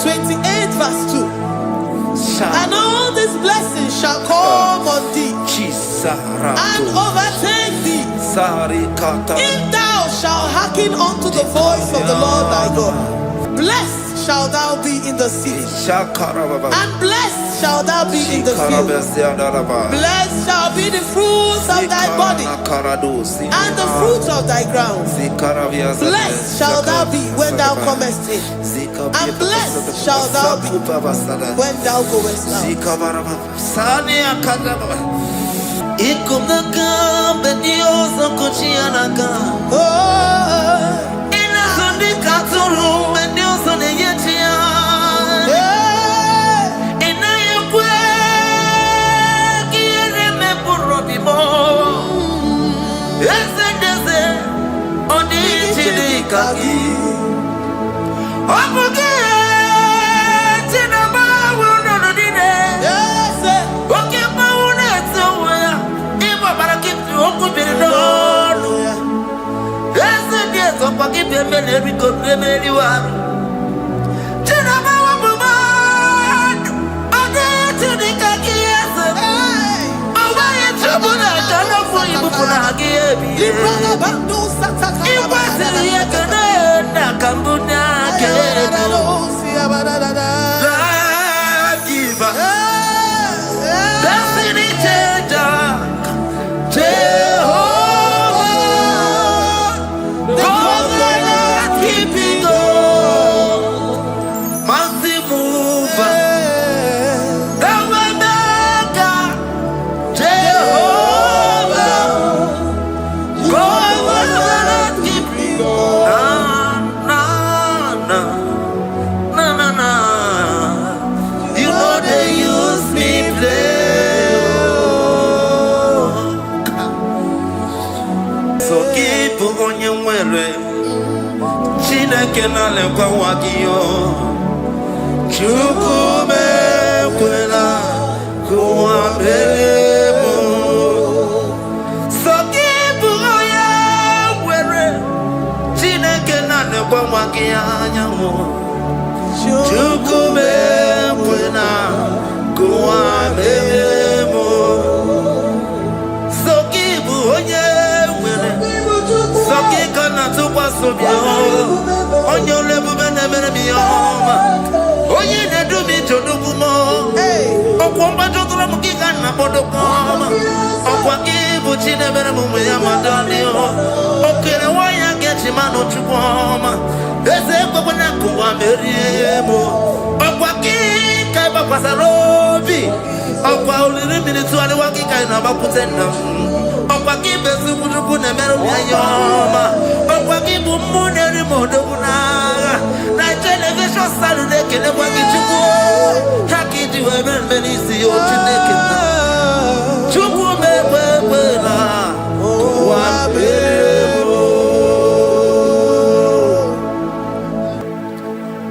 28 verse 2. And all these blessings shall come on thee and overtake thee, if thou shalt hearken unto the voice of the Lord thy God. Blessed shalt thou be in the city, and blessed shalt thou be in the field. Blessed shall be the fruits of thy body, and the fruit of thy ground. Blessed shalt thou be when thou comest in, and blessed shalt thou be when thou goest out.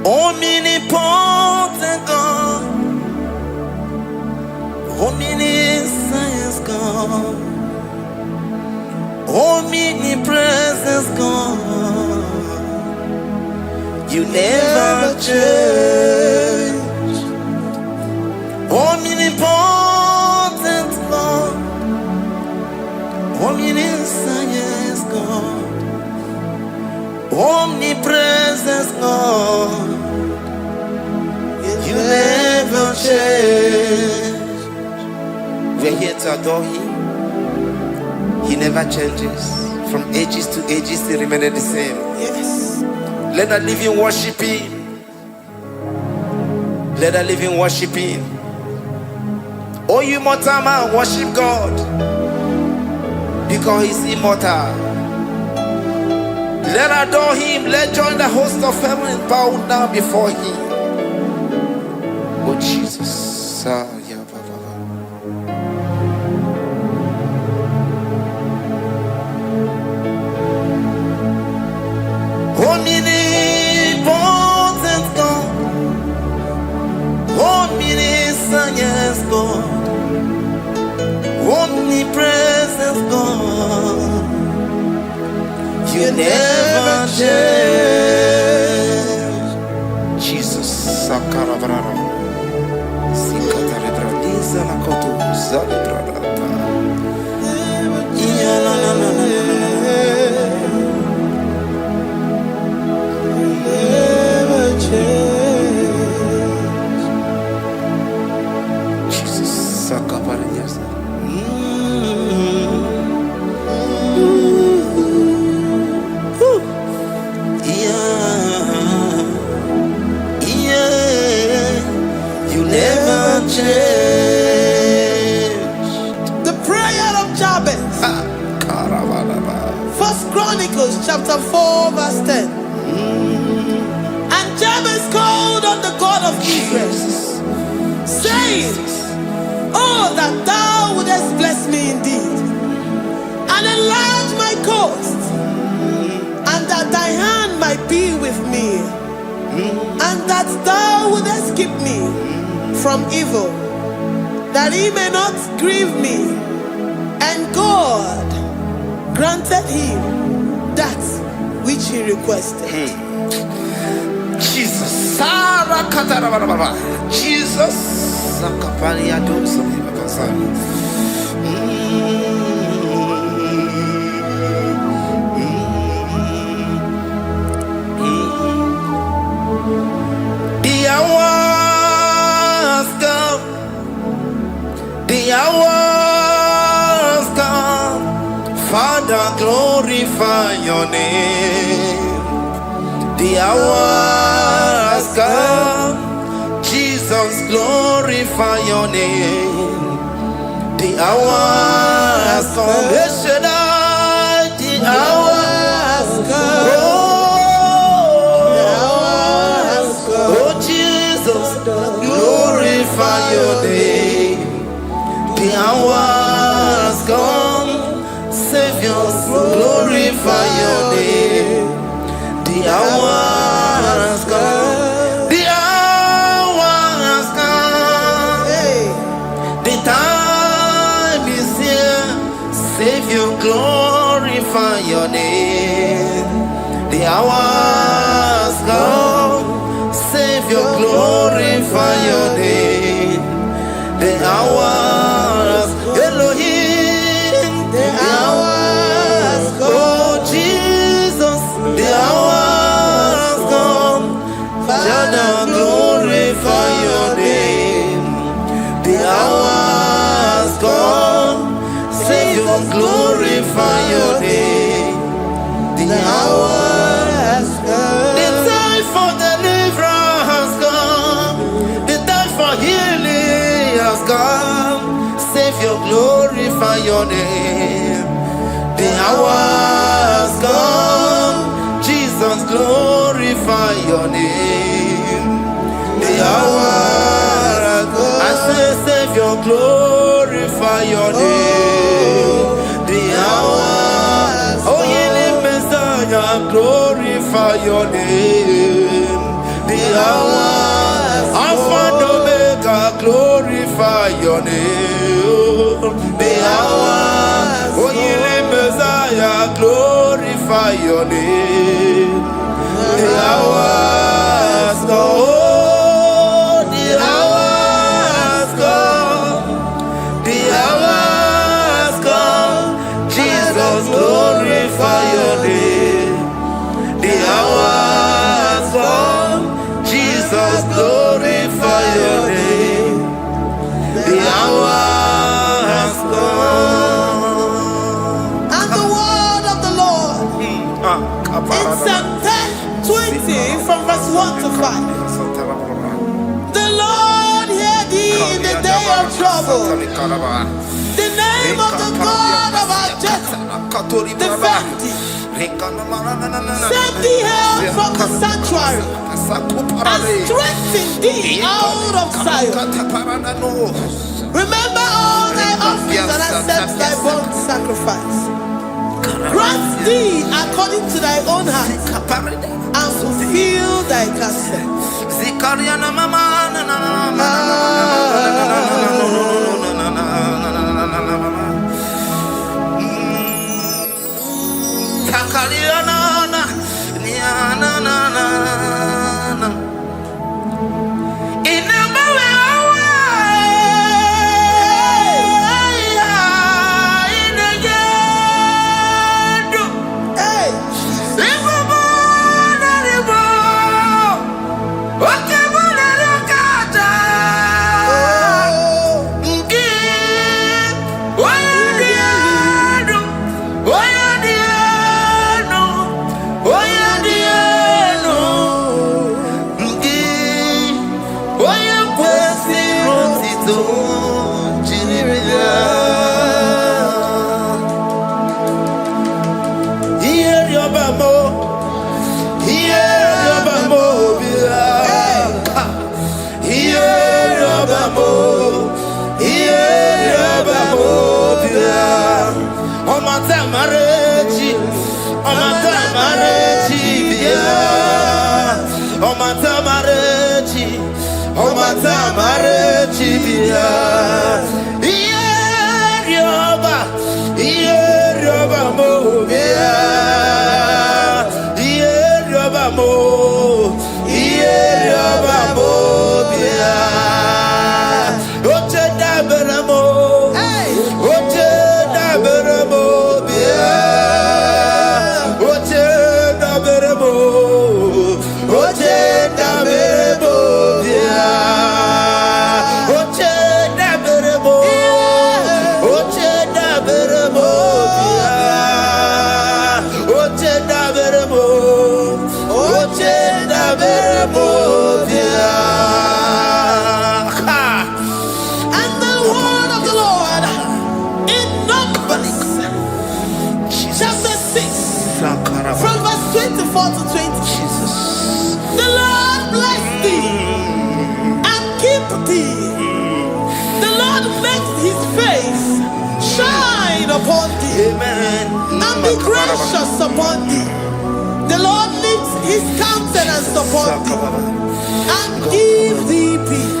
Omnipotent God, omniscience God, omnipresence God, you never change. Omnipotent God, omniscience God, omnipresence God, you never change. We're here to adore Him. He never changes. From ages to ages, He remained the same. Yes. Let that living worship Him. Let that living worship Him. Oh, you mortal man, worship God, because He's immortal. Let adore Him. Let join the host of heaven and bow down before Him. Oh Jesus. Omnipotent God, omniscience God, omnipresence God, you never change. Jesus. Sakarabrara. Sikatarebradiza la kotu zalebrada. Yeah, la la la la never change. Jesus, Sakaparias. You never change. The prayer of Jabez. First Chronicles chapter 4 verse 10. And Jabez called on the God of Israel, saying, oh, that thou wouldest bless me indeed, and enlarge my coast, and that thy hand might be with me, and that thou wouldest keep me from evil, that he may not grieve me. And God granted him that which he requested. Jesus, Jesus, the hours come, the hours come, Father, glorify your name. The hours come, Jesus, glorify your name. The hours come, the hours come. Oh, Jesus, glorify your name. The hours come, Savior, glorify your name. The hours come, the hours come. The time is here, Savior, glorify your name. The hours come, Savior, glorify your name. The hours, Elohim, the hours come. Oh Jesus, the hours come. Father, glorify your name. The hours come, Savior, glorify your name. The hours come. The time for deliverance has come. The time for healing has come. Savior, glorify your name. The hours come. Jesus, glorify your name. The hours come. I say, Savior, glorify your name. The hours. Oh, healing Messiah, glorify your name. The hours. Alpha and Omega, glorify your name. The hours. Oh, healing Messiah, glorify your name. The hours go. Oh, the hours come. The hours come. Jesus, glorify your name. The hours come. Jesus, glorify your name. The hours come. And the word of the Lord in Psalm 20 from verse 1 to 5. The Lord hear thee in the day of trouble. The name of the God of our Jacob defend thee. Send thee help from the sanctuary and strengthen thee out of Zion. Remember all thy offerings and accept thy burnt sacrifice. Grant thee according to thy own heart and fulfill thy counsel. Upon thee, amen, and be gracious upon thee. The Lord lifts his countenance upon thee and give thee peace.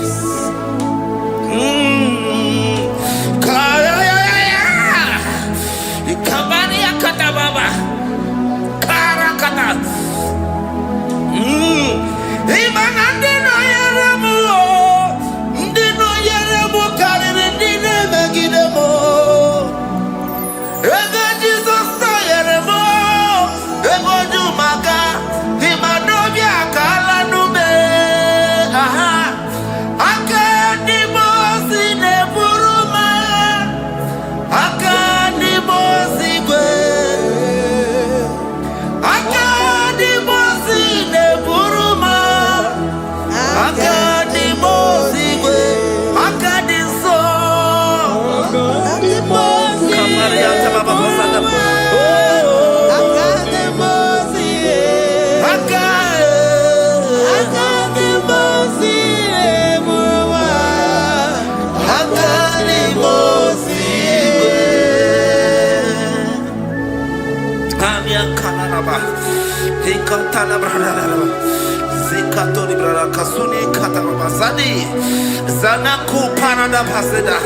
Zanaku Panada Paseda,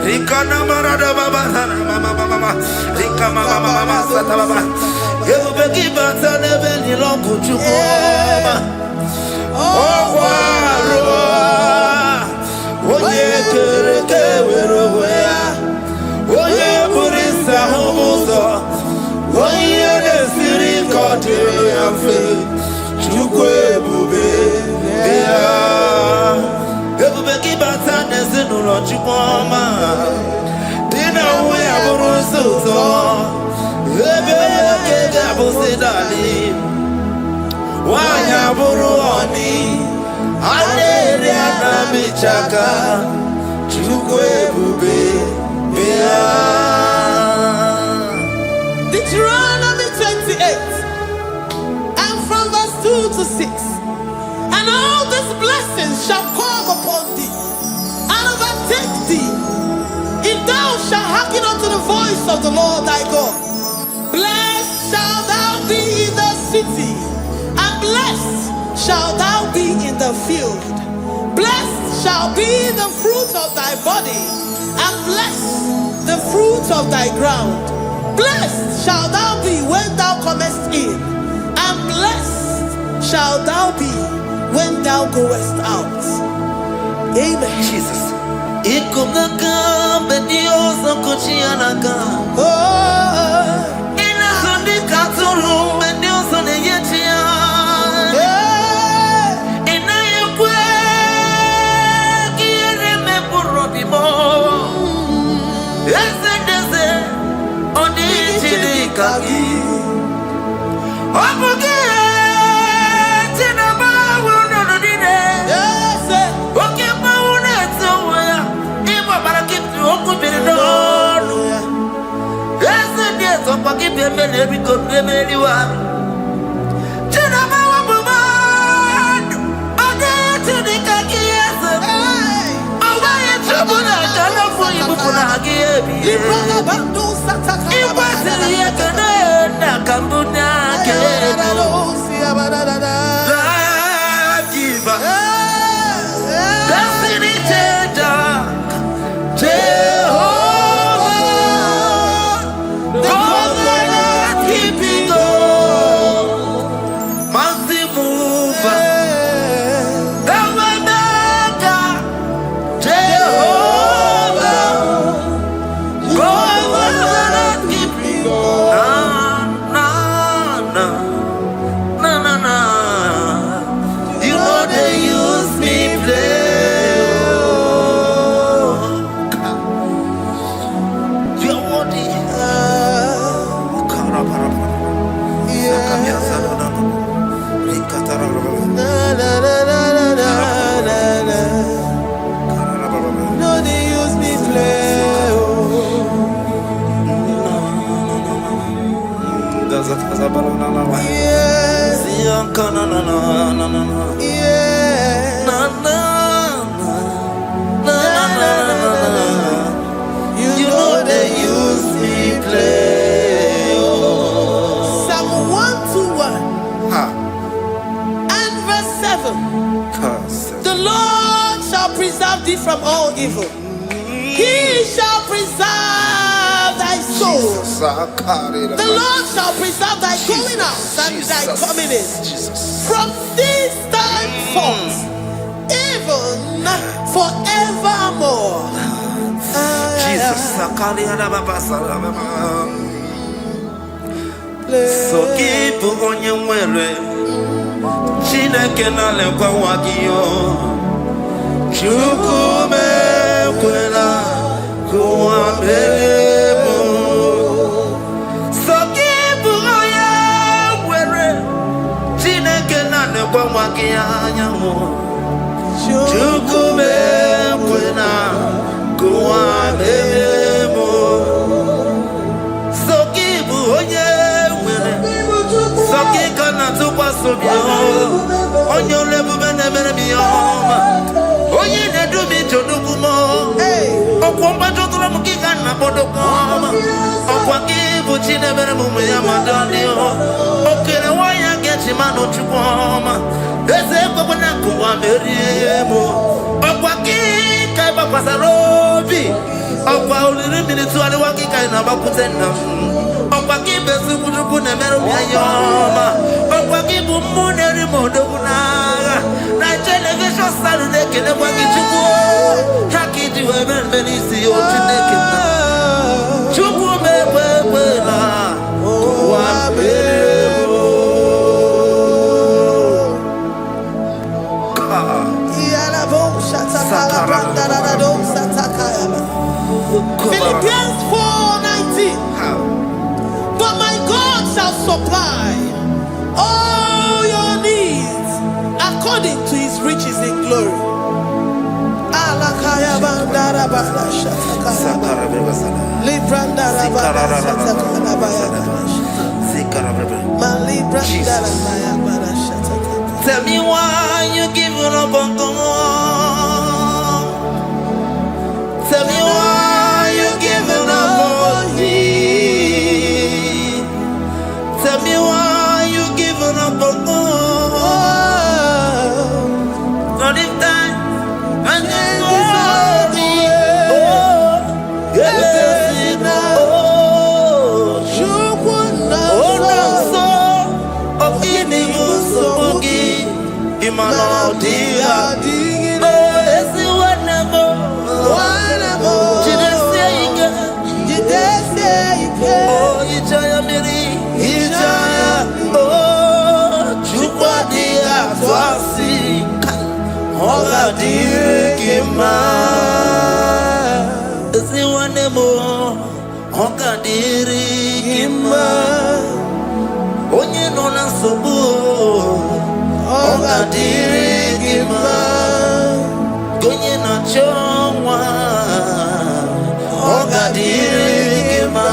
Rikana Marada Baba, Mama, Rikama Mama Sataba, Yubeki Batana Beni Longu Chuma, Oh, Oye Kereke Weroya, Oye Burisa Homoso, Oye Siri Kotea Fe, Chukwe Bube, Everybody batana zinuro chukoma. Dina we aburuso. Everybody abusidali. Wanya buruoni. Aneria na bichaka. Chukwe bube. Deuteronomy 28 and from verse 2 to 6. And all these blessings shall come upon thee and overtake thee, if thou shalt hearken unto the voice of the Lord thy God. Blessed shalt thou be in the city, and blessed shalt thou be in the field. Blessed shall be the fruit of thy body, and blessed the fruit of thy ground. Blessed shalt thou be when thou comest in, and blessed shalt thou be when thou goest out. Amen. Jesus. evil. The Lord shall preserve thee from all evil. He shall preserve thy soul. The Lord shall preserve thy going out and thy coming in. From this time forth, even forevermore. So keep on your way. Chineke na lekwa wagio. Chukume kwela kuwa bebo. So keep on your way. Chineke na lekwa wagia nyamu. Chukume kwela kuwa bebo. So keep on your Sokikana tukwa sobio onyo lebu bene bene biyoma onye ne dumi chodukumo okwomba chotula mukikana bodokoma okwa kibu chine bene mume ya madonio okere waya gechi mano chukwoma eze kwa na kuwa meriemo okwa kika iba kwa sarobi okwa uliri minituali wakika inabakutenda okwa kibesu kutuku nemeru yayoma okwa kibu muneri modokunaga na television salude kene kwa kichuku hakiji weben benisi yotineke na chuku mekwela kwa bebo Philippians 4:19. But my God shall supply all your needs according to his riches in glory. Tell me why you giving up on God. Tell me why you giving up on me. Tell me why you giving up on God. Not in time and then glory. Oh, yes, oh, no, so of giving you so boogie. Imano dia, oh, yes, you were never. Oh, Ijaya Miri, Ijaya, oh, Chupadia, Twasi, Hola Dirikima, Ziwanemo, Hoka Dirikima, Onye Nona Sobu, Hoka Dirikima, Gonye na Chongwa, Hoka Dirikima.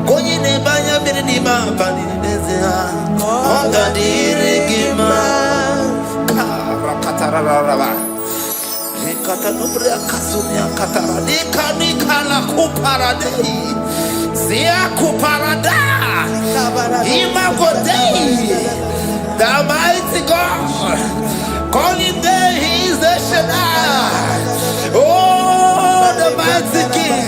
Konyi ne banya bini ni mapani nezea Onga dirigima Rakatararaba Nikata nubria kasunia katara Nika la kuparadei Zia kuparada Ima kodei The mighty God Calling there he is the Shaddai Oh the mighty King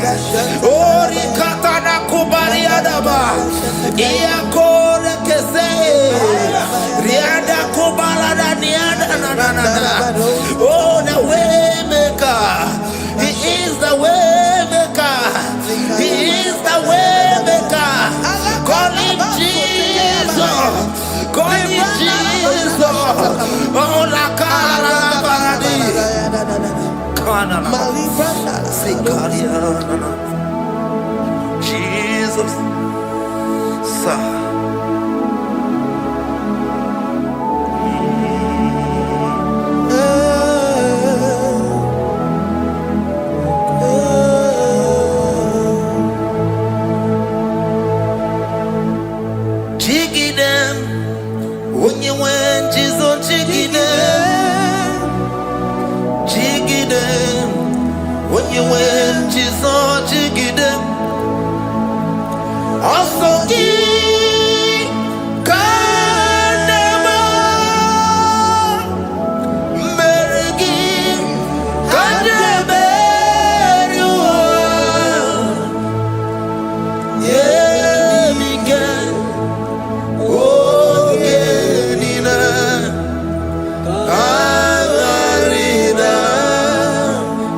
Oh Rikata na kubariadaba Iya kore kese Riada kubalada niada na Oh the way maker He is the way maker He is the way maker Call him Jesus Call him Jesus Oh la cara baradi Kana Sikaria Jesus Sa Chigidem Onye wen Jesus chigidem Chigidem Onye wen Jesus chigidem Also give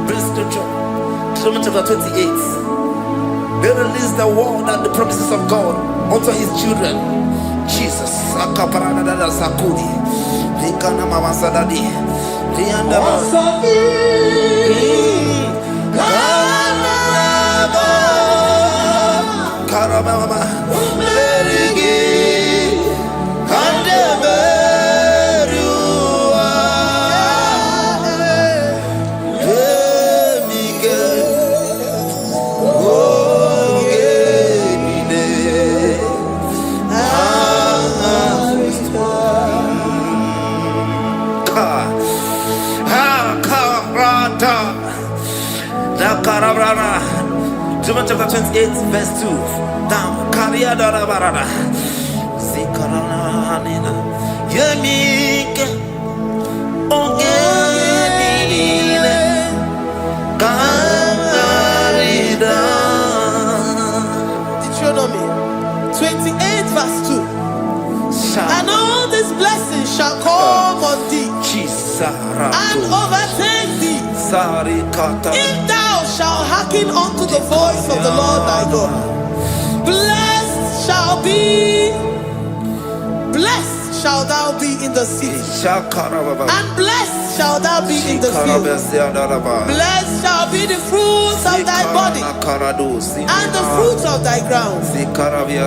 Bring scripture. Deuteronomy chapter 28. They release the word and the promises of God unto his children. Jesus. Deuteronomy chapter 28, verse 2. Down. Deuteronomy 28, verse 2. And all these blessings shall come on thee and overtake thee, if thou shalt hearken unto the voice of the Lord thy God. Blessed shall thou be in the city, and blessed shall thou be in the field. Blessed shall be the fruits of thy body, and the fruits of thy ground.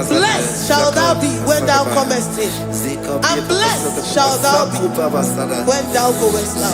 Blessed shall thou be when thou comest in, and blessed shall thou be when thou goest out.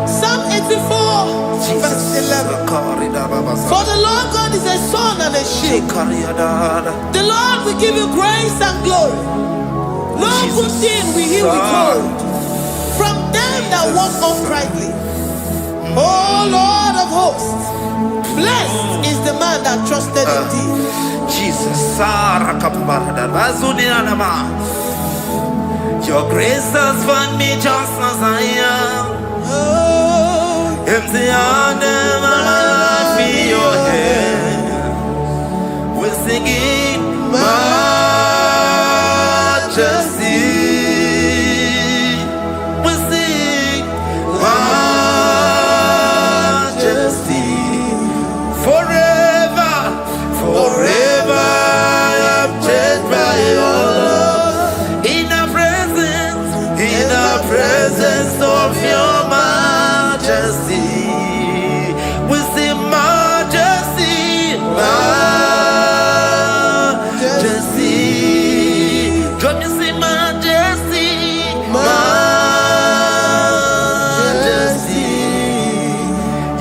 Psalm 84, verse 11. For the Lord God is a sun and a shield. The Lord will give you grace and glory. No good thing will he withhold from them that walk uprightly. O Lord of hosts, blessed is the man that trusted in thee. Jesus, your grace has found me just as I am. Empty handed, my life in your hand. We're singing majesty. We sing majesty. Forever, forever I'm changed by your love. In the presence of your majesty, we see majesty, majesty. Drop you see majesty, majesty.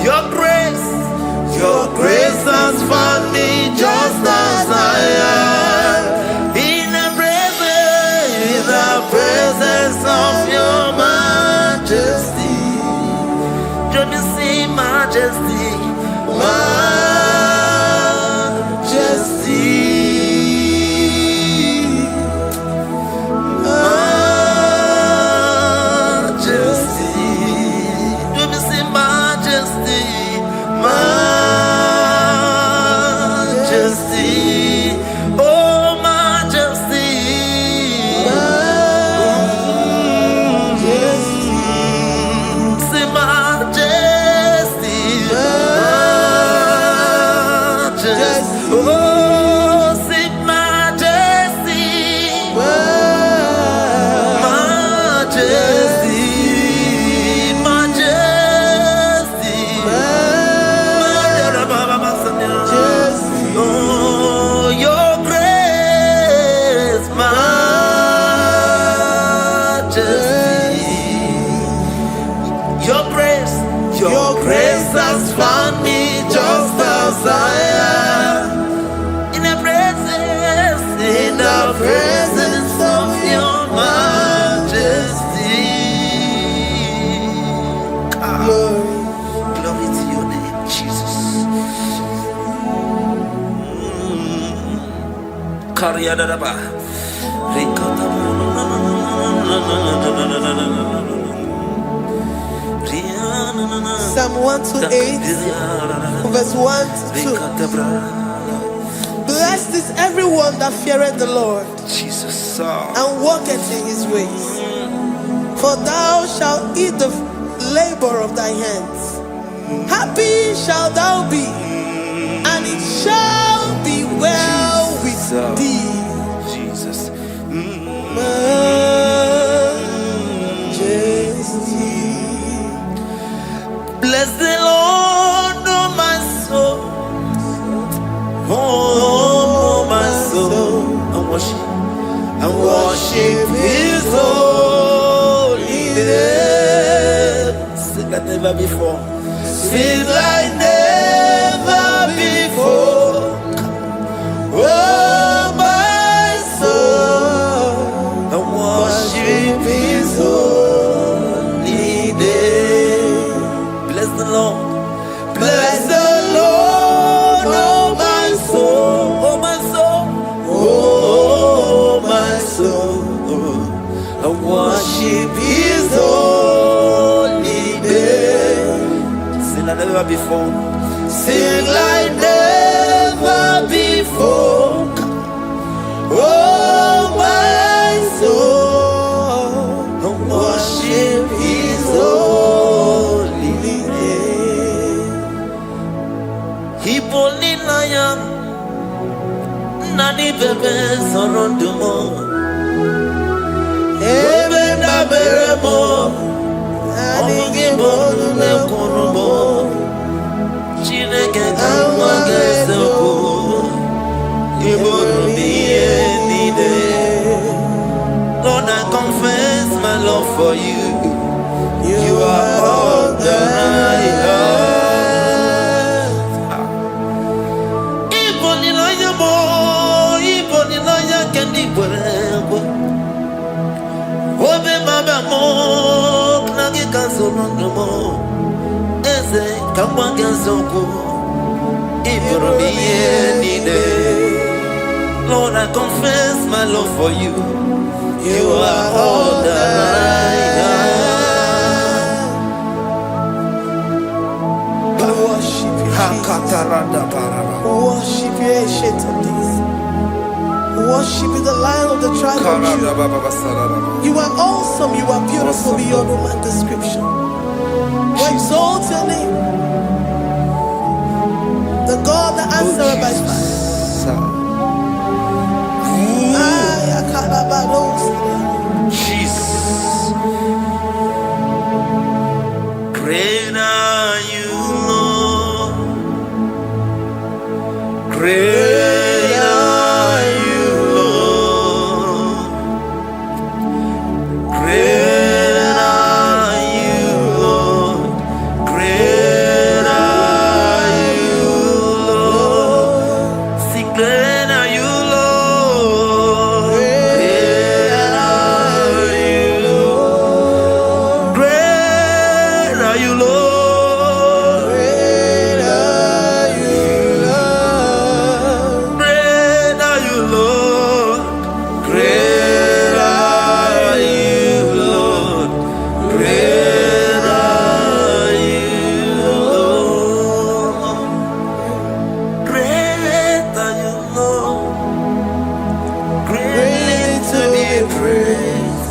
Your grace has found me just as I am. In the presence of your majesty. majesty. Your grace has found me just as I am. In the presence of your majesty. Glory to your name, Jesus. Psalm 128, verse 1 to 2. Blessed is everyone that feareth the Lord, Jesus, and walketh in his ways. For thou shalt eat the labor of thy hands. Happy shalt thou be, and it shall be well with thee. Jesus. Majesty. Bless the Lord, oh my soul. Oh, my soul. And worship his holy name. Sing like never before. Sing like never before. Oh, my soul. And worship his holy name. Bless the Lord. Bless the Lord, oh my soul, oh my soul, oh my soul. I worship his holy name. Sing like never before. Sing like never before. Oh my soul, I worship his holy name. Hipoli nayam nani bebe sorondumo ebe na beremo omugi bolu ne kurumo chineke kama gesoko ibolu miye nide. Lord, I confess my love for you. You are all that I have. Obe mama mo knagi kansono mo eze kamwange soko ibromi yenide. Lord, I confess my love for you. You are all that I have. Worship you, worship you, ancient of days. Worship you, the Lion of the tribe of Judah. You are awesome, you are beautiful beyond human description. We exalt your name, the God that answered by fire. Jesus, great are you, Lord. Great are you, Lord. Great are you, Lord. Great are you, Lord. Sing, great are you, Lord. Great are you, Lord. Great are you, Lord.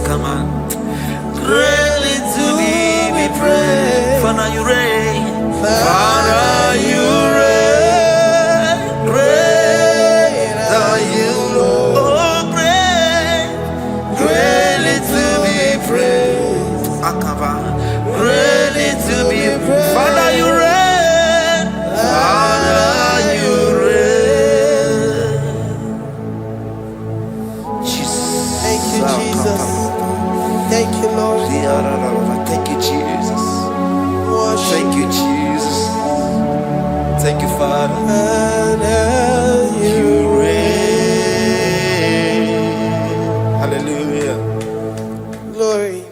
Come on. Greatly to be praised. Father, you reign. Father, you reign. Great are you, Lord. Oh, great. Greatly to be praised. Akaba. Greatly to be praised. Father, you reign. Father, you reign. Jesus. Thank you, Jesus. Thank you. Thank you, Jesus. Thank you, Jesus. Thank you, Father. You reign. Hallelujah. Glory.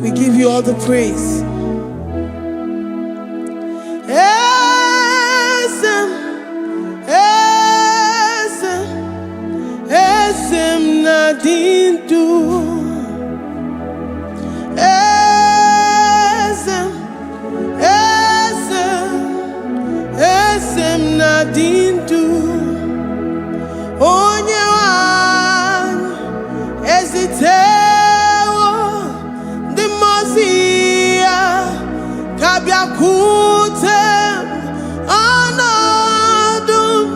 We give you all the praise. Esem nadindu. Esem nadindu. Onye wan ezitewo di mozia kabia kutem anodum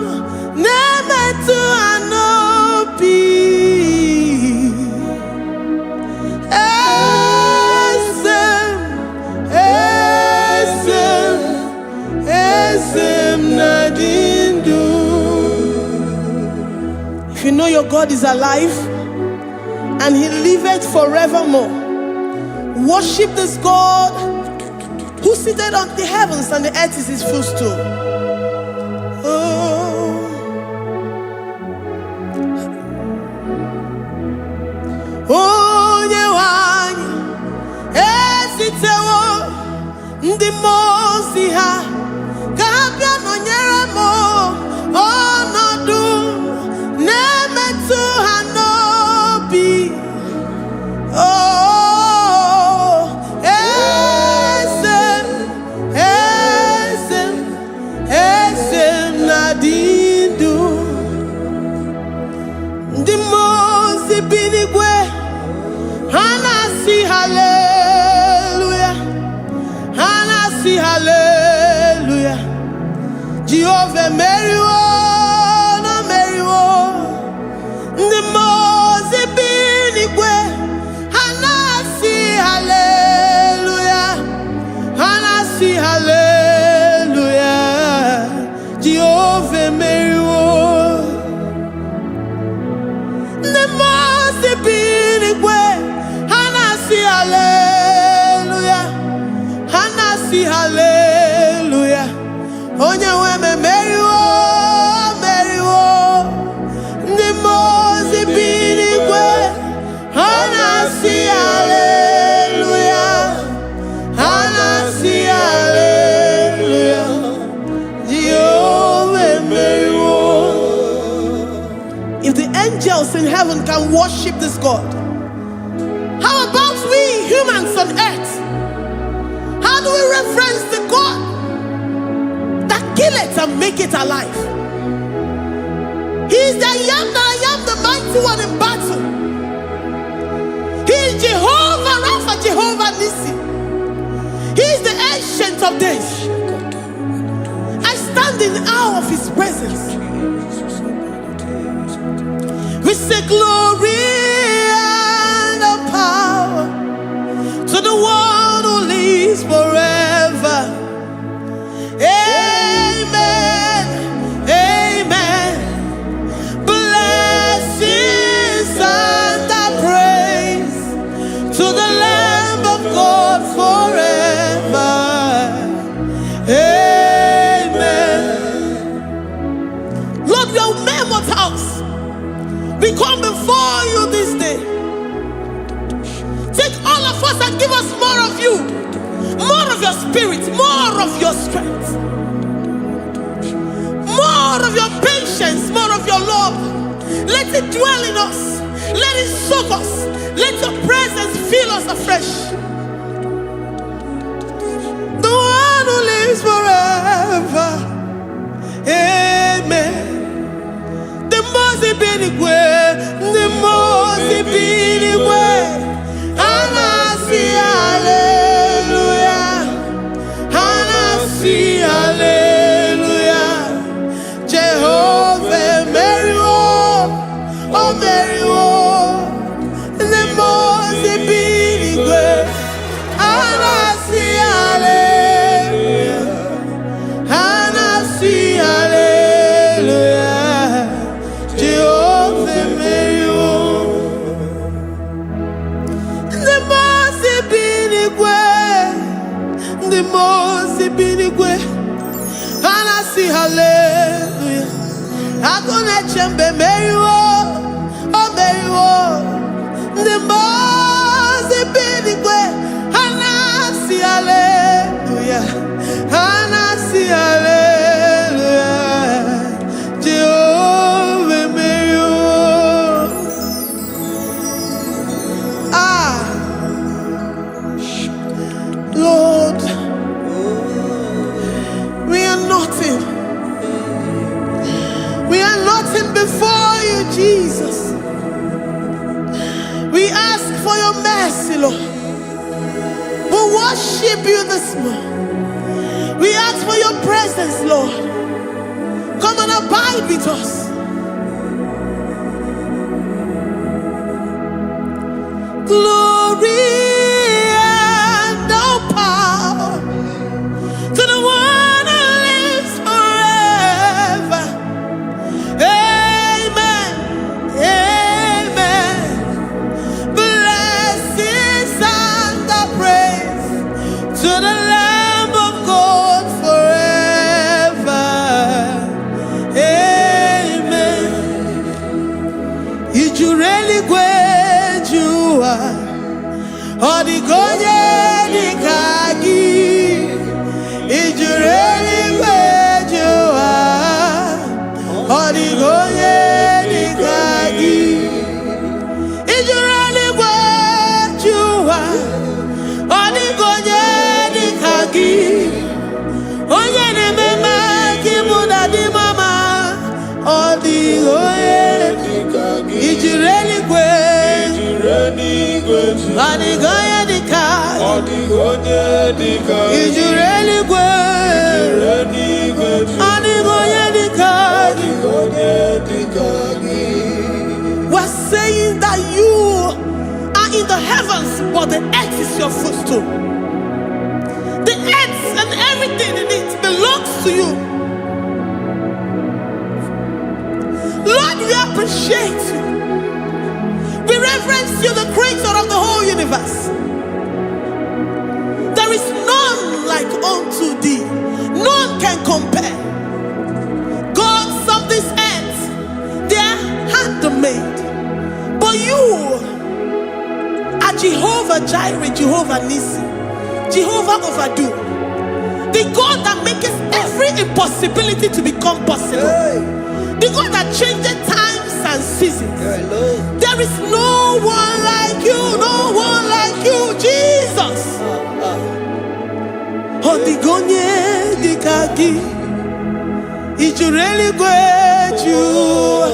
nemetu anopi. Esem nadindu. If you know your God is alive and he liveth forevermore, worship this God who seated on the heavens and the earth is his footstool. Onye wanyi ezitewo ndị mozi ha kabia nonyere mo ọnọdụ nemetu ha n'obi. Esem nadindu. Ndị mozi binigwe hanasi hallelujah, hanasi hallelujah. Jehovah meriwo na meriwo. Ndị mozi binigwe hanasi hallelujah, hanasi hallelujah. Jehovah meriwo. Ndị mozi binigwe hanasi hallelujah, hanasi hallelujah. Onye weme meriwo, meriwo. Ndị mozi binigwe hanasi hallelujah, hanasi hallelujah. Jehovah meriwo. If the angels in heaven can worship this God, how about we humans on earth? How do we reference the God that kill it and make it alive? He is the I am, the mighty one in battle. He is Jehovah Rapha, Jehovah Nissi. He is the ancient of days. I stand in awe of his presence. We say glory and power to the one who lives forever. Amen, amen. Blessings and praise to the Lamb of God forever. Amen. Lord, we are mere mortals. We come before you this day. Take all of us and give us more of you, more of your spirit, more of your strength, more of your patience, more of your love. Let it dwell in us. Let it soak us. Let your presence fill us afresh. The one who lives forever. Amen. The mozi binigwe, the mozi binigwe. Hanasi hallelujah, hanasi hallelujah. Jehovah meriwo, oh meriwo. The mozi binigwe, hanasi hallelujah, hanasi hallelujah. Jehovah meriwo. Agone chembe meriwo, oh meriwo. Nimbazi biligwe, anasi hallelujah, anasi hallelujah. Jehovah meriwo. Ah, Lord, we are nothing. We are nothing before you, Jesus. We ask for your mercy, Lord. We worship you this morning. We ask for your presence, Lord. Come and abide with us. Glory and all power to the one who lives forever. Amen. Amen. Blessings and the praise to the Lamb of God forever. Amen. Did you really go? Odigonye dikagi, ijureli wejoa. Odigonye dikagi, ijureli wejoa. Odigonye dikagi, onye nemema kimuda di mama. Odigonye dikagi, ijureli wejoa. Odigonye dikagi, odigonye dikagi, ijureli wejoa. Odigonye dikagi, odigonye dikagi. We're saying that you are in the heavens, but the earth is your footstool. The earth and everything in it belongs to you. Lord, we appreciate you. We reverence you, the creator of the whole universe. There is none like unto thee. None can compare. Gods of this earth, they are handmade. But you are Jehovah Jireh, Jehovah Nissi, Jehovah Overdo. The God that makes every impossibility to become possible. The God that changes times and seasons. There is no one like you, no one like you, Jesus. Odigonye dikagi, ijureli wejoa.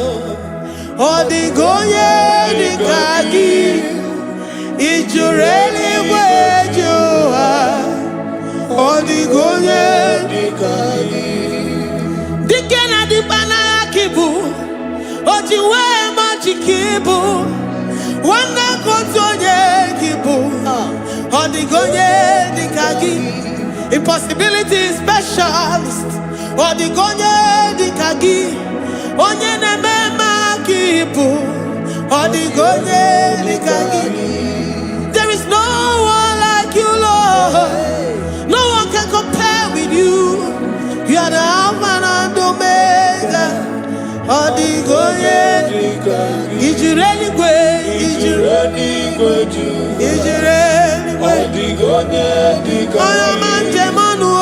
Odigonye dikagi, ijureli wejoa. Odigonye dikagi. Dikena dipana kibu, ojiwe majikibu. Wana kotonye kibu, odigonye dikagi. Impossibility specialist, odigonye dikagi. Onye nemema kibu, odigonye dikagi. There is no one like you, Lord. No one can compare with you. You are the Alpha and Omega. Odigonye dikagi. Ijureli ijureli odigonye dikagi. Oyomanje manu o.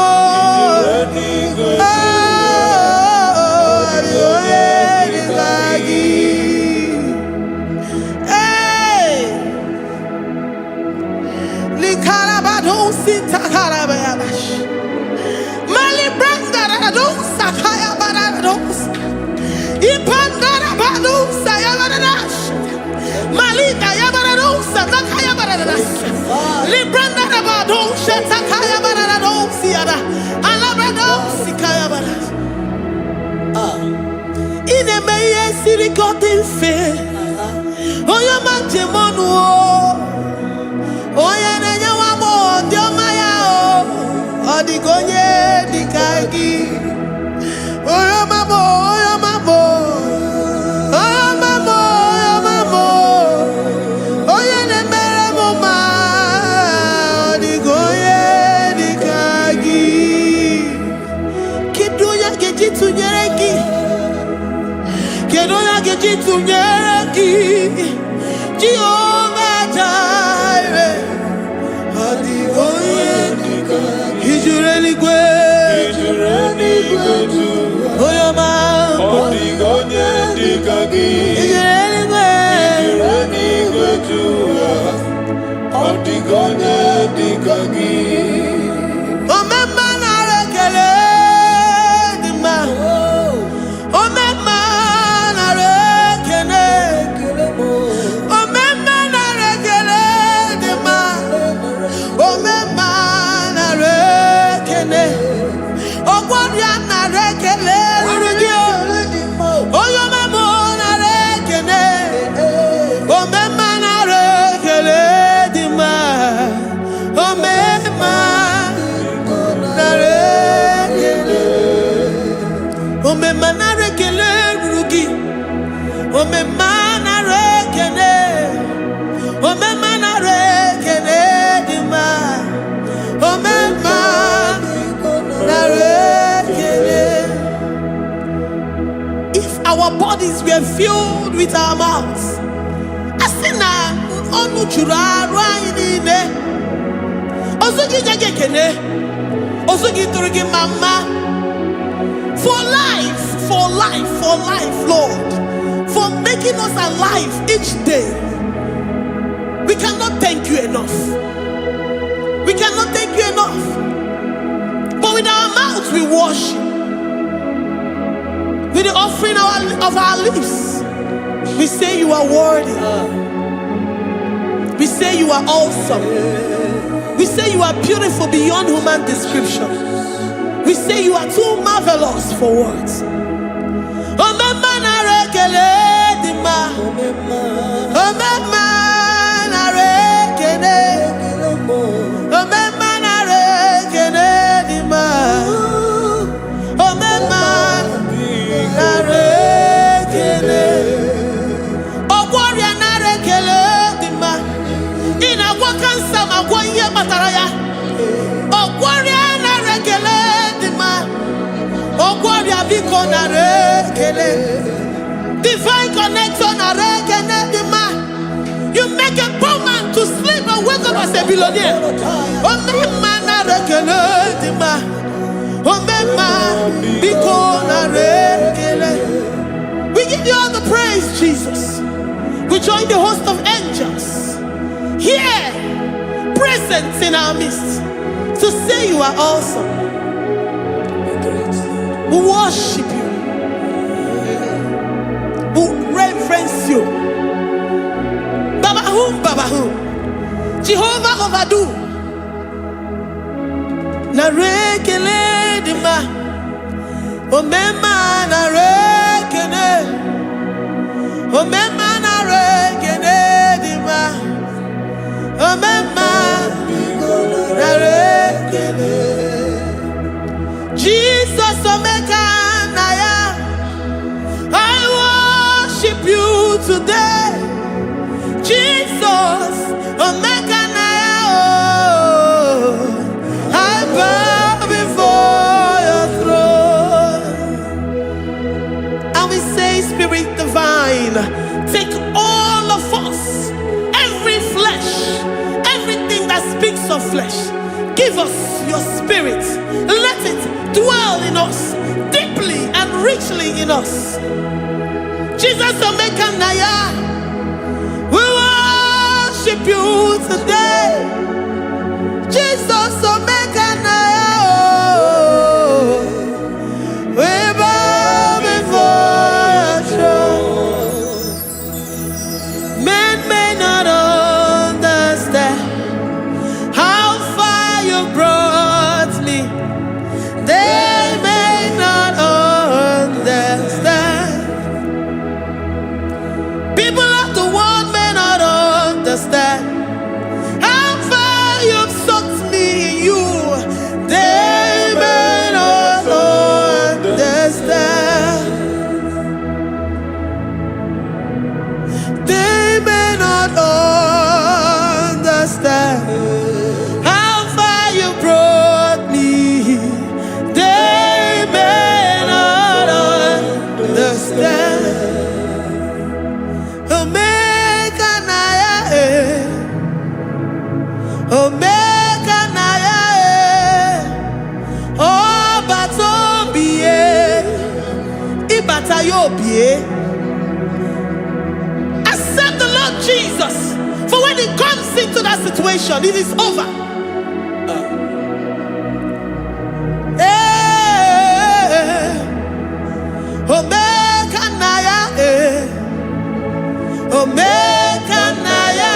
Odigonye dikagi. Hey, likarabado sitakarabayabash. Mali branda radon sakaya barados. Ipandara bado sayabaradas. Malika yabarados sakaya baradas. Libranda rabado shatakaya barados yada. Alabrados sikaya baradas. Ine meye sirikotin fe. Oya manje monu o. Oya nenya wamo diomaya o. Odigonye dikagi. Oya mamo, oya mamo. Oya mamo, oya mamo. Oya nemere moma. Odigonye dikagi. Kiduya gejitu nyeregi. bodies were filled with our mouths. Asina onu chura rainine. Osugi jagekene. Osugi turigi mama. For life, Lord. For making us alive each day. We cannot thank you enough. We cannot thank you enough. But with our mouths we worship. With the offering of our lips, we say you are worthy. We say you are awesome. We say you are beautiful beyond human description. We say you are too marvelous for words. Divine connection. You make a poor man to sleep and wake up as a billionaire. We give you all the praise, Jesus. We join the host of angels here, present in our midst, to say you are awesome. We worship you. We reverence you. Baba whom? Jehovah overdo. Narekele dima. Omema narekele. Omema narekele dima. Omema narekele. Jesus omeka naya. I worship you today. Jesus, omeka naya. I bow before your throne. And we say, Spirit divine, take all of us, every flesh, everything that speaks of flesh. Give us your spirit. Let it dwell in us, deeply and richly in us. Jesus, omeka naya. We worship you today. Jesus, omeka naya. We bow before your throne. Men may not understand how far you brought me. They may not understand. People of the world may not understand how far you've sucked me in you. They may not understand. They may not understand how far you brought me. They may not understand. Omeka naya, omeka naya, oba tobiye, ibata yobiye. Accept the Lord Jesus, for when He comes into that situation, it is over. Omeka naya, omeka naya,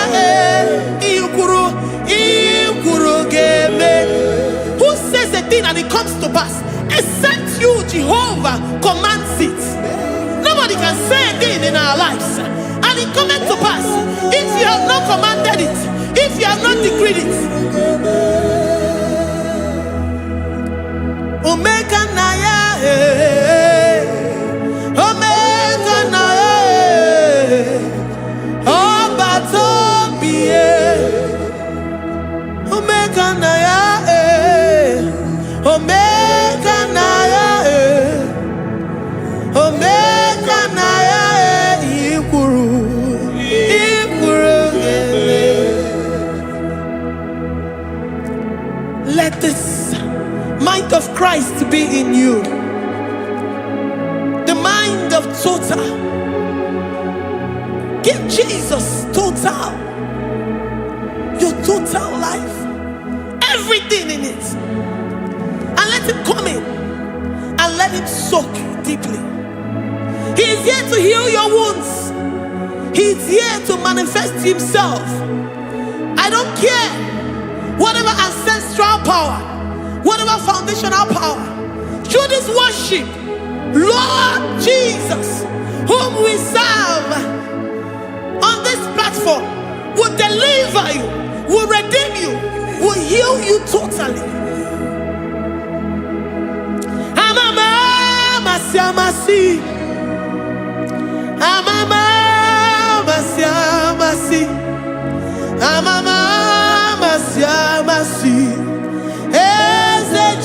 ikuru game. Who says a thing and it comes to pass? Except you, Jehovah, commands it. Nobody can say a thing in our lives and it comes to pass if you have not commanded it, if you have not decreed it. Omeka naya, omeka naya. Omeka naya, omeka naya, omeka naya. to be in you. The mind of total. Give Jesus total. Your total life. Everything in it. And let him come in. And let him soak deeply. He is here to heal your wounds. He is here to manifest himself. I don't care. Whatever ancestral power, whatever foundational power, through this worship, Lord Jesus, whom we serve on this platform, will deliver you, will redeem you, will heal you totally.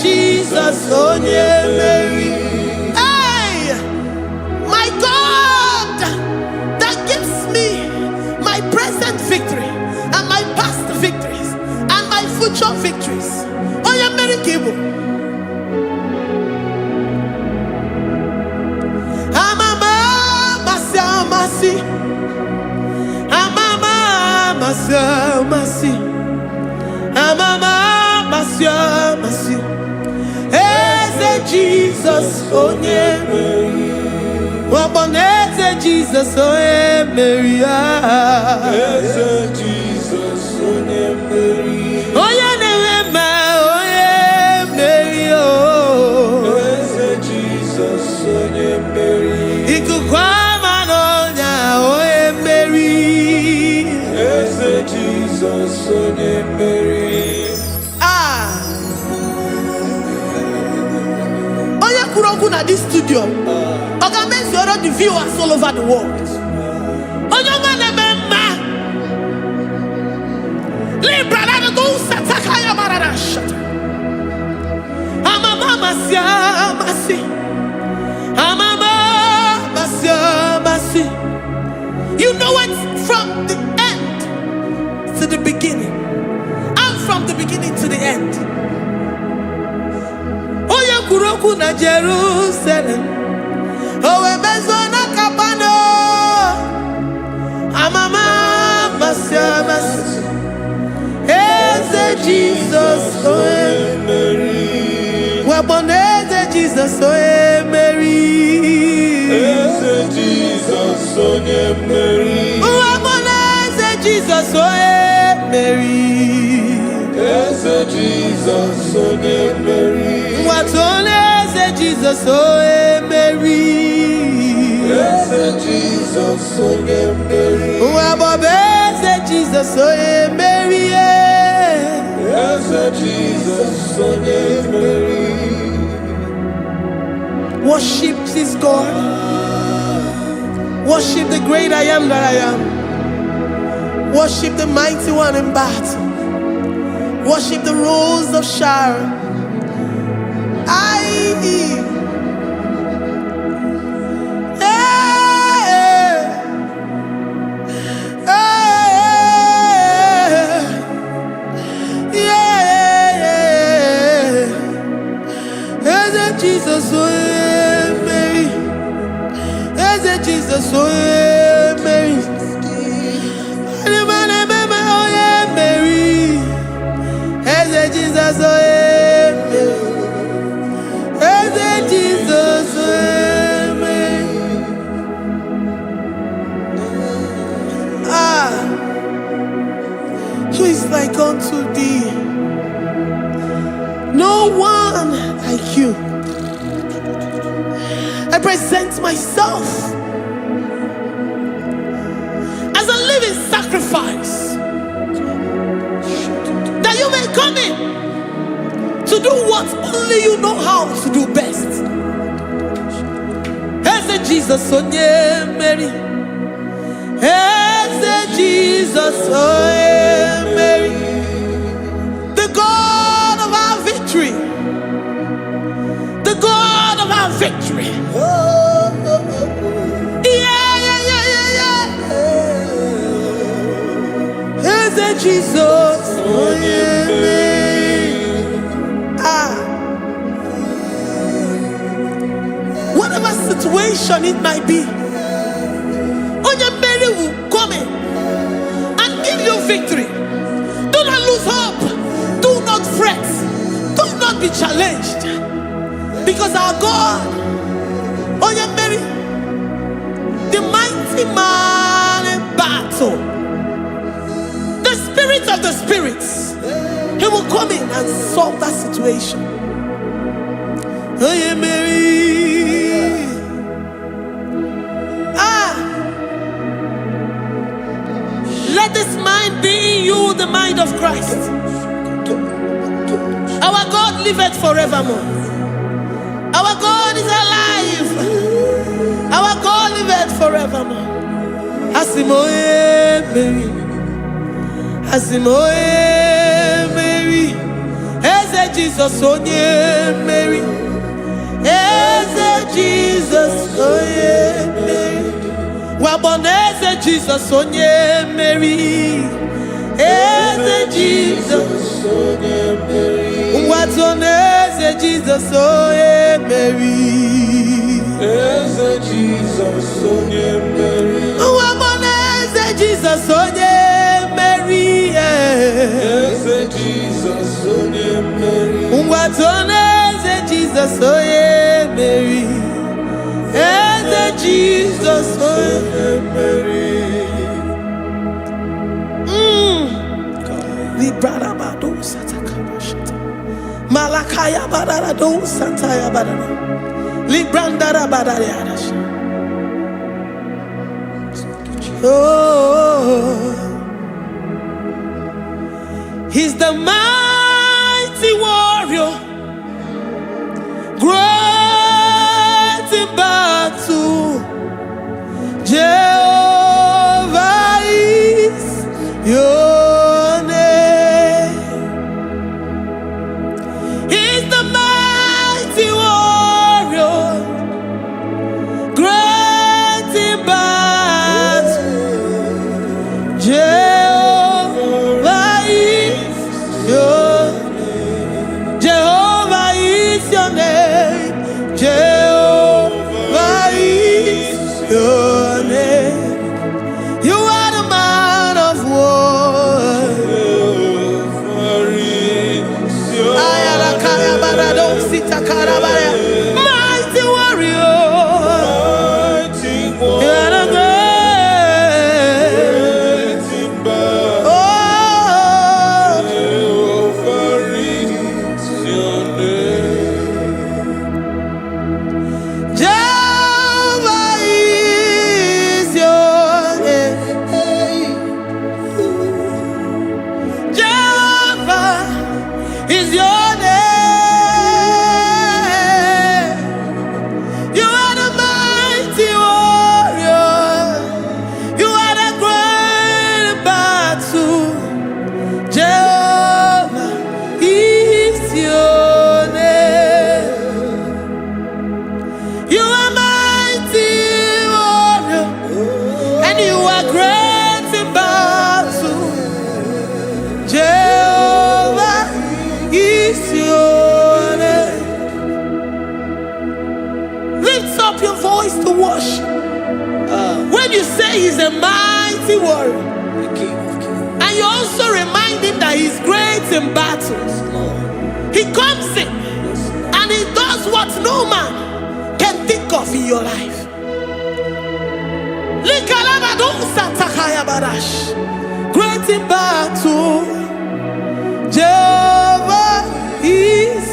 Jesus, hey, my God, that gives me my present victory and my past victories and my future victories. Oh, yeah, very cable. Jesus, oh yeah, Jesus, oh yeah, Mary, Jesus, oh yeah, Mary, oh yeah, Mary, oh Jesus, oh yeah, Mary, oh yeah, Mary, Jesus, oh yeah, Mary. At this studio, organize all the viewers all over the world. You know it from the end to the beginning, and from the beginning to the end. Kuroku na Jerusalem, oh ebezona kapano, amama masiamas, eze Jesus, oh Mary, waboneze Jesus, oh Mary, eze Jesus, oh Mary, waboneze Jesus, oh Mary, eze Jesus, oh Mary. What only is Jesus, oh Mary? Yes, Jesus, oh Mary. What is Jesus, oh Mary? Yes, Jesus, oh Mary. Worship this God. Worship the great I am that I am. Worship the mighty one in battle. Worship the rose of Sharon. Jesus, oh Mary, Jesus, oh Mary, Mary, Jesus, oh Jesus, Mary. Who is like unto thee? No one like you. I present myself as a living sacrifice, that you may come in to do what only you know how to do best. As Jesus, oh yeah, Mary. As Jesus, oh yeah, Mary. The God of our victory. The God of our victory. Jesus, oh yeah, situation it might be, Onye Mary will come in and give you victory. Do not lose hope. Do not fret. Do not be challenged. Because our God, Onye Mary, the mighty man in battle, the spirit of the spirits, he will come in and solve that situation. Onye Mary, let this mind be in you, the mind of Christ. Our God liveth forevermore. Our God is alive. Our God liveth forevermore. Asimoye Mary, Asimoye Mary, Eze Jesus onye Mary, Eze Jesus onye Mary, Waboneze Jesus onye Mary, Eze Jesus onye Mary, Watoneze Jesus onye Mary, Eze Jesus onye Mary, Waboneze Jesus onye Mary, Eze Jesus onye Mary, Watoneze Jesus onye Mary, Eze Jesus onye Mary. Librada bado satakaba shata. Malakaya badara do sataya badara. Librandara badara yadash. Oh, he's the mighty warrior, great in battle. Jehovah is your name. He's the mighty warrior, great in battle. Jehovah is your name. Jehovah is your name. Jehovah is your name. You are the man of war. Mighty warrior. You are the great. Oh, Jehovah is your name. Jehovah is your name. Jehovah is your name. You are the mighty warrior. You are the great battle. Jehovah is your name. You are mighty warrior, and you are great in battle. Jehovah is your name. Lift up your voice to worship. When you say he's a mighty warrior, and you also remind him that he's great in battles, he comes in and he does what no man can think of in your life. Great in battle, Jehovah is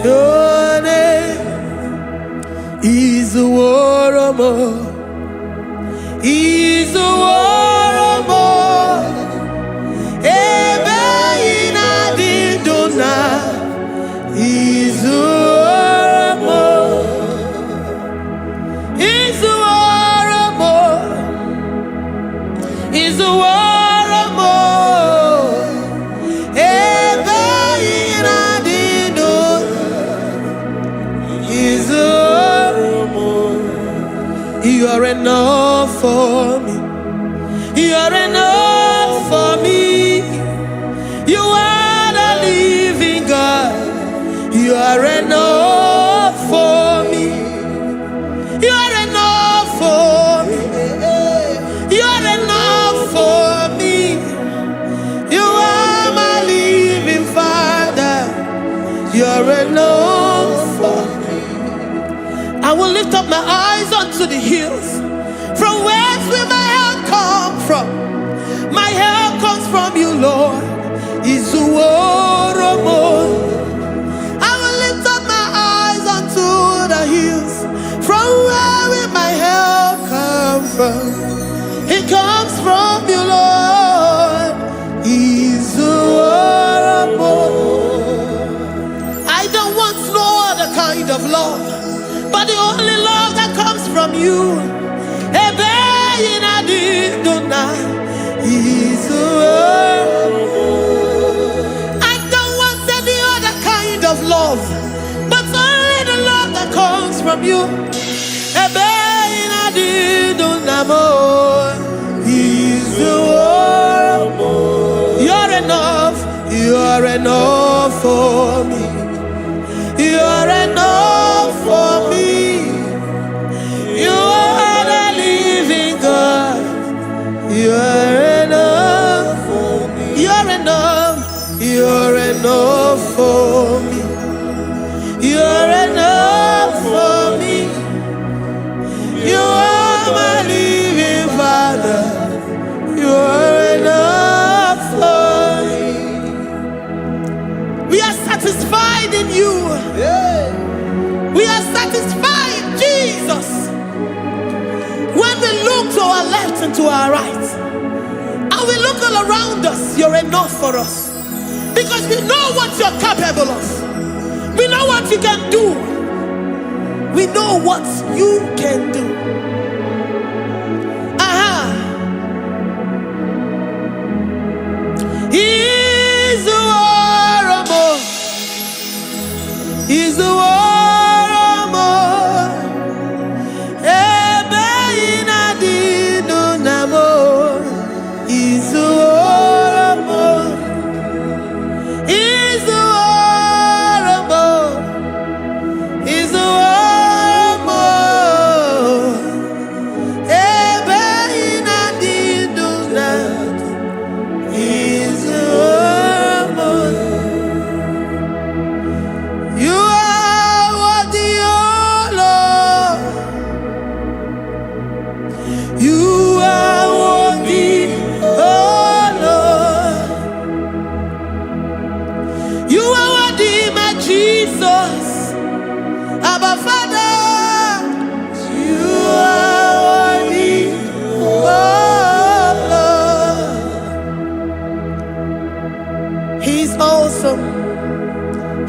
your name. He's a warrior. He's a warrior. Ebe ina didona. He's a warrior. He's a warrior. He's a warrior. Ebe ina didona. He's a warrior. You are enough for me. You are enough for me. You are the living God. You are enough for me. You lift up my eyes unto the hills. From whence will my help come from? My help comes from you, Lord. I will lift up my eyes unto the hills. From where will my help come from? It comes from you, Lord. I don't want no other kind of love, but the only love that comes from you. I don't want any other kind of love, but only the love that comes from you. You're enough. You're enough for me. You're enough for me. You are the living God. You're enough for me. You're enough. You're enough for me. You're enough for me. You are my living Father. You're enough for me. We are satisfied in you. We are satisfied, Jesus. When we look to our left and to our right, and we look all around us, you're enough for us. Because we know what you're capable of. We know what you can do. We know what you can do. He's the war. He's the war.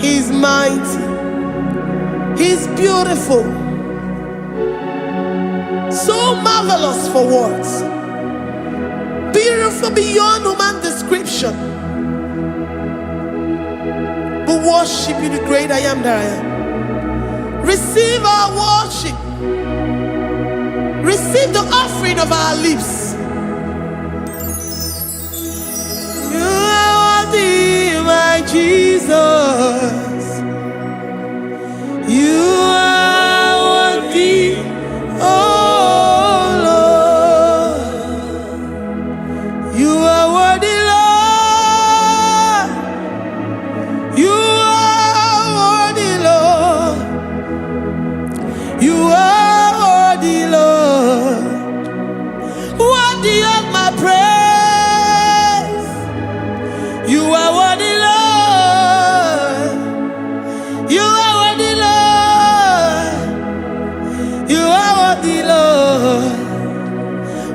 He's mighty. He's beautiful. So marvelous for words. Beautiful beyond human description. We worship you, the great I am that I am. Receive our worship. Receive the offering of our lips. You are worthy, my Jesus. You are worthy, oh Lord. You are worthy, Lord. You are worthy, Lord. You are worthy, Lord. Worthy of my praise. You are worthy, Lord. You are worthy, Lord. You are worthy, Lord.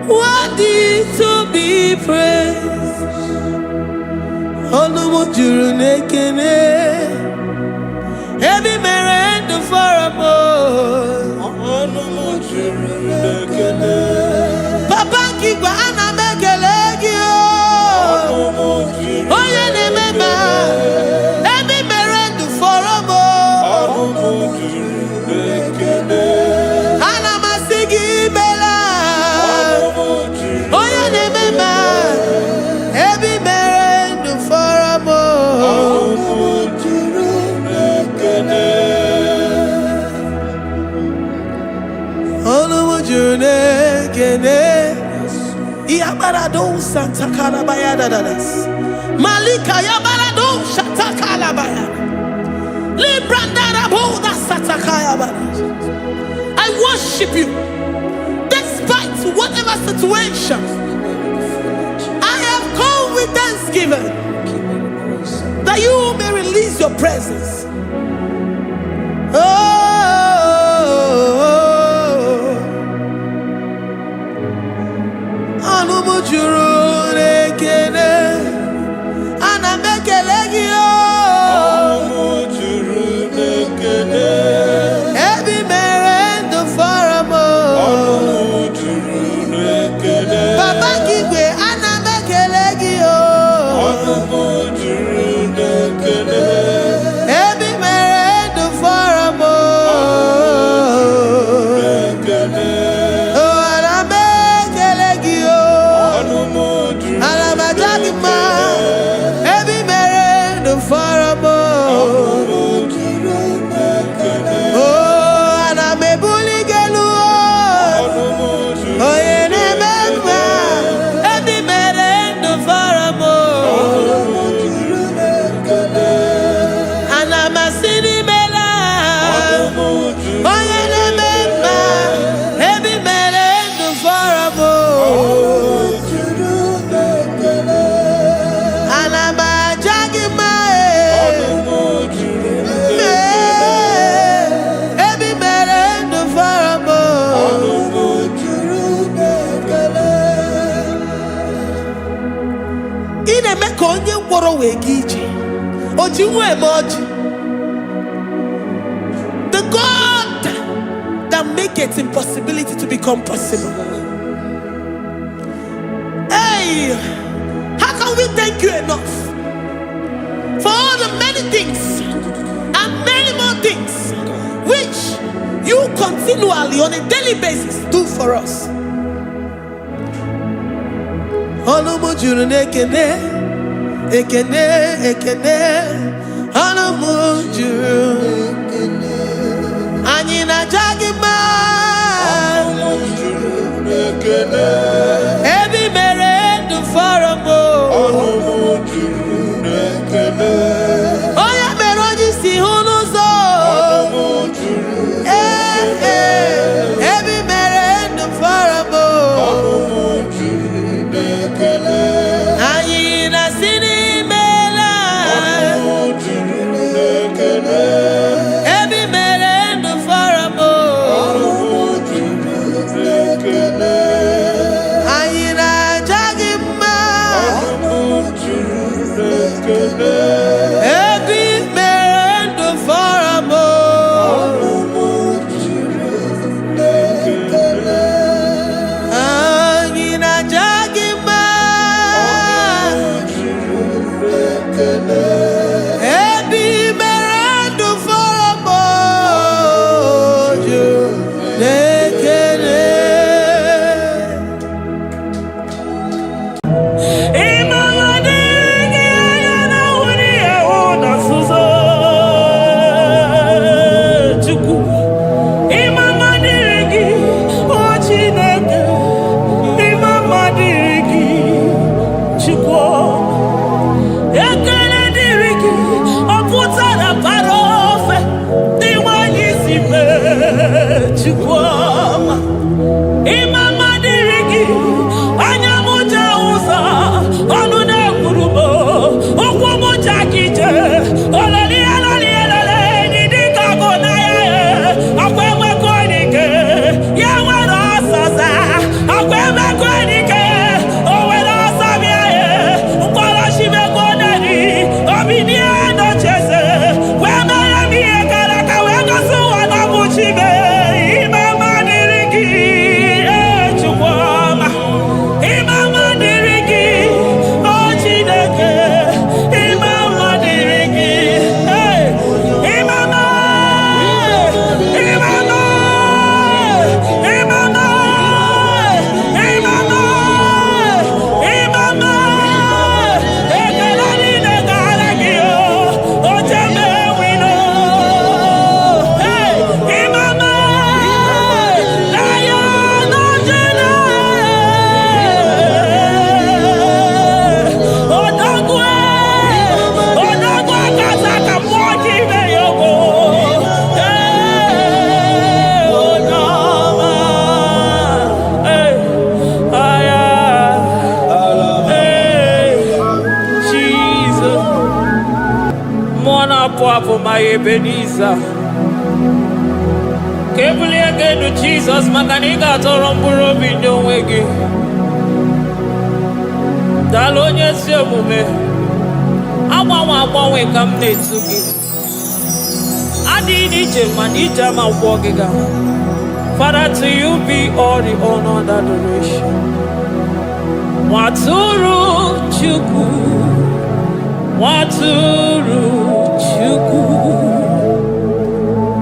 Worthy to be praised. Onumujuru nekene. Every merend for a more. Onumujuru nekene. Papa kigwa ana mekelegio. Oye ne mema. Every merend for a more. Onumujuru nekene. Ana masigi bela. Oye ne mema. Every merend for a more. Onumujuru nekene. Onumujuru nekene. Yabarado Santa Calabaya dadas. Malika Yabarado Santa Calabaya. Librandara Boda Santa Calabaya. I worship you despite whatever situation. I have come with thanksgiving that you may release your presence. The God that makes impossibility to become possible. Hey, how can we thank you enough for all the many things and many more things which you continually on a daily basis do for us? Ekene, ekene, anamujuru. Anyị na-aja mma. Ebi mere ndụ fọrọ m. Onye mere onye isi hụ n'ụzọ. Ebi mere ndụ fọrọ m. Anyị na-asị Papa, my Ebenezer. Kebuli again to Jesus, Makaniga Toromburo Binyo Wegi. Dalonya Semume. Awa we come to give. Adi Nije Manija Ma Wogiga. Father, to you be all the honor and adoration. Waturu Chuku. Waturu Chuku.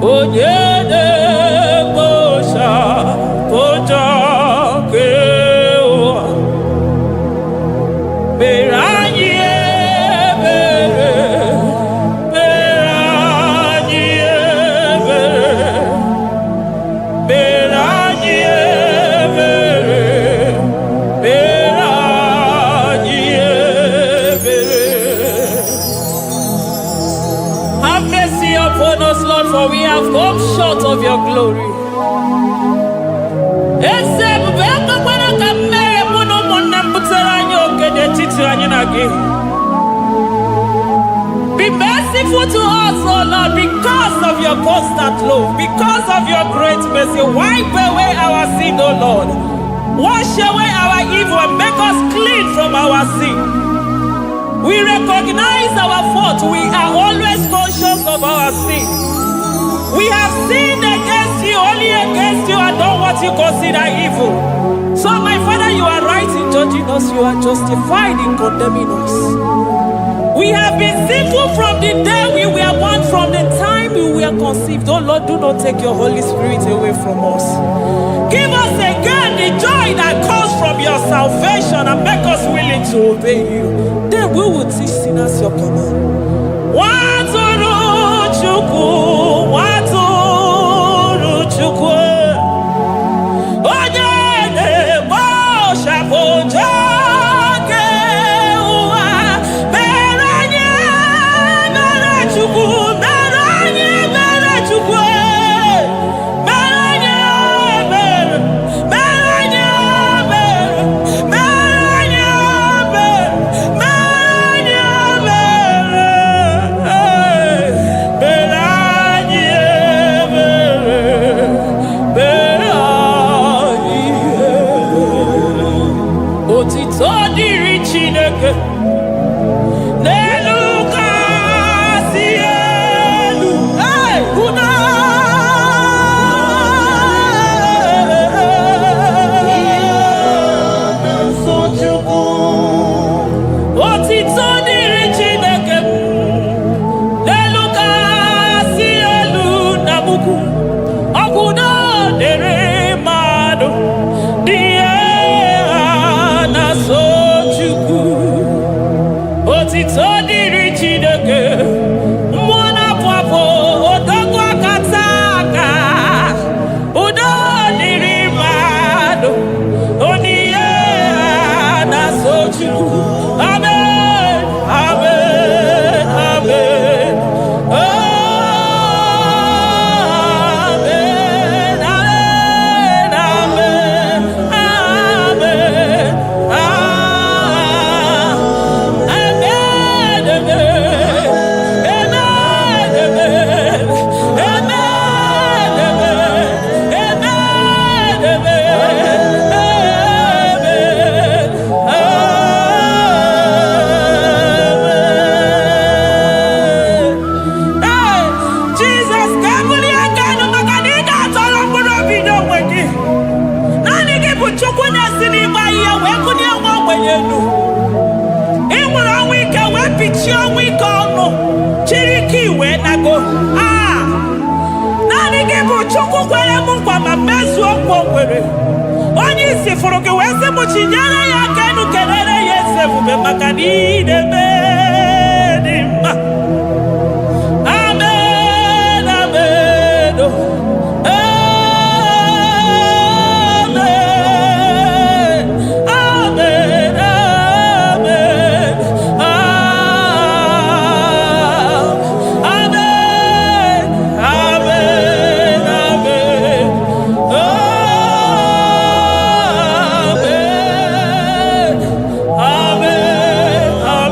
Onyene Bosha Boja Kewa. Beranye Bere. Beranye Bere. Beranye Bere. Beranye Bere. Have mercy upon us, Lord, for we have come short of your glory. Be merciful to us, O Lord, because of your constant love, because of your great mercy. Wipe away our sin, O Lord. Wash away our evil and make us clean from our sin. We recognize our fault. We are always conscious of our sin. We have sinned against you, only against you, and done what you consider evil. So, my Father, you are right in judging us. You are justified in condemning us. We have been sinful from the day we were born, from the time we were conceived. Oh Lord, do not take your Holy Spirit away from us. Give us again the joy that comes from your salvation and make us willing to obey you. Then we will teach sinners your command. Waturu Chuku, Waturu Chuku. Onyene Bosha Boja.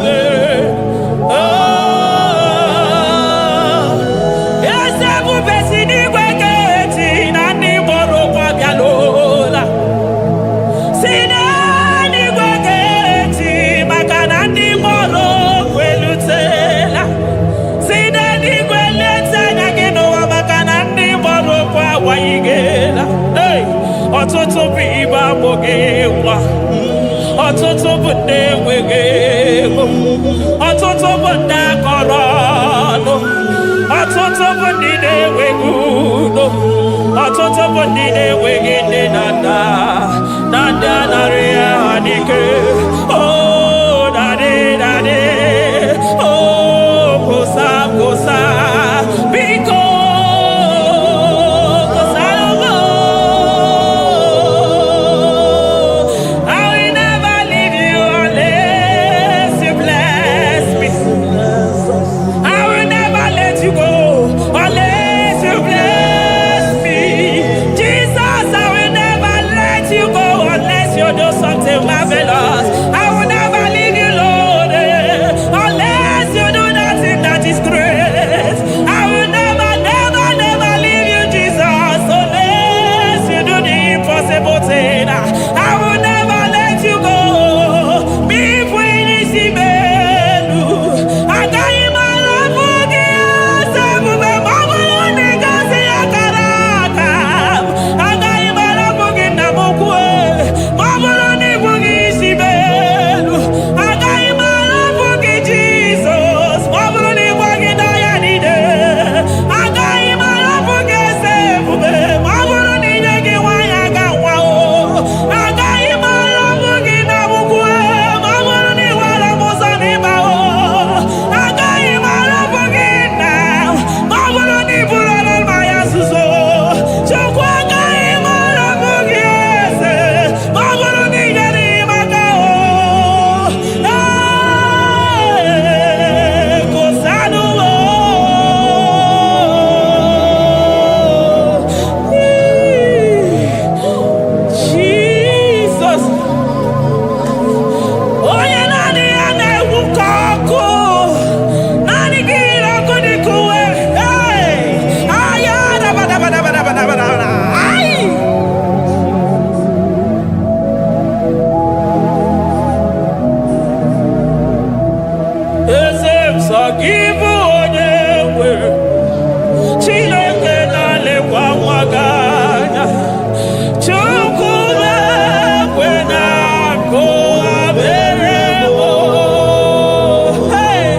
Amen. Wondine wegende nanda naria adike. Oh, dade, oh, kosa, biko, kosa logo. I will never leave you unless you bless me. I will never let you go unless you bless me. Jesus, I will never let you go unless you do something marvelous. I will never leave you, Lord, unless you do nothing that is great. I will never leave you, Jesus, unless you do the impossible thing. I will never let you go. Me fui belu. I got him all up again. Sebu me mama nigga si akaraka. I got him all up again na mokwe. Mama ni bugi si belu. I got him all up again Jesus. Mama ni bugi na ya nide. I got him all up again sebu me. Mama ni nyegi wa ya ga wa o. I got him all up again na mokwe. Mama ni wala mosa ni ba o. I got him all up again now. Mama ni bula na maya suso. Chokwa got him all up again se. Mama ni nyeri maga o. Hey, kosanu o. Jesus. Oye nani ane ukoko. Nani gira kodi kuwe. Hey. Aya da. Ay. Ese msagibu onye we. Chineke na-alekwa nwaganya. Chukwume kwe na-akụ aberemo. Hey,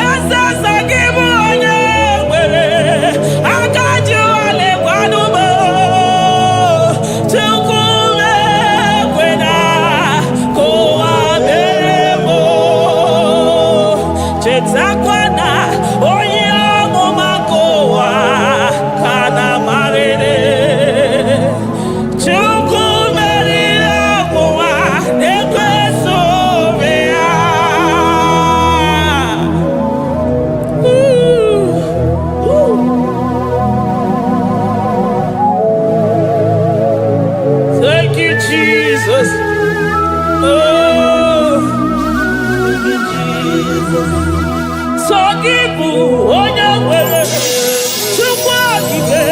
eze msagibu onye nwere. Akaji alekwa n'ugbo. Chukwume kwe na-akụ aberemo. Chetakwa na onye ọmụma nke ụwa ka na-amarịrị. Chukwu meriri ọnwụnwa na-ekweso obe ya. Thank you, Jesus. Oh, thank you, Jesus. So give onye nwere Chukwu okike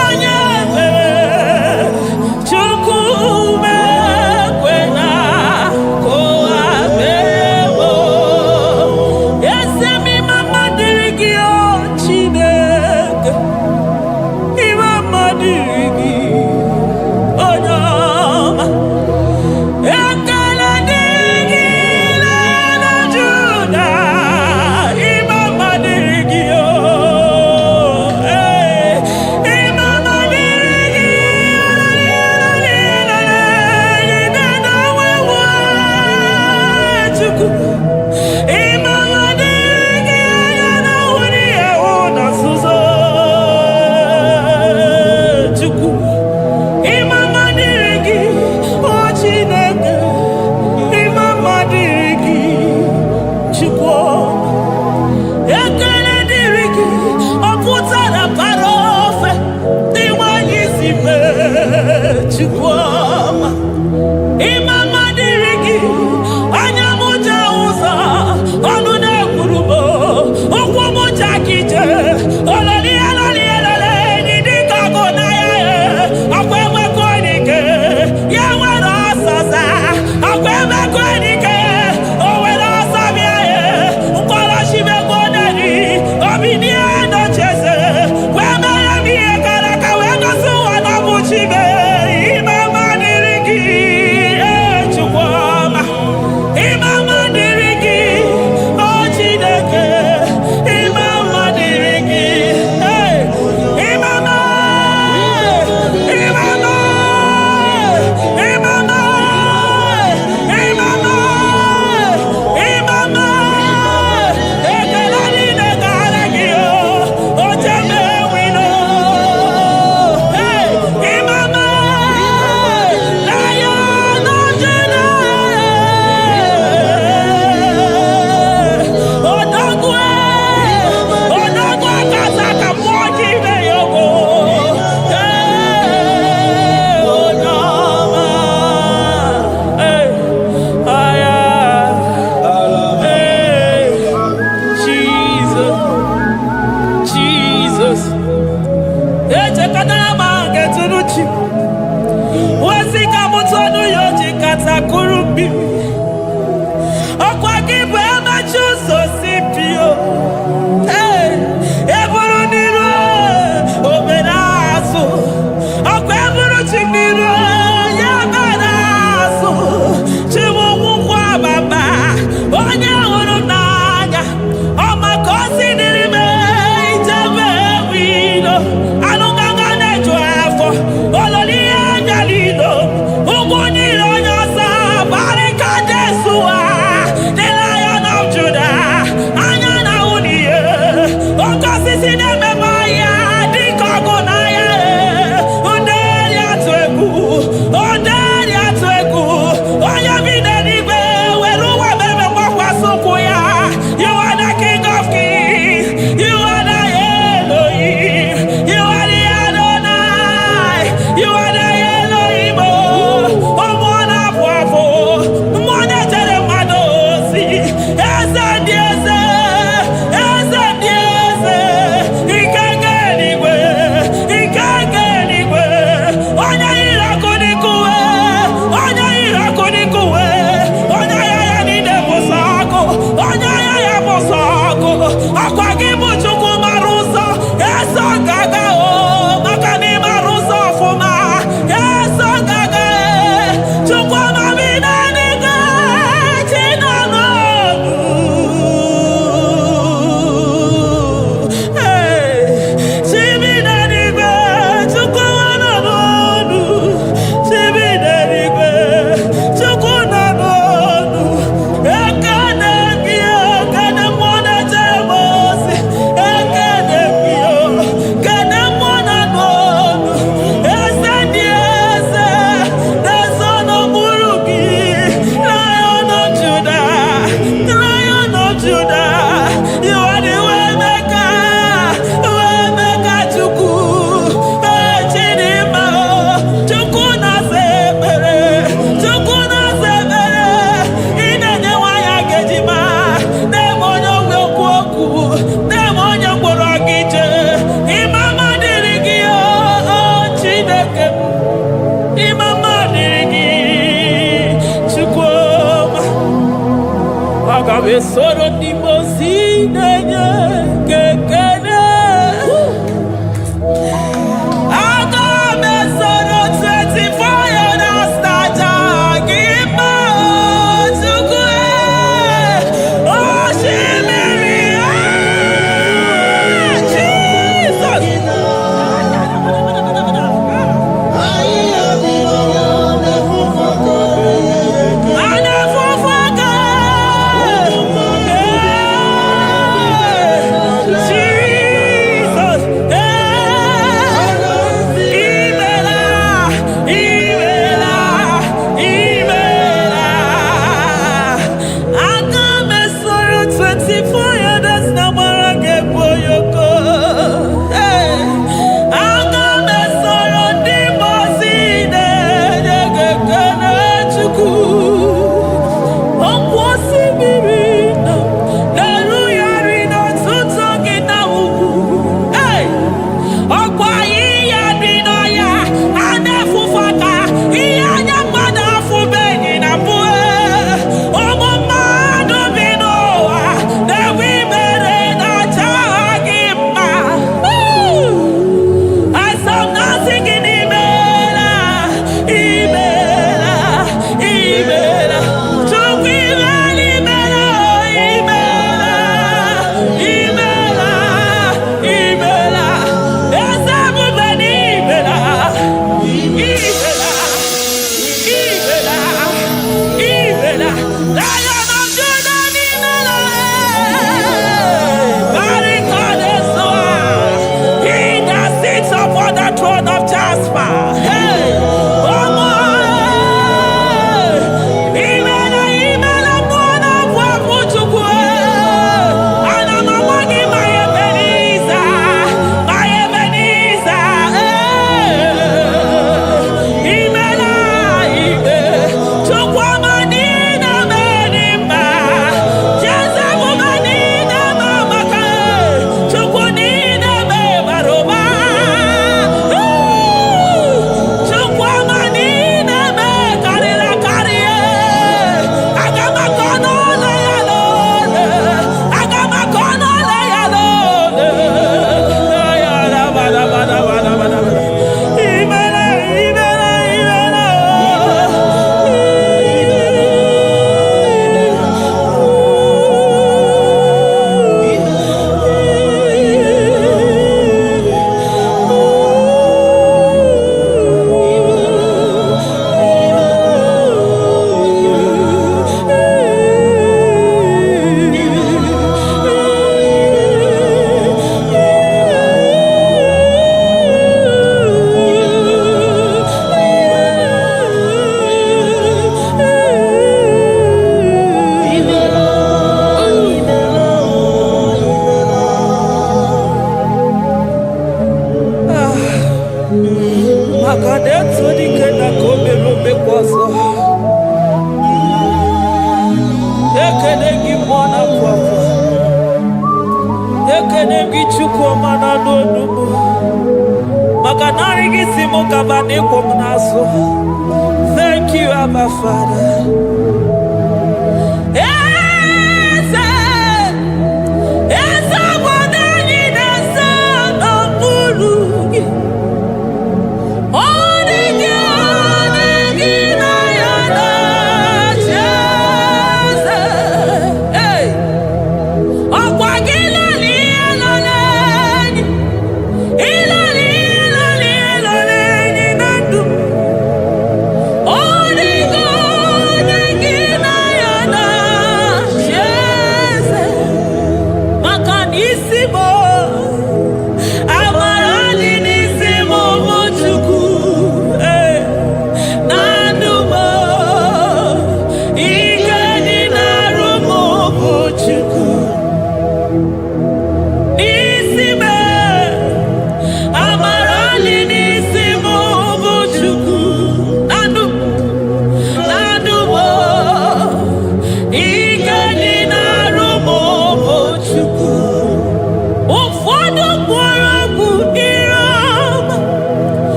onye nwere Chukwu mekwe na kowa mewo. Ese mi mama diri gị o Chineke. Mama diri gị onye ọma. Ekele dịrị gị na Juda. Mama diri Agabe soro di mozi nenye kekene. Agabe soro 24 years staja gima chukwe. Oh shimiri Jesus. Thank you, Abba Father.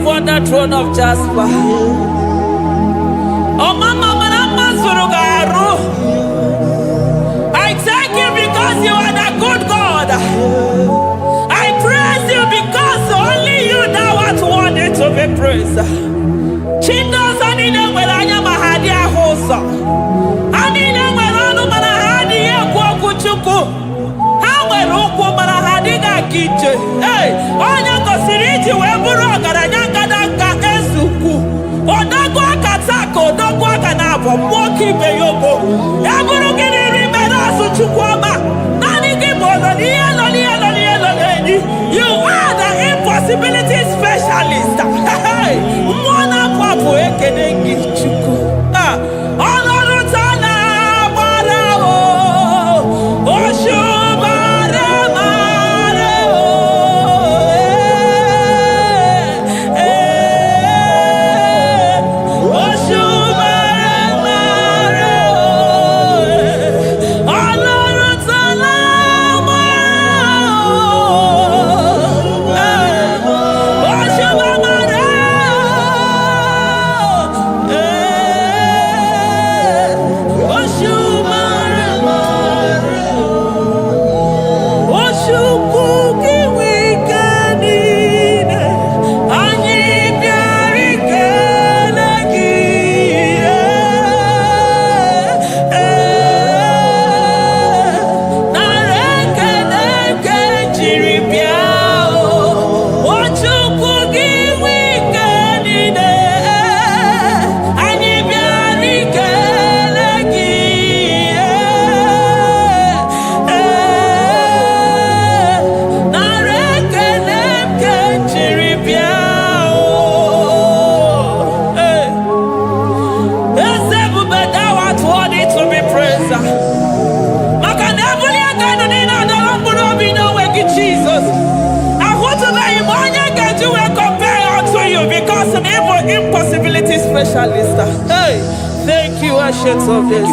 upon the throne of Jasper. Oh, Mama, I thank you because you are the good God. I praise you because only you now are worthy to be praised. Chindos anine mwelanya mahadi ahosa. Anine mwelanu manahadi ye kwa kuchuku. Hawe ruku manahadi ga kiche. Hey, onya kosiriti weburu garanyanga daka ezuku. Odago akatako, odago akanabo, mwoki beyobo. Eburu gini rimena suchukwama. Nani gibolo, you are the impossibility specialist. Hey, mwana papu ekenengi chuku. Olorutana marao, oshubare marao. Oshubare marao. Olorutana impossibility specialist. Hey, thank you, ancient of this.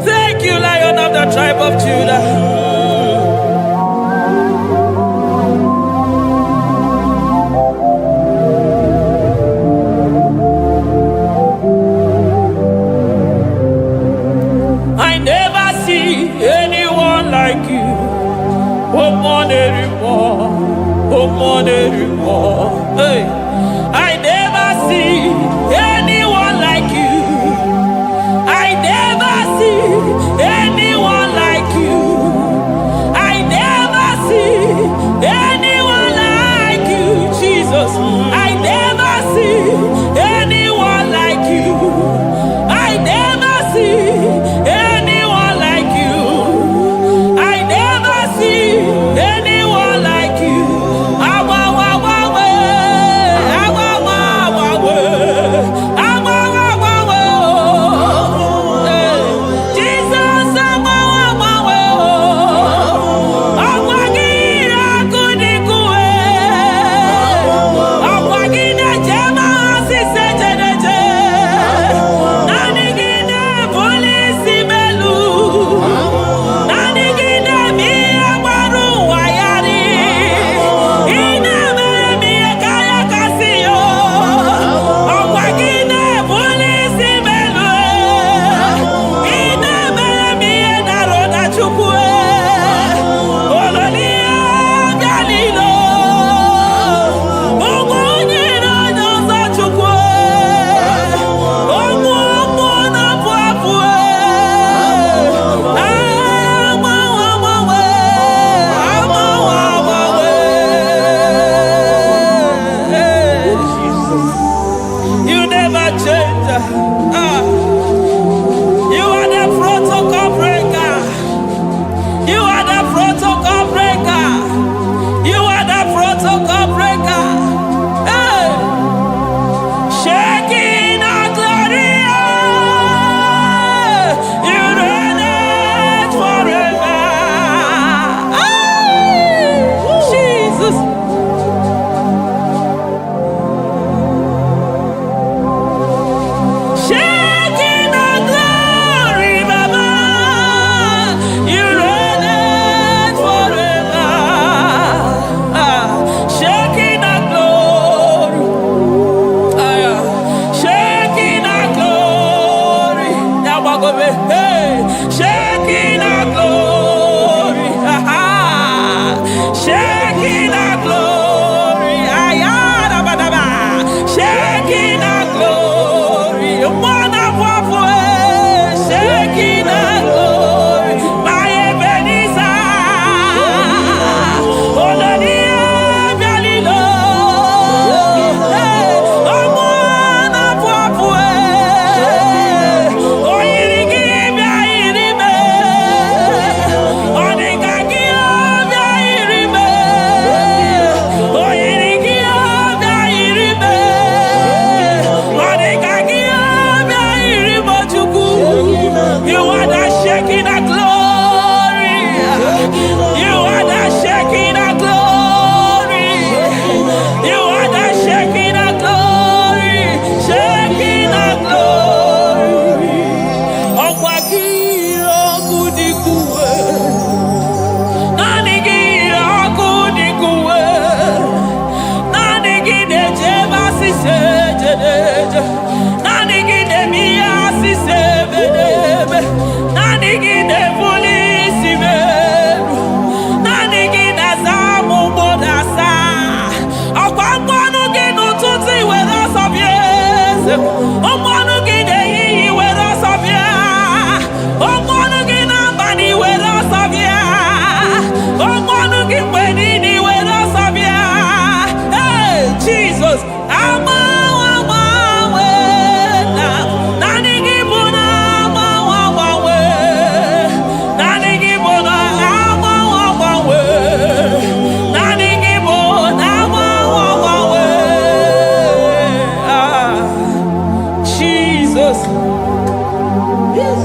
Thank you, Lion of the tribe of Judah. Hey, I never see anyone like you. I never see anyone like you. I never see anyone like you, Jesus. I never see anyone like you. I never see anyone like you. I never see anyone like you.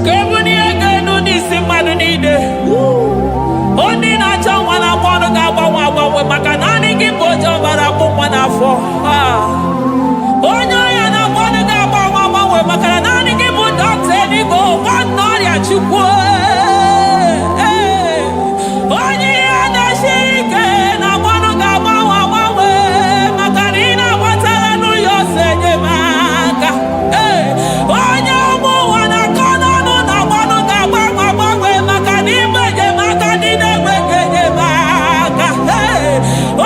Kebuni egenu nisi mmadụ niile. Onye na-achọ nwa na mmanụ ga-agbanwe agbanwe maka na anyị gị bụ oje ọbara bụ nwa n'afọ. Onye ọya na mmanụ ga-agbanwe agbanwe maka na naanị gị bụ dọkịta eluigwe gwa n'ọrịa Chukwu. Onye ihe na-esiri ike na mmanụ ga-agbanwe agbanwe maka na ị na-agbatara n'ụlọ ọsọ enyemaka. Onye ọmụ ụwa na-akọ n'ọnụ na mmanụ ga-agbanwe agbanwe maka na ime enyemaka ndị na-enweghị enyemaka.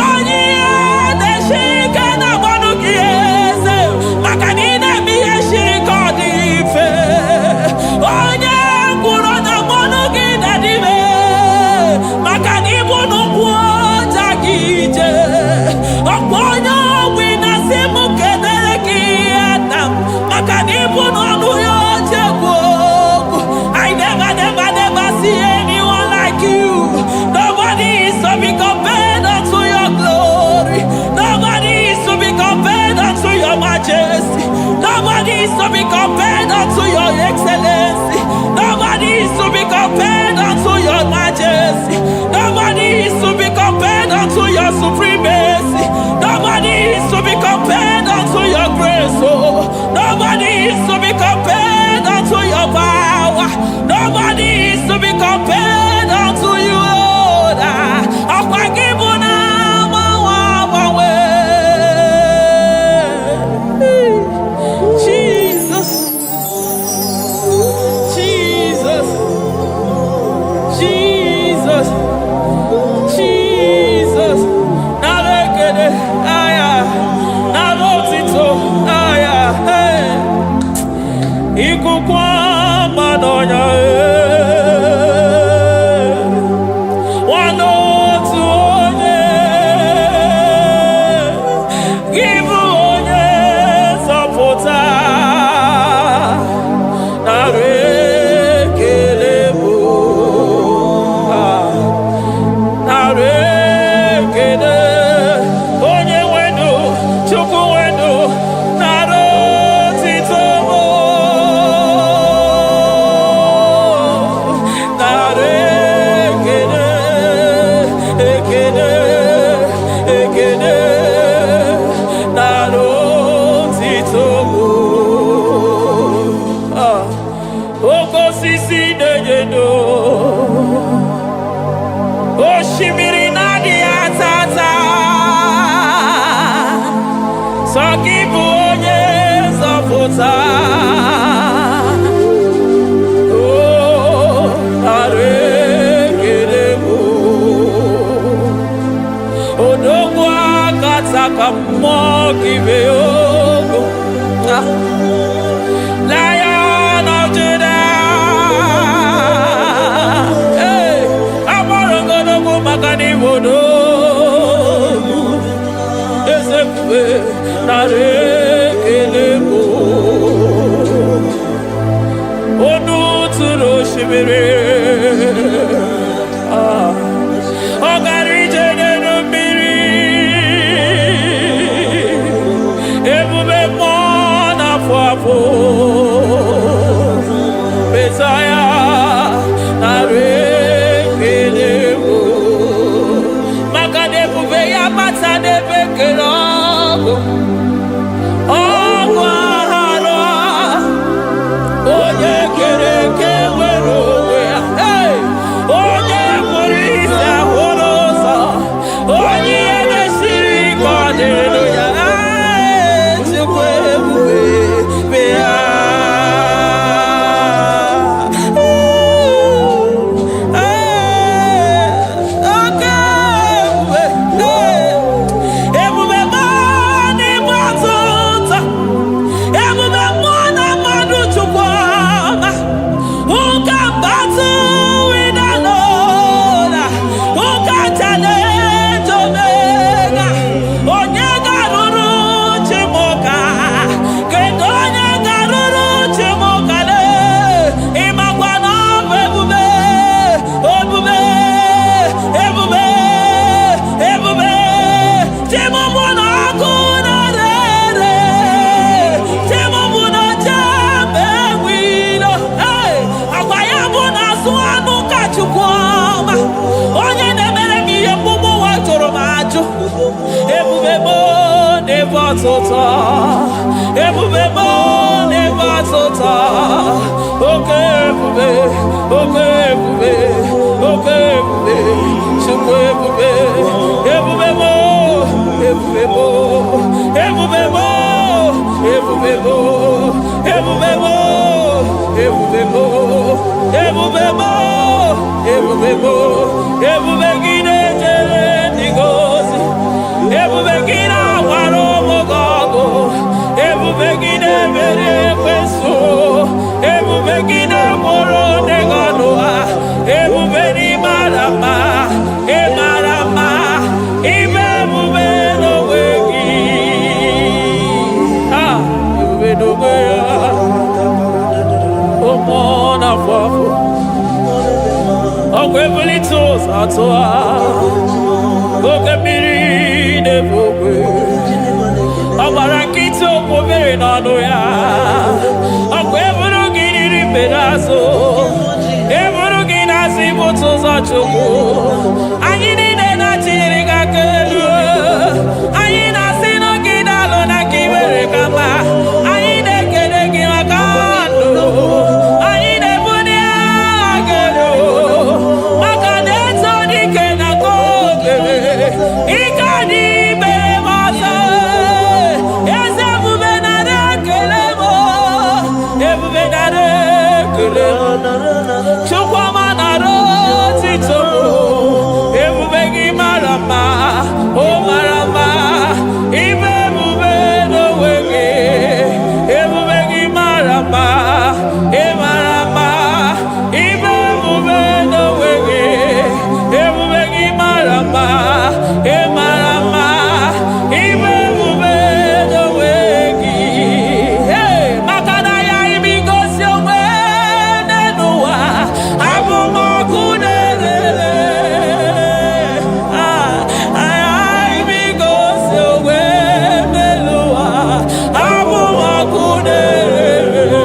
Onye ihe na-esiri ike na mmanụ gị eze maka na ị na-eme ihe siri ike ọ dị mfe. Onye gwụrụ na mmanụ gị na-adịbe maka na ịbụ n'ụkwụ ọja gị ije. Ọkpụ onye ogbi na-asị m kedere gị Adam maka na ịbụ n'ọnụ ya oche gwu okwu. I never see anyone like you. Nobody is to be compared unto your glory. Nobody is to be compared unto your majesty. Nobody is to be compared unto your excellency. Nobody is to be compared unto your majesty. Nobody is to be compared unto your supremacy. Nobody is to be compared unto your grace. Oh, nobody is to be compared unto your power. Nobody is to be compared unto you, Lord. Jesus, Jesus, Jesus, Jesus. Narekede, aya, narotito, aya, hey. Ikukwa madonya, wanotu onye, gibu onye zọpụta. Narekele bụ, narekele onye wenu, Chukwu wenu, narotito bụ. Narekele, ekele, ekele, narotito bụ. Oke osisi na-enyedo, osimiri na-adịghị atata, sọ gị bụ onye nzọpụta. Oh, narekele bụ odogwu akata ka mmụọ gị mee ogo. Lion of Judah, agbara ogologo maka na ịbụ odogwu. Eze ebube narekele bụ onu tụrụ osimiri. Ọ gara ije n'elu mmiri. Ebube mmụọ na-afụ afụ. Mesaya narekele bụ maka na ebube ya bata n'ebe kere ọgụ. Ọgụ aghara onye kere eke nwere onwe ya. Onye kpụrụ isi ahụrụ ụzọ n'ịbatụta ebube m n'ịbatụta oke ebube oke ebube oke ebube Chukwu ebube ebube m ebube m ebube m ebube m ebube m ebube m ebube m ebube m ebube gị na-ejere ndị gozi ebube gị na-agbara ụmụgọ ọgụ ebube gị na-emeri ekwensu ebube gị na-agboro ndị gị ọnụ ha ebube n'ịmara mma ịmara mma ime ebube n'onwe gị ebube n'onwe ya ụmụ n'afọ afọ ọgwụ ebulite ụzọ atụ ha oke mmiri na-ebu ogwe ọ gbara nkịtị okwu obere n'ọnụ ya ọgwụ eburu gị riri mbere azụ eburu gị na-azụ ibute ụzọ Chukwu anyị niile na-achịrị gị aka elu anyị na-asị n'oge na-alụ na ka imere ka mma anyị na-ekele gị maka ndụ anyị na-ebuli agha elu maka na eto dike na ka obere ike adị mere m ọzọ eze ebube nara ekele m ebube nara ekele m Chukwuma nara otito ebube gị mara mma o mara mma ime ebube n'onwe gị ebube gị mara mma ị mara mma ime ebube n'onwe gị ebube gị mara mma ị mara mma ime ebube n'onwe gị maka na ya ibigosi onwe n'ụwa abụmọkụ na-erere ibigosi onwe n'ụwa abụmọkụ na-erere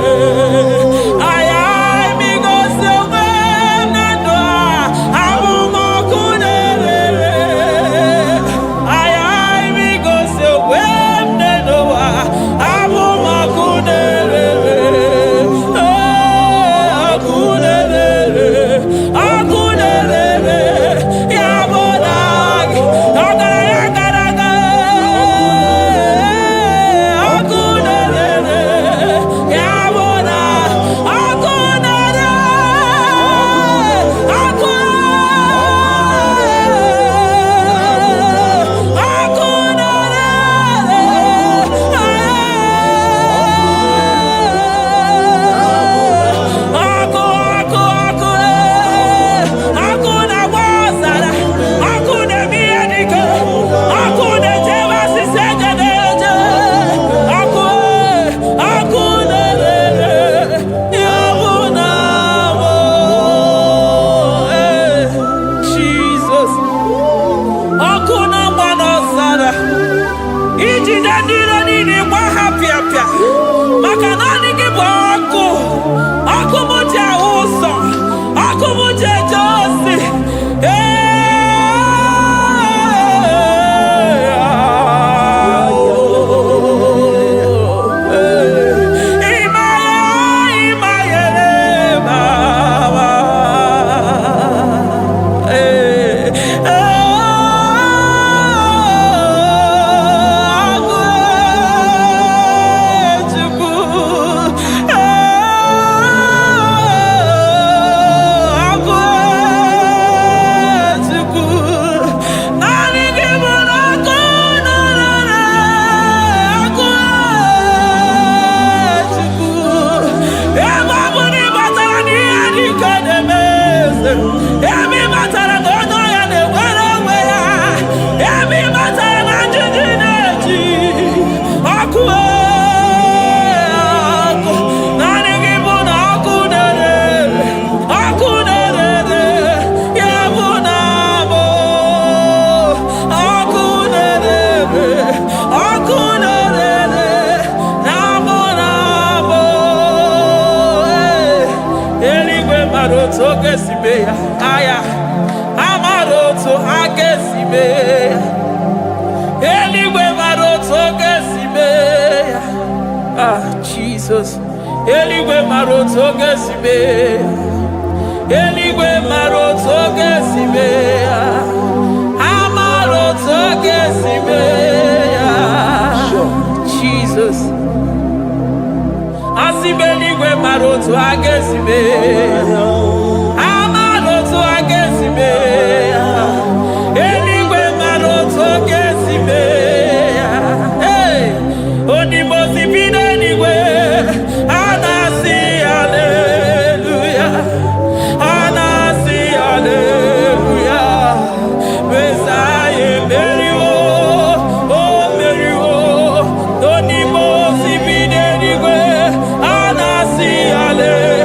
ibigosi onwe na ndụ abụmọkụ na-erere ibigosi onwe n'ụwa abụmọkụ na-erere ọkụ na-erere ya bụ na gị ọgaranya gara aga ọkụ na-erere ya bụ na ọkụ na-ere ọkụ ọkụ na-agba ọzara ọkụ na-eme ihe dike ọkụ na-eje ebe asịsị eje na-eje ọkụ na-erere ya bụ na bụ Jizọs ọkụ na-agba n'ọzara ijide ndị iro niile gba ha pịapịa maka naanị gị bụ ọkụ ọkụ m ji ahụ ụzọ ọkụ m ji eje ozi ebe batara na onye ọya na-enwere onwe ya ebe batara na njiji na-eji ọkụ ọkụ naanị gị bụ na ọkụ na-erere ya bụ na bụ ọkụ na-erere na bụ eluigwe mara otu oge si mee ya aya amara otu aka esi mee ya eluigwe mara otu oge si Jesus. Eligwe maroto gesime. Eligwe maroto gesime. Amaroto gesime. Jesus. Asibeligwe maroto agesime. Amaroto agesime. Eligwe maroto gesime. Hey, onimosi bine eligwe. Anasi hallelujah. Anasi hallelujah. Messiah Meriwo, oh Meriwo. Onimosi bine eligwe. Anasi hallelujah.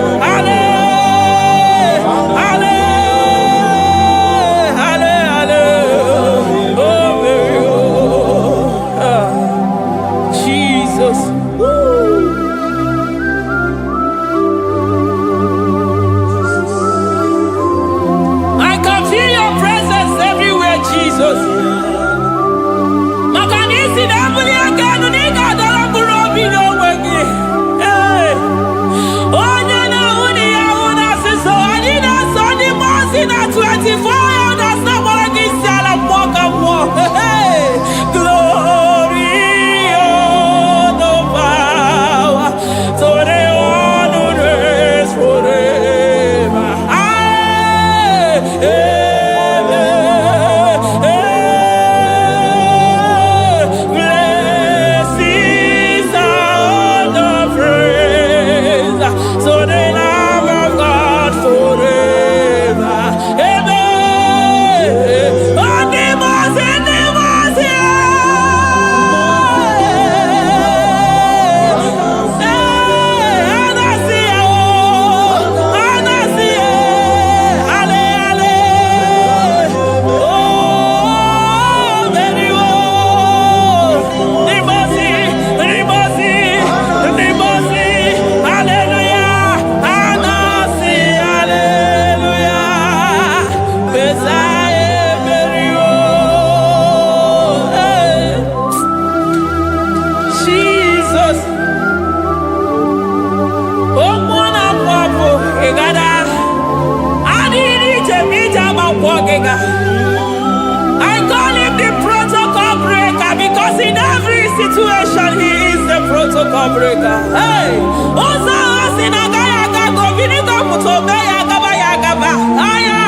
I call him the protocol breaker because in every situation he is the protocol breaker. Hey, Osa Osinagaya Gago Vinigo Mutobeya Gaba Yagaba. Aya,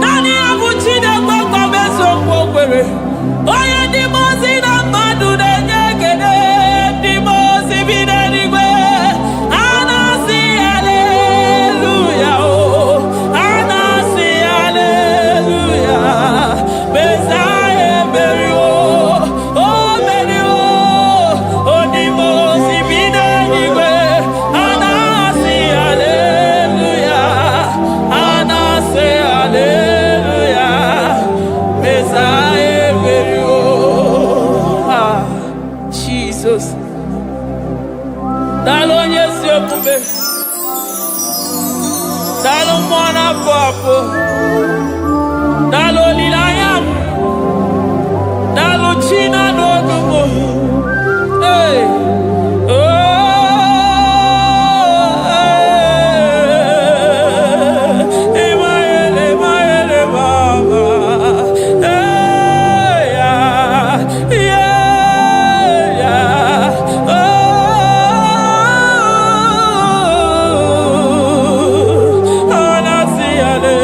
Nani Abuchide Boko Beso Bokwe. Oya Dimosi Namadu de Nyegede, Dimosi Bidenigwe. Anasi hallelujah. Anasi hallelujah. Messiah Meriwo, oh Meriwo, oh Dimosi Bidenigwe. Anasi hallelujah. Anasi hallelujah. Messiah Meriwo. Ah, Jesus. Dalo nyesi okube. Dalo mwana papo. Dalo lilayam. Dalo china nogumo. Hey. Oh. Emaele baba. Hey yeah. Yeah. Oh. Anasi ale.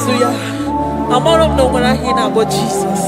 to ya. I'm all of no when I hear about Jesus.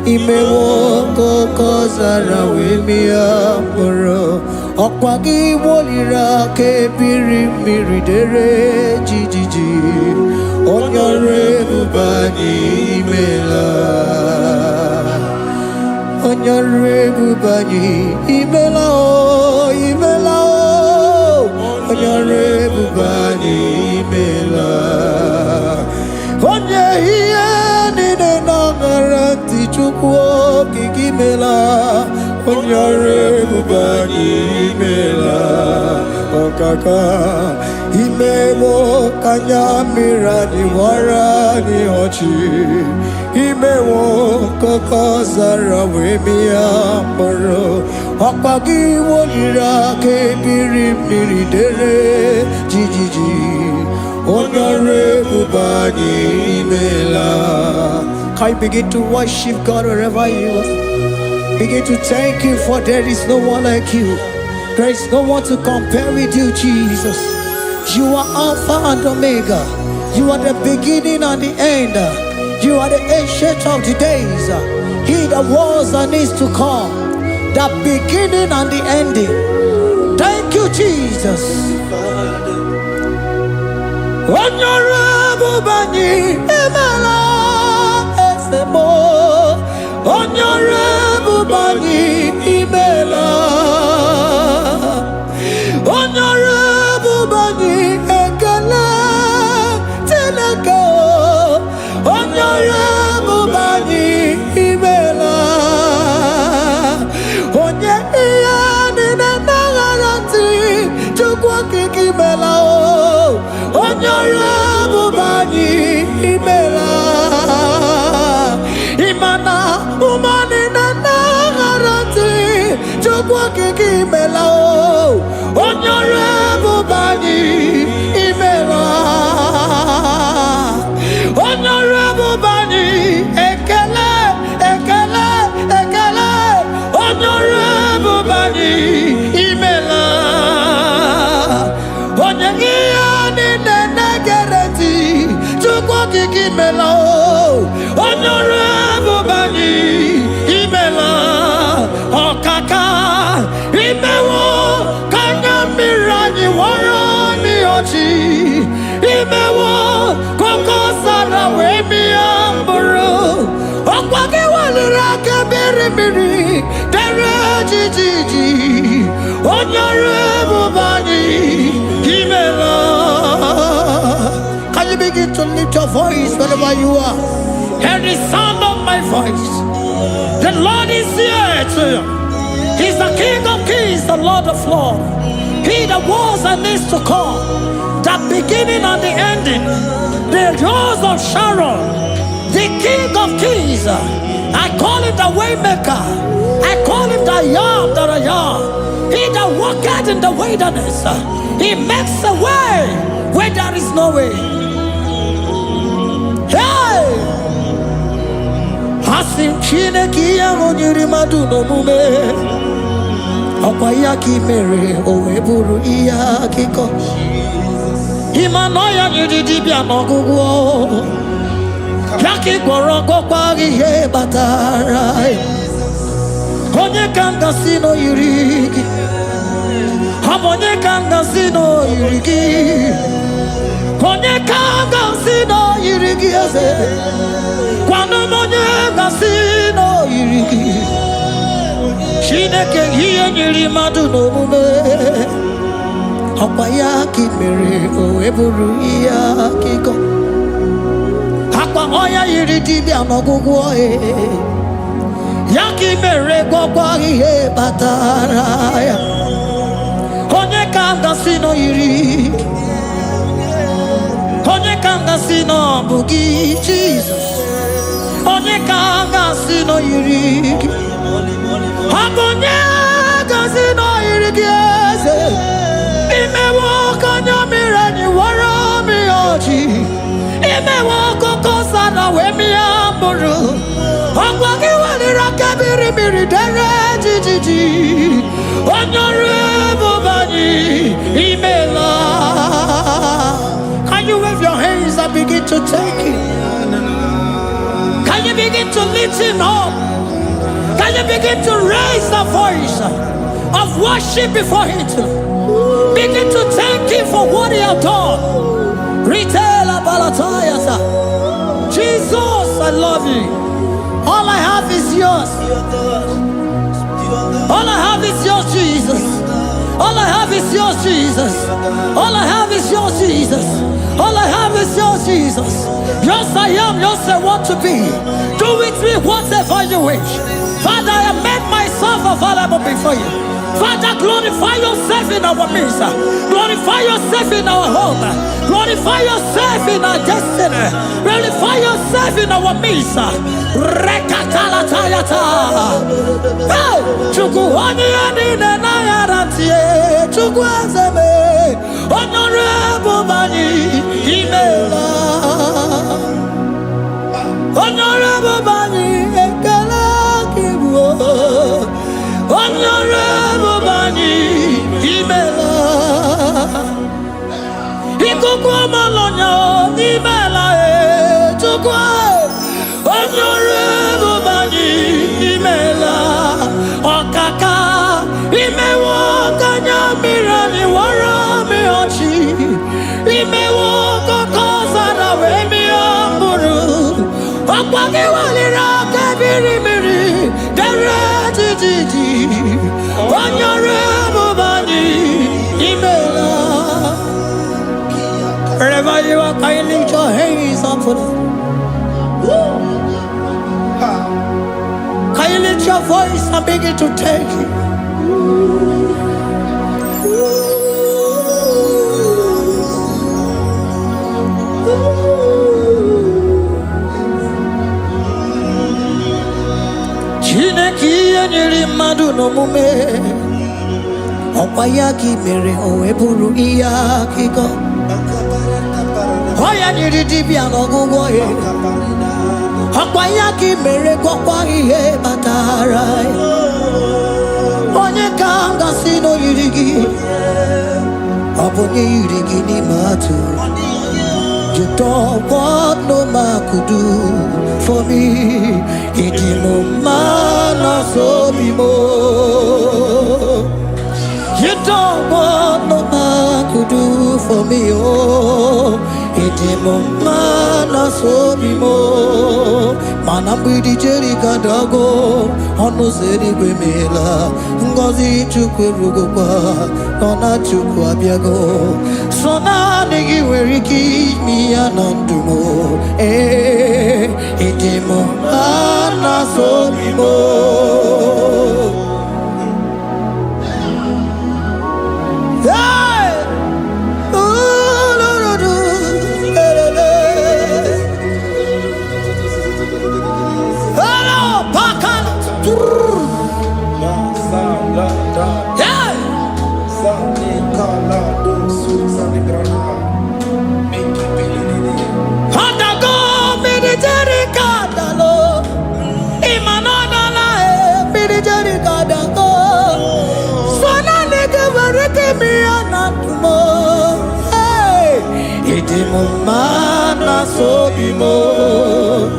Imewoko kozara wemia poro Okwagi wolira ke biri miridere jijiji Onyore bubani imela Onyore bubani imela o imela o Onyore bubani imela Onye hiye nine nangaranti chukwo kikimela Onyore bubani imela Okaka Imewo kanyamira ni wara ni hochi Imewo koko zara wemia poro Okwagi wolira ke biri miridere jijiji Onyore bubani imela. Can you begin to worship God wherever you are? Begin to thank Him, for there is no one like you. There is no one to compare with you, Jesus. You are Alpha and Omega. You are the beginning and the end. You are the ancient of the days. He that was and is to come. The beginning and the ending. Thank you, Jesus. Onyore bubani imela esemo Onyore bubani imela Onyore bubani ekele teleko Onyore bubani imela Onye iya nina nangaranti chukwa kikimela o Onyore bubani imela Imana umani nana garanti Chukwa kikimela o Onyore bubani imela Onyore bubani ekele ekele ekele Onyore bubani imela Onye iya nina garanti Chukwa kikimela o Onyore bubani imela Okaka imewo kanyamira ni wara ni ochi Imewo koko sara wemi amburu Okwagi walira ke biri biri dere jijiji Onyore bubani imela. Can you begin to lift your voice wherever you are? Hear the sound of my voice. The Lord is here to you. He's the King of Kings, the Lord of Lords. He that was and is to come, the beginning and the ending, the Rose of Sharon, the King of Kings. I call him the Waymaker. I call him the Yam that I am. He that walketh in the wilderness, he makes a way where there is no way. Hey! Hasim chine kiya monyuri maduno mume Okwaya kimere owe buru iya kiko Imanoya nyudidibia nogugo Yaki gorogo kwa gihe batara Onye kanga sino yurigi Onye kanga sino yurigi Onye kanga sino yurigi Kwano monye kanga sino yurigi Chineke ihe nyiri mmadụ n'omume ọkwa ya ka i mere o eburu ihe akịkọ akpa ọya yiri dibịa n'ọgwụgwọ ya ka i mere gwọkwa ihe kpatara ya onye ka m gasị nọ yiri onye ka m gasị nọ bụ gị Jizọs onye ka m gasị nọ yiri gị onye gasị nọ yiri gị eze imewe ọkanya mmiri anyị wara mi ọjị imewe ọkụkọ sana wee mịa mkpụrụ ọgwa gị weliri aka mmiri dere jijiji onye ọrụ ebube anyị imela. Can you wave your hands and begin to take it? Can you begin to lift him up? Can you begin to raise the voice of worship before him? Begin to thank him for what he has done. Retailer Balatayasa. Jesus, I love you. All I have is yours. All I have is yours, Jesus. All I have is yours, Jesus. All I have is yours, Jesus. All I have is yours, Jesus. Yours I am, yours I want to be. Do with me whatever you wish. Father, I have made myself available before you. Father, glorify yourself in our midst. Glorify yourself in our home. Glorify yourself in our destiny. Glorify yourself in our midst. Rekatalatayata. Hey! Chukwani anine na yarantie. Chukwazeme. Honorable Bani Imela. Honorable Bani Ekala Kibuo. Honorable Bani Imela. Ikukwa Malonya Imela Chukwa. Honorable Bani Imela. Okaka Imewo Kanya Mirani Warami Ochi. Imewo Kokosana Wemi Amburu. Okwagi Walira Kabiri Miri. Derejiji. Honorable Bani Imela. Wherever you are, can you lift your hands up for them? Can you lift your voice and begin to take it? Chineke nyiri mmadụ n'omume ọkwa ya ka i mere o eburu ihe akịkọ ọya nyiri dibịa n'ọgwụgwọ ya ọkwa ya ka i mere gwọkwa ihe kpatara ya onye ka m gasị na o yiri gị ọ bụ onye yiri gị n'ime atụ. You don't want no man could do for me. Idimo mana so bimo. You don't want no man could do for me. Oh, idimo mana so bimo. Mana mbidi jeri kadago onu zeri gwemela. Ngozi chukwe rugokwa nona chukwu abiago. Sona nigi weriki mi anandumo. Idimo mana so bimo. Mana so bimo.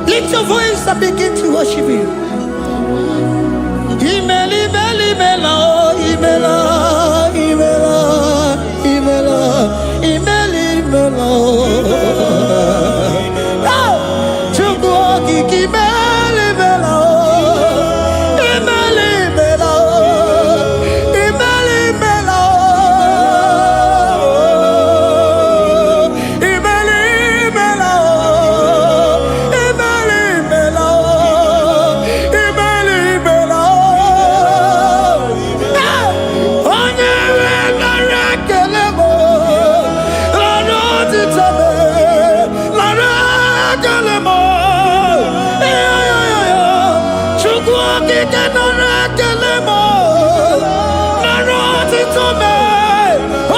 Lift your voice and begin to worship him. Imeli beli mela, imela, imela, imela, imeli mela. okike nara ekele mo. Nara otito me.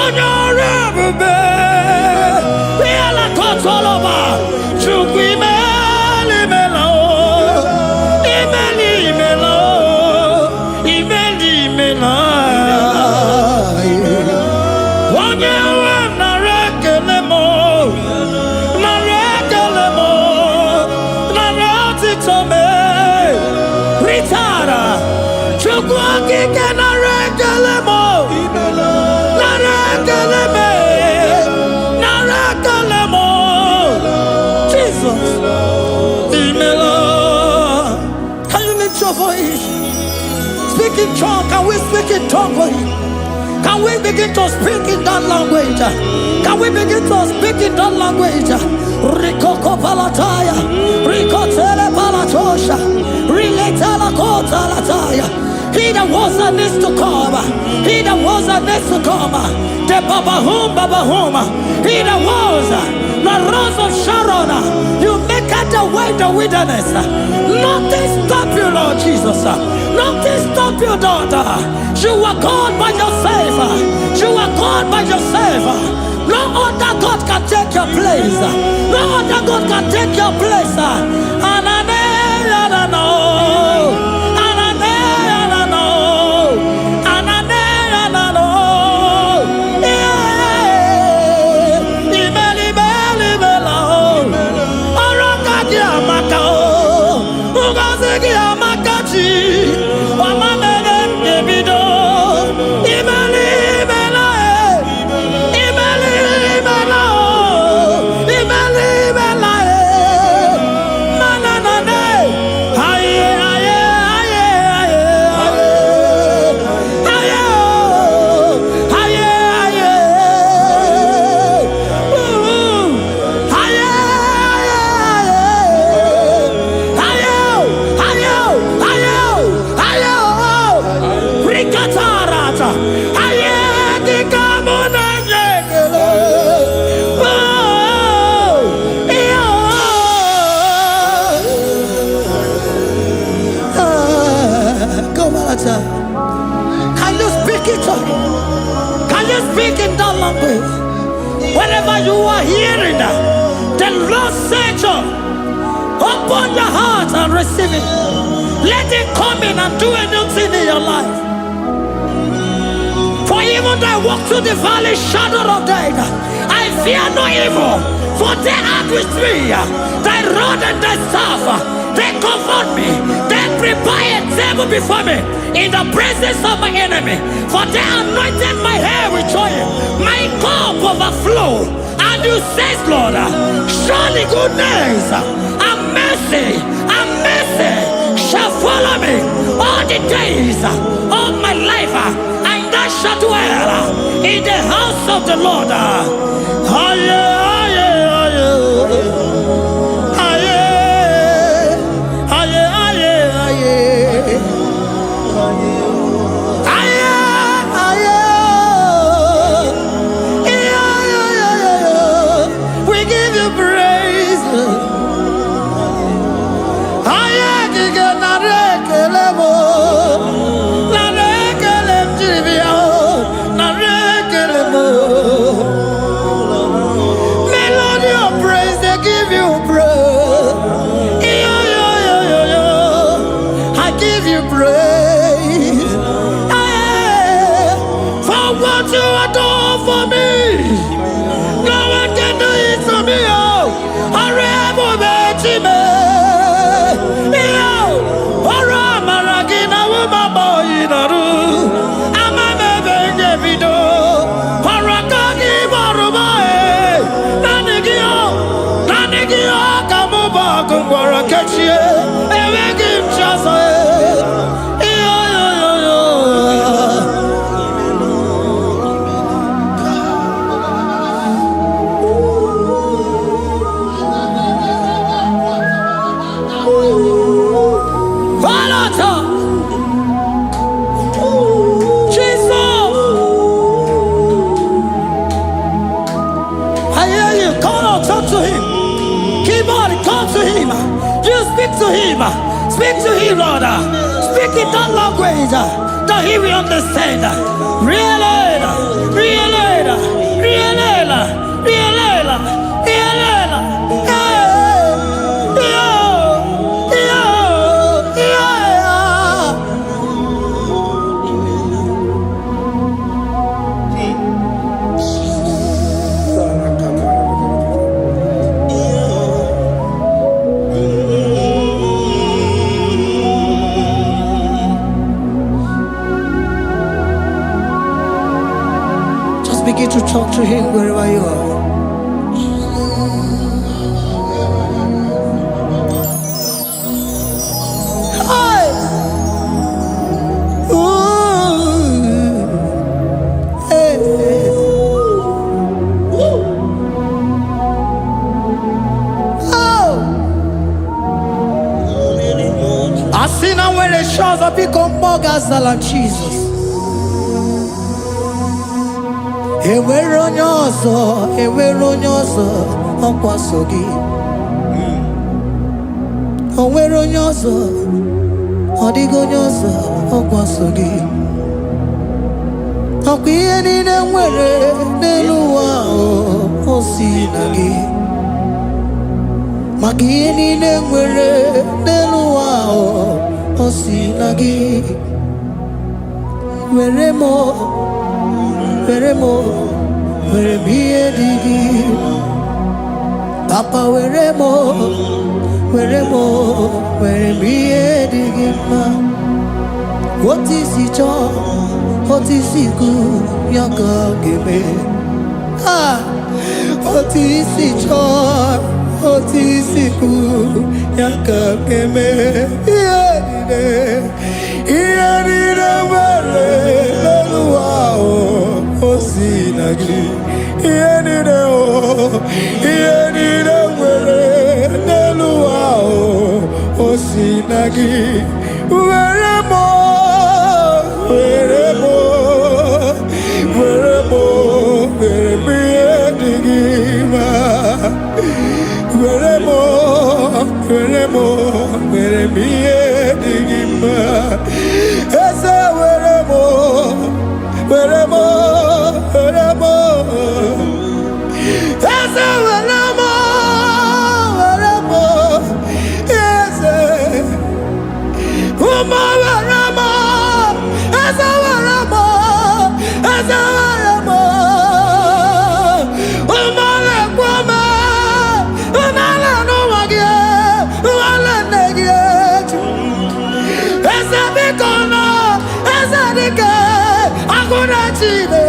Onye ọrụ ebube. Bịala kọtọlọba. Chukwu imeli imela o. Imeli imela o. Imeli imela. Onye nwe m nara ekele mo. Nara ekele mo. Nara otito me. Ritara. Chukwu okike nara ekele mo. Nara ekele me. Nara ekele mo. Jesus. Imela. Can you lift your voice? Speak in tongue. Can we speak in tongue for him? Can we begin to speak in that language? Can we begin to speak in that language? Rikoko palataya, rikotele palatosha, riletala kota lataya. He that was and needs to come. He that was and needs to come. The Babahum. He that was the rose of Sharon. You make out the way in the wilderness. Nothing stop you, Lord Jesus. Nothing stop you, daughter. You are God by yourself. You are God by yourself. No other God can take your place. No other God can take your place. And I know. Can you speak it? Can you speak in that language? Whenever you are hearing that, the Lord said, open your heart and receive it. Let it come in and do a new thing in your life. For even though I walk through the valley shadow of death, I fear no evil. For they are with me. Thy rod and thy staff, they comfort me. They prepare a table before me in the presence of my enemy. For they anointed my hair with oil. My cup overflow. And you say, Lord, surely goodness and mercy shall follow me all the days of my life. And I shall dwell in the house of the Lord. Speak to him, Lord. Speak in that language that he will understand. Begin to talk to him wherever you are. Hi. Ooh. Hey. Oh. I see now when the shores have become more than Jesus. Enwere onye ọzọ ọkwa so gị. O nwere onye ọzọ, ọ dịghị onye ọzọ ọkwa so gị. Ọkwa ihe niile nwere n'elu ụwa o si na gị. Maka ihe niile nwere n'elu ụwa o si na gị. Were m ihe dị gị. Papa were m ihe dị gị mma. Otu isi chọọ, otu isi kwu ya ka ọ ga-eme. Otu isi chọọ, otu isi kwu ya ka ọ ga-eme. Ihe niile nwere n'elu ụwa o si na gị. Ihe niile nwere n'elu ụwa o si na gị. Were m ihe dị gị mma. Were m ihe dị gị mma. Eze were m eze were m eze ụmụ were m eze were m ụmụ na-ekwe m ụmụala n'ụwa gị ụmụala nne gị eju. Eze biko nọ eze dike agụ na chile.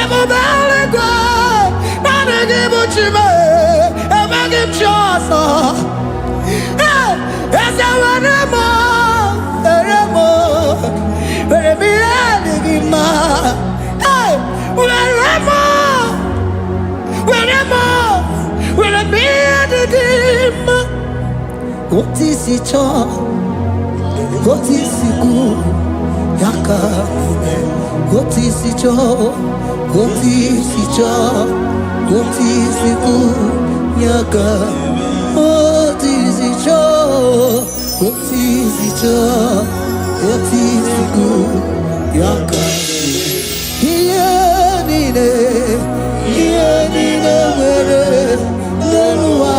Ebube eluigwe naanị gị bụ Chime, emeghị m chi ọzọ. Eze were m ihe dị gị mma. Were m ihe dị gị mma. Otu isi chọọ, otu isi kwu ya ka otu isi chọọ, otu isi chọọ, otu isi kwu ya ka otu isi chọọ, otu isi chọọ, otu isi kwu ya ka. Ihe niile nwere n'elu ụwa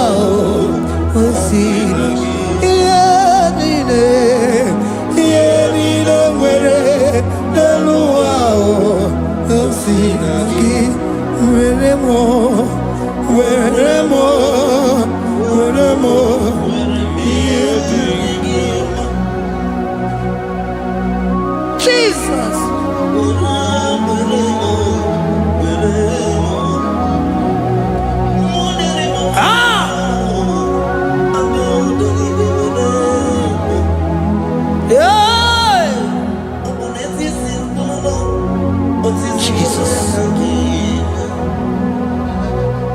o si na gị. Ihe niile nwere n'elu ụwa o si na gị. Were m ihe dị gị mma. Jesus.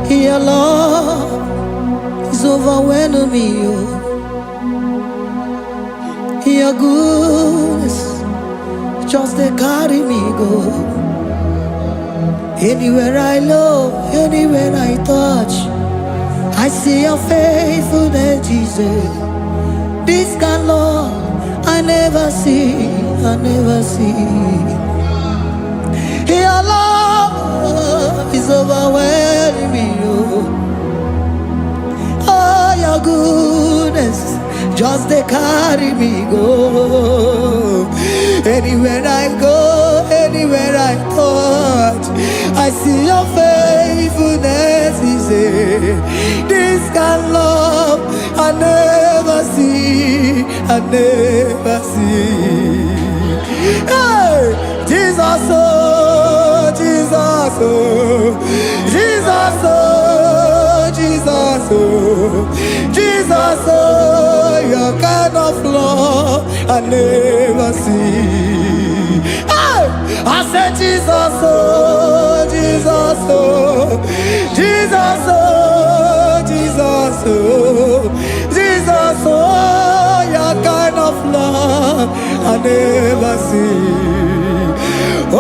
Your love is overwhelming me. Your goodness just they carry me go. Anywhere I look, anywhere I touch, I see your faithfulness, Jesus. This kind love I never see, I never see. Your love is overwhelming me, oh, your goodness just they carry me go. Anywhere I go, anywhere I touch, I see your faithfulness, this kind of love I never see, I never see. Hey, Jesus, oh, Jesus, oh, Jesus, oh, Jesus, oh, Jesus, oh, your kind of love I never see. Hey, I said Jesus, oh, Jesus, oh, Jesus, oh, Jesus, oh, Jesus, oh, your kind of love I never see. Oh,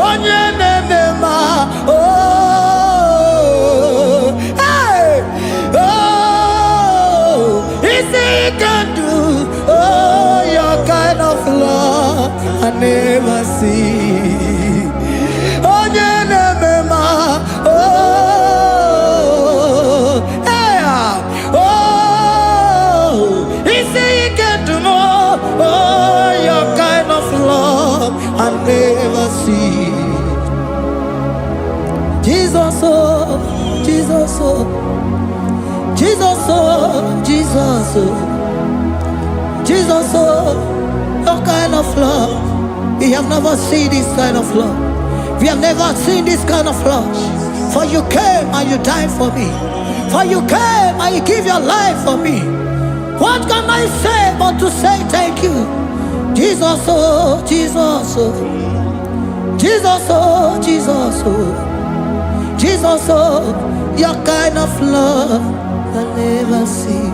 oh, hey, oh, easy you can do, oh, your kind of love I never see. Oh, oh, hey, oh, easy you can do more, oh, your kind of love I never see. Jesus, oh, Jesus, oh, Jesus, oh, Jesus, oh, Jesus, oh, your kind of love. We have never seen this kind of love. We have never seen this kind of love. For you came and you died for me. For you came and you give your life for me. What can I say but to say thank you? Jesus, oh, Jesus, oh, Jesus, oh, Jesus, oh, Jesus, oh, your kind of love I never see.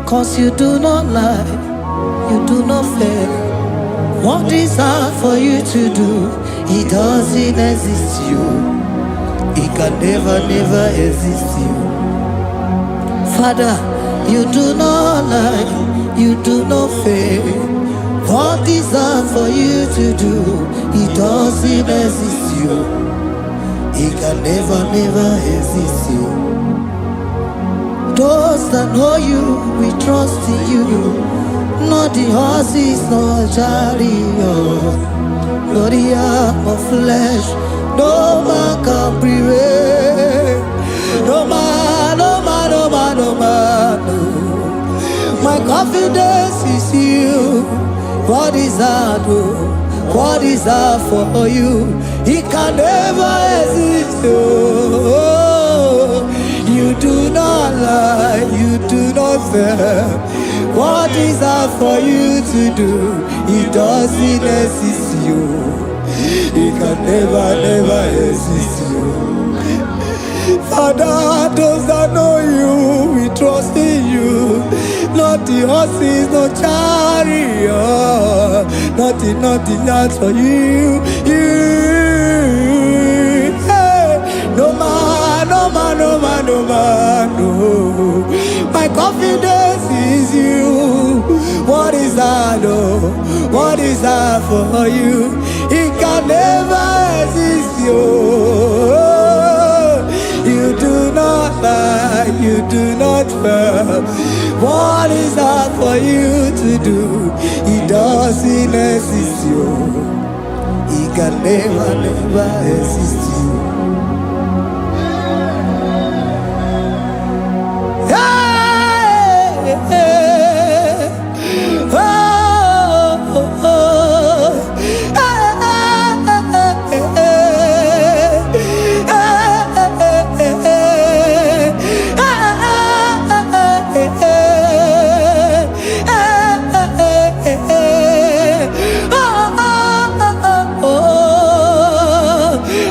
Cause you do not lie, you do not fail. What is hard for you to do, it doesn't exist you. It can never, never exist you. Father, you do not lie, you do not fail. What is hard for you to do, it doesn't exist you. It can never, never exist you. Those that know you, we trust in you. Not the horses, nor chariot, nor the arm of flesh. No man can prevail. No man, no man, no man, no man, no. My confidence is you. What is hard, oh? What is hard for you? It can never exist, oh. You do not lie, you do not fail. What is hard for you to do, it doesn't exist you. It can never, never exist you. Father, those that know you, we trust in you. Not the horses, no chariot. Nothing else for you. Hey, no man, no man, no man, no man, no. My confidence is you. What is hard, oh? What is hard for you? It can never exist you. You do not lie, you do not fail. What is hard for you to do? It doesn't exist you. It can never, never exist you. Hey, hey, oh, oh, oh.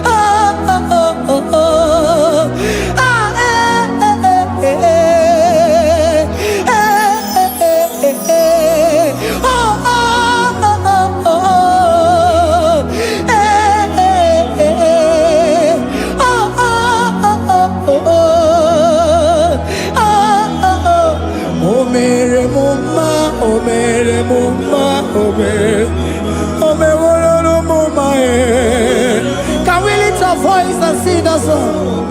Oh and sing that song.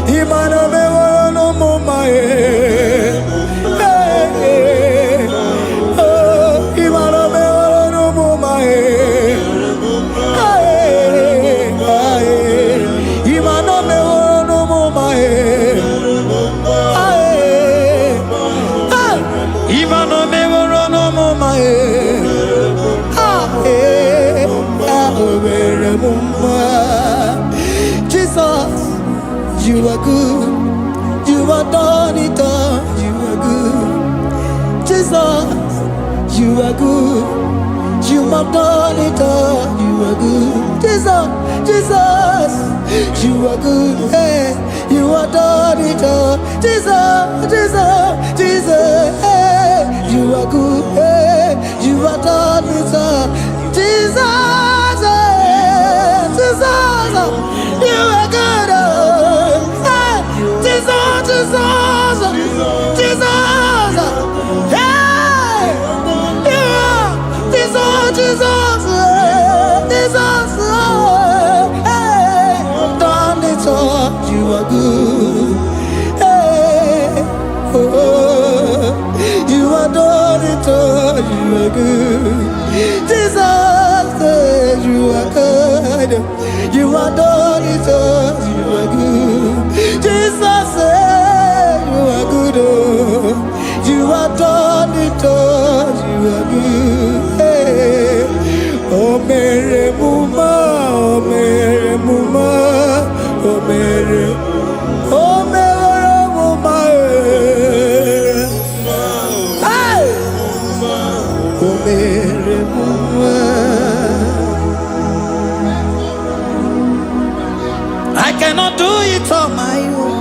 Imano me woro no mo mae. Oh, imano me woro no mo mae. Imano me woro no mo mae. Imano me woro no mo mae. Jesus, you are good. You are done it all. You are good. Jesus, you are good. You have done it all. You are good. Jesus, Jesus, you are good. Hey, you have done it all. Jesus, Jesus, Jesus, hey, you are good. Hey, you have done it all. Jesus, hey, Jesus, you are good. Hey, Jesus, Jesus, Jesus, hey, you are Jesus, Jesus, Jesus, hey, done it all. You are good. Hey, oh, you are done it all. You are good. Jesus, you are good. You are done it all. You are good. Jesus, you are good. Oh, you are done it all. You are good. Hey. Oh, Mary Muma, oh, Mary Muma, oh, Mary, oh, Mary Muma, hey, oh, Mary Muma. I cannot do it on my own.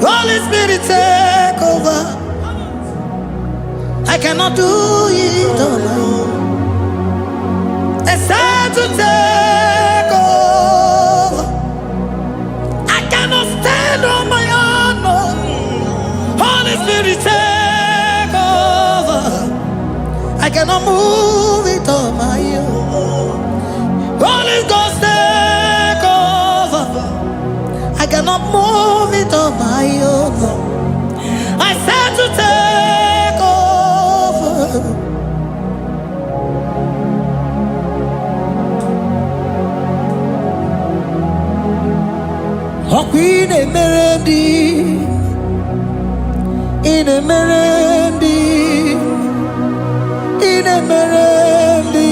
Holy Spirit, take over. I cannot do it on my own. It's time to take over. I cannot stand on my own. No. Holy Spirit, take over. I cannot move it on my own. Holy Ghost, take over. I cannot move it on my own. I said to take over. Oh, Queen Emerendi, in Emerendi, in Emerendi,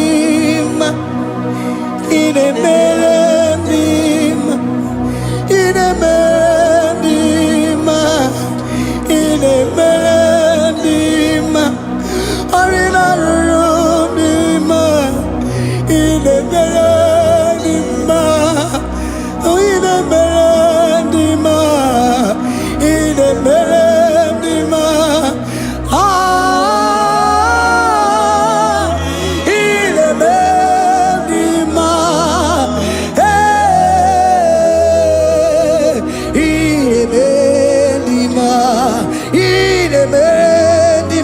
in Emerendi, in Emerendi, in Emerendi, Arina Rudima, in Emerendi, oh, in Emerendi, in Emerendi, ah, in Emerendi, hey, in Emerendi, in Emerendi,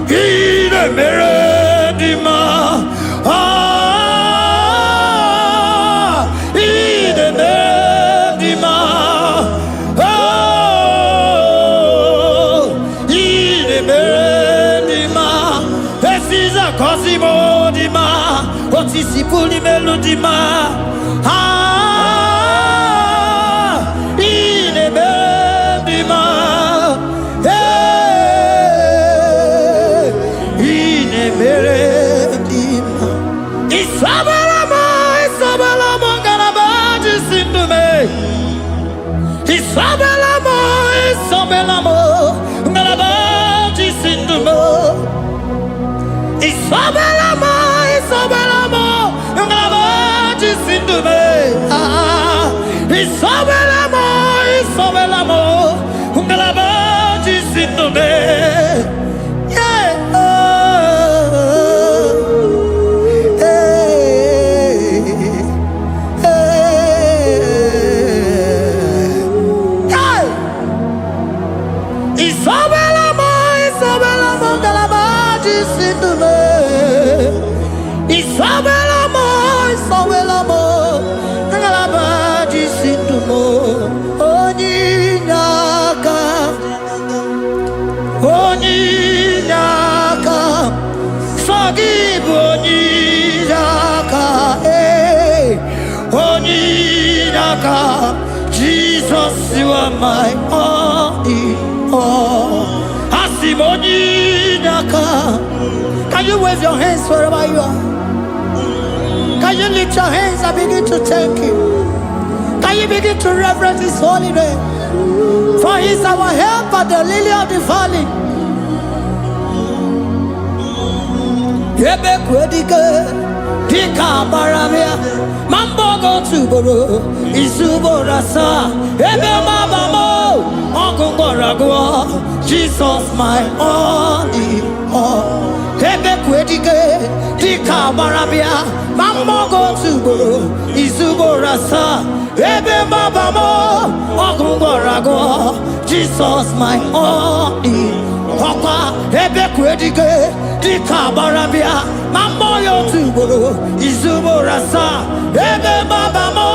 in Emerendi, ah, in Emerendi, oh, in Emerendi, this is a Cosimo Dima, what is the Puli Melodima, ah, in Emerendi, hey, in Emerendi, Isabalamo, Isabalamo, Ganabaji Sindume, Isabalamo, Isabalamo, Ganabaji Sindume, Isabalamo, Isabalamo, Ganabaji Sindume. Jesus, you are my all in all. Can you wave your hands wherever you are? Can you lift your hands and begin to thank Him? Can you begin to reverence His holy name? For He is our help at the lily of the valley. Ebe kwedike dika baramia mambogo tuboro isuborasa ebe mabamo ogungorago Jesus my all in all. Ebe kwedike dika baramia mambogo tuboro isuborasa ebe mabamo ogungorago Jesus my all in all. Ebe kwedike dika barabia mamoyo tuboro izuborasa ebe babamo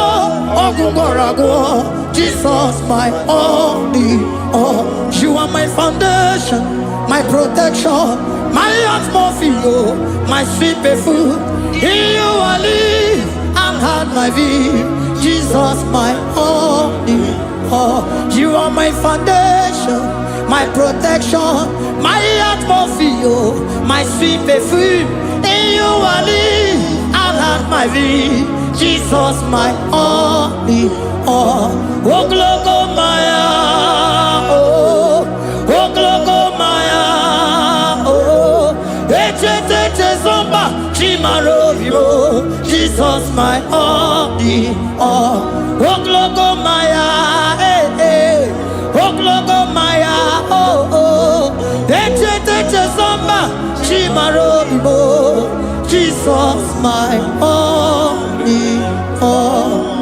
ogungorago Jesus my all in all. You are my foundation, my protection, my atmosphere, my sweet perfume. In you I live and had my being. Jesus my all in all. You are my foundation, my protection, my atmosphere, my sweet perfume. In you I live and have my being. Jesus my all in all. Oh glogo maya, oh glogo maya, oh eche zomba chimaro vivo. Jesus my all in all. Oh glogo maya, oh glogo maya, oh eche zomba chimaro vivo. Jesus my all in all.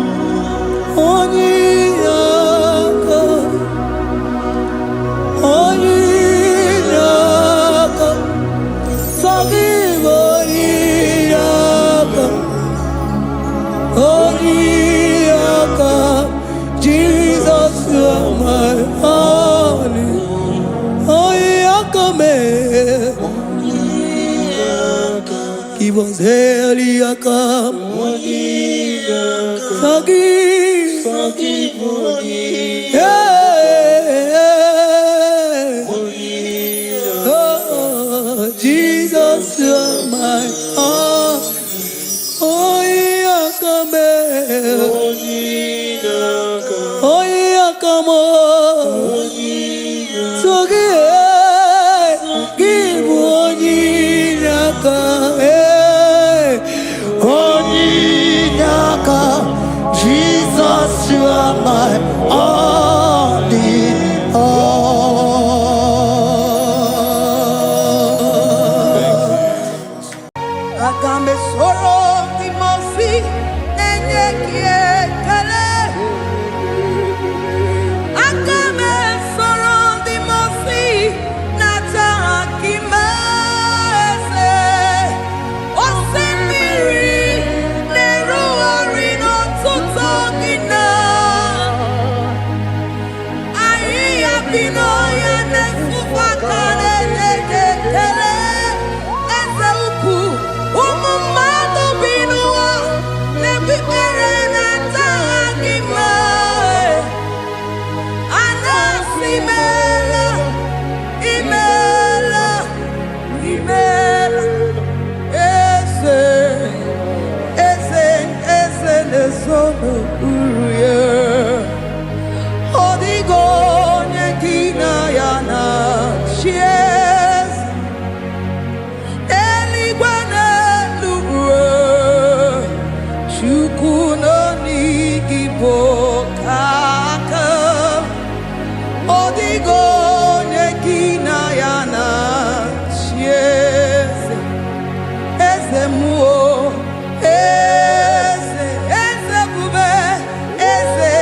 Jesus, you are my honey. Oh, He was hell, come. Forgive. Oh, Jesus, you are my honey. Oh, come on. So give Jesus, you are my all in all. Agambe soro timofi enye kiekele. Agambe soro timofi nata akimese. Osemiri neru orino tutogina. Ayi abino ya nesufakane nekele. Eze uku umumado binua nebibere nata akima. Anasimela imela eze nesono uruye. Odigo nyekina yana chies eligwana luwe chukuno nigibo kaka. Odigo nyekina yana chies eze muo eze bube eze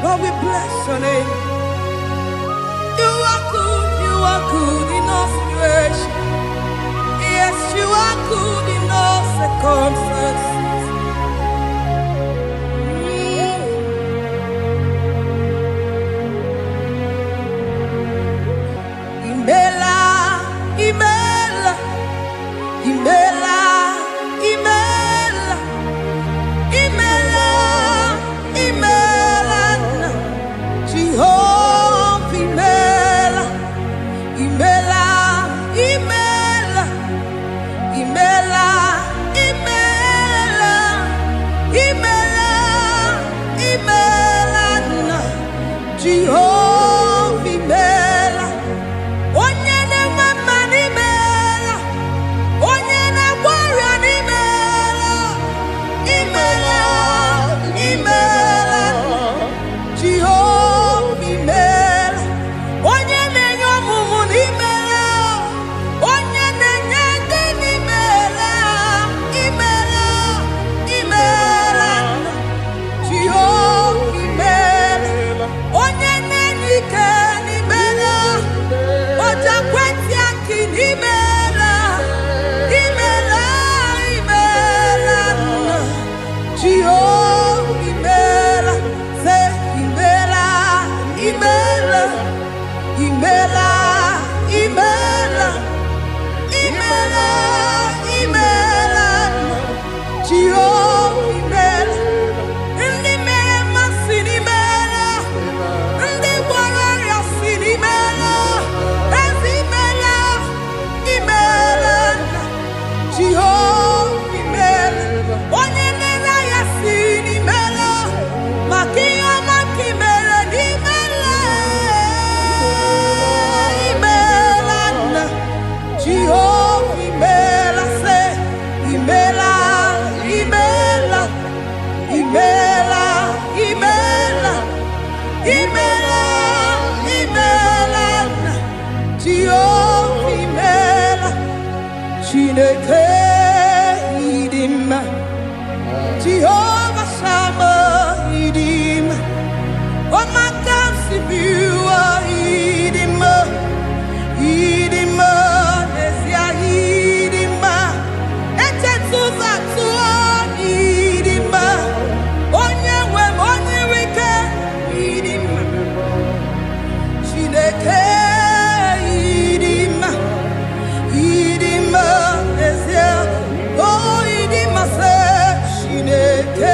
Lord, we bless your name. You are good in all situations. Yes, you are good in all circumstances. Imela, Imela, Imela, Imela, Imela, Imela, Jehovah, Imela, Imela, Imela, Imela, Imela, Imela, Imela, Jehovah, Imela. Onye na-eme n'imela, onye na-agwara n'imela, imela, imela, Jehova imela. Onye na-enye ọmụmụ n'imela, onye na-enye ego n'imela, imela, imela, Jehova imela. Onye na-enye ike n'imela, Oja kweti aki imela, imela, imela, Jehovah imela, say imela, imela, imela, imela, imela, imela, Jehovah imela. Ndi mere mmasị n'imela, ndị gwara ọrịa si n'imela. Jehovah imela, onye nere ya si n'imela, maka ihe ọma nke imere n'imela, imela nna. Jehovah imela, say imela, imela, imela, imela, imela, imela nna. Jehovah imela. Chineke idima, Jehovah Shammah idima, Omakamsibiwa idima, idima, Nesia idima, Etetuzatuwa idima, Onyewe Onyewike idima, Chineke idima, idima. Oh, idima se Chineke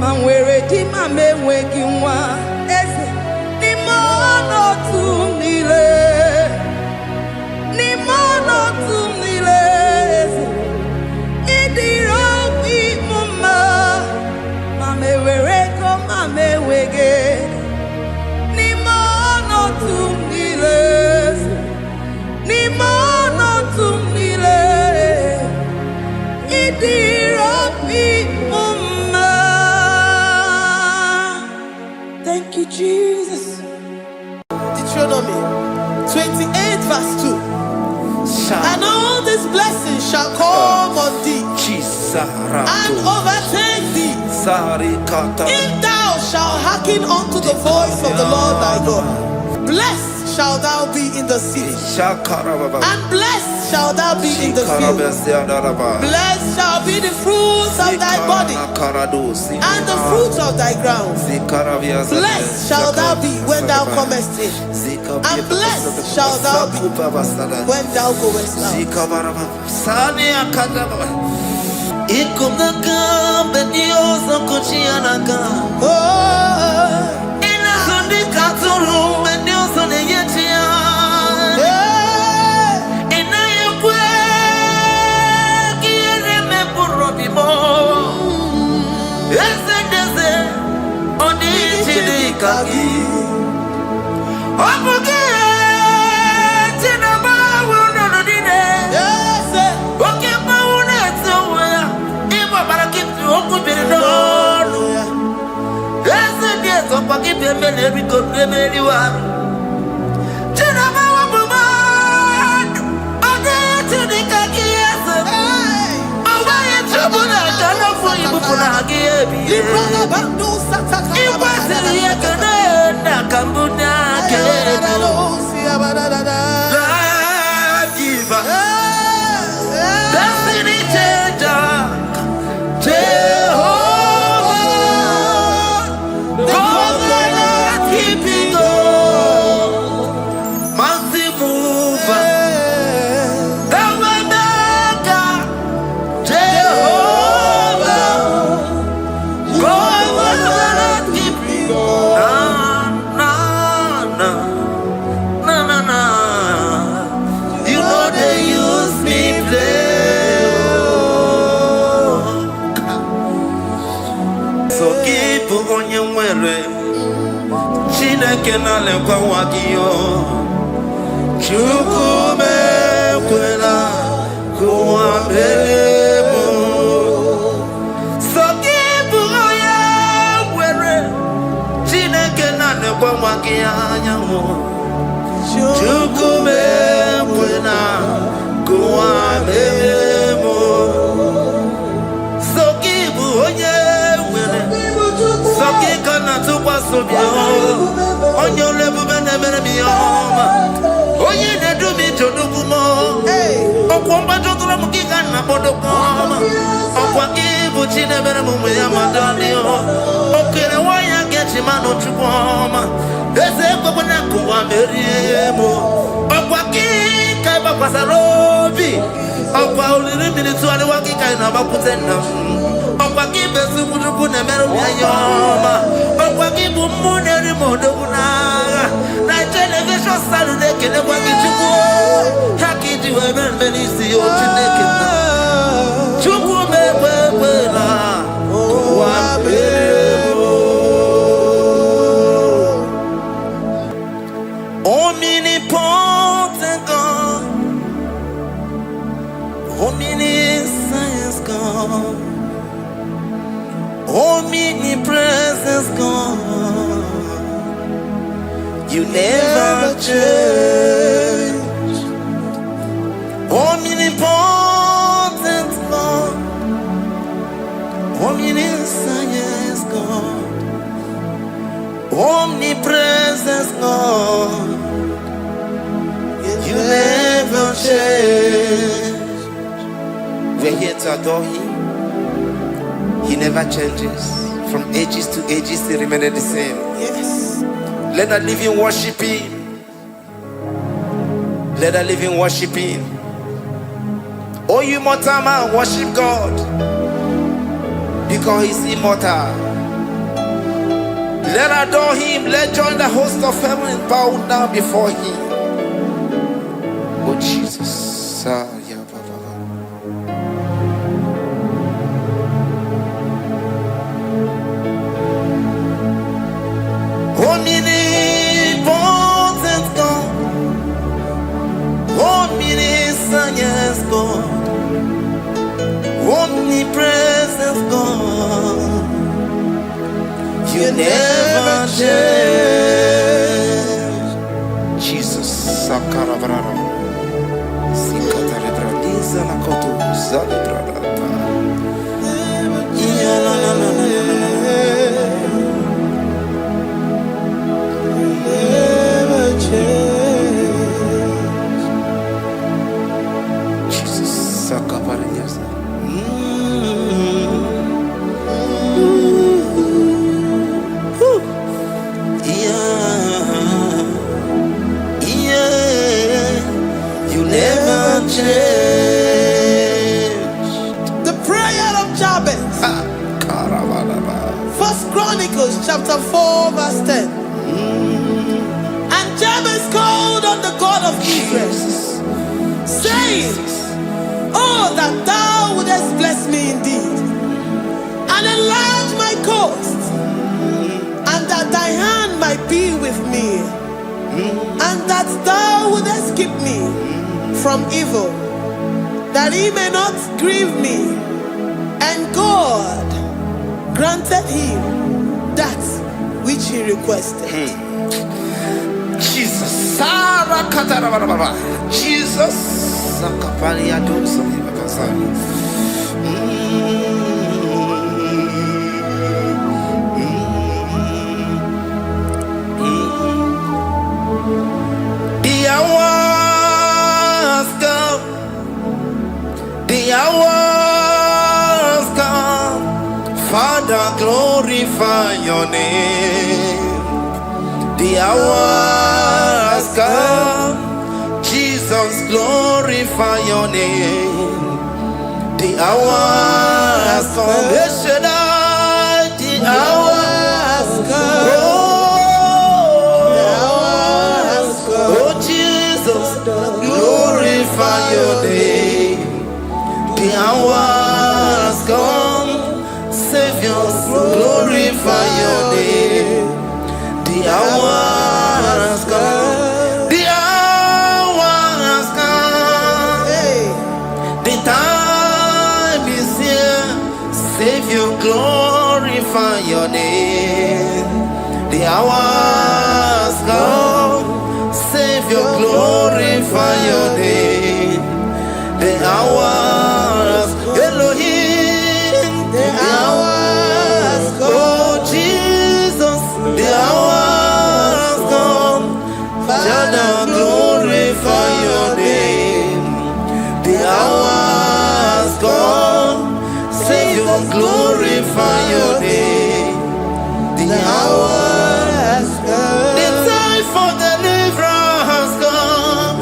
Manwere di mame weki nwa eze ni mono tumile eze idiro bi mama mame were ko mame wege ni mono tumile idiro bi mama. Thank you, Jesus. Deuteronomy 28 verse 2. And all these blessings shall come on thee and overtake thee if thou shalt hearken unto the voice of the Lord thy God. Blessed shalt thou be in the city, and blessed shalt thou be in the field. Blessed shall be the fruits of thy body, and the fruit of thy ground. Blessed shalt thou be when thou comest in, and blessed shalt thou be when thou goest out. Chineke na lekwa wagio chukume kwela kuwa mbelemo sokibu oya were Chineke na lekwa wagia nyawo chukume kwela kuwa mbelemo sokibu oya were sokika na tukwa sobio onye olebube na-emere m ihe ọma onye na-edu m ije odugumo ọkwa mgbajọtụrụ m gị ka nna kpọdokwa ọma ọkwa gị bụ chi na-emere m ụmụ ya madalio okere nwanyị a ga-eji manụ chukwu ọma eze ekwekwe na nkụwa merie m ọkwa gị ka ị gbakwasara obi ọkwa oliri mmiri tụgharịwa gị ka ị na-agbakwute nna m ọkwa gị bụ ezigbo chukwu na-emere m ihe ọma ọkwa gị bụ mmụ na-eri m odogwu n'agha na telivishọn salụ na-ekelekwa gị chukwu ha ka iji wee mere mbe n'isi ya Chineke na chukwu megbe egbela ụwa mere omnipotent God, omniscience God, omnipresence God, you never change. Omnipotent God, omniscience God, omnipresence God, you never change. We're here to adore Him. He never changes. From ages to ages, He remains the same. Yes. Let the living worship Him. Let the living worship Him. Oh, you mortal man, worship God, because He's immortal. Let adore him. Let join the host of heaven and bow down before him. Oh Jesus. Omnipotent God. Omniscient God. Omnipresent God. You never change. Jesus. Sakarabrara. Sikatarebradiza la kotu zalebrada. Never change. Jesus. Sakaparadiasa. The prayer of Jabez. First Chronicles chapter 4 verse 10. And Jabez called on the God of Israel, saying, oh, that thou wouldest bless me indeed, and enlarge my coast, and that thy hand might be with me, and that thou wouldest keep me from evil, that he may not grieve me. And God granted him that which he requested. Jesus. The hours come, Father, glorify your name. The hours come, Jesus, glorify your name. The hours come, the hours come. Oh Jesus, glorify your name. The hours come, Savior, glorify your name. The hours come, the hours come. The time is here, Savior, glorify your name. The hours come, Savior, glorify your name. The hours, Elohim, the hours, oh Jesus, the hours come, Father, glorify your name. The hours come, Savior, glorify your name. The hours come, the time for deliverance has come,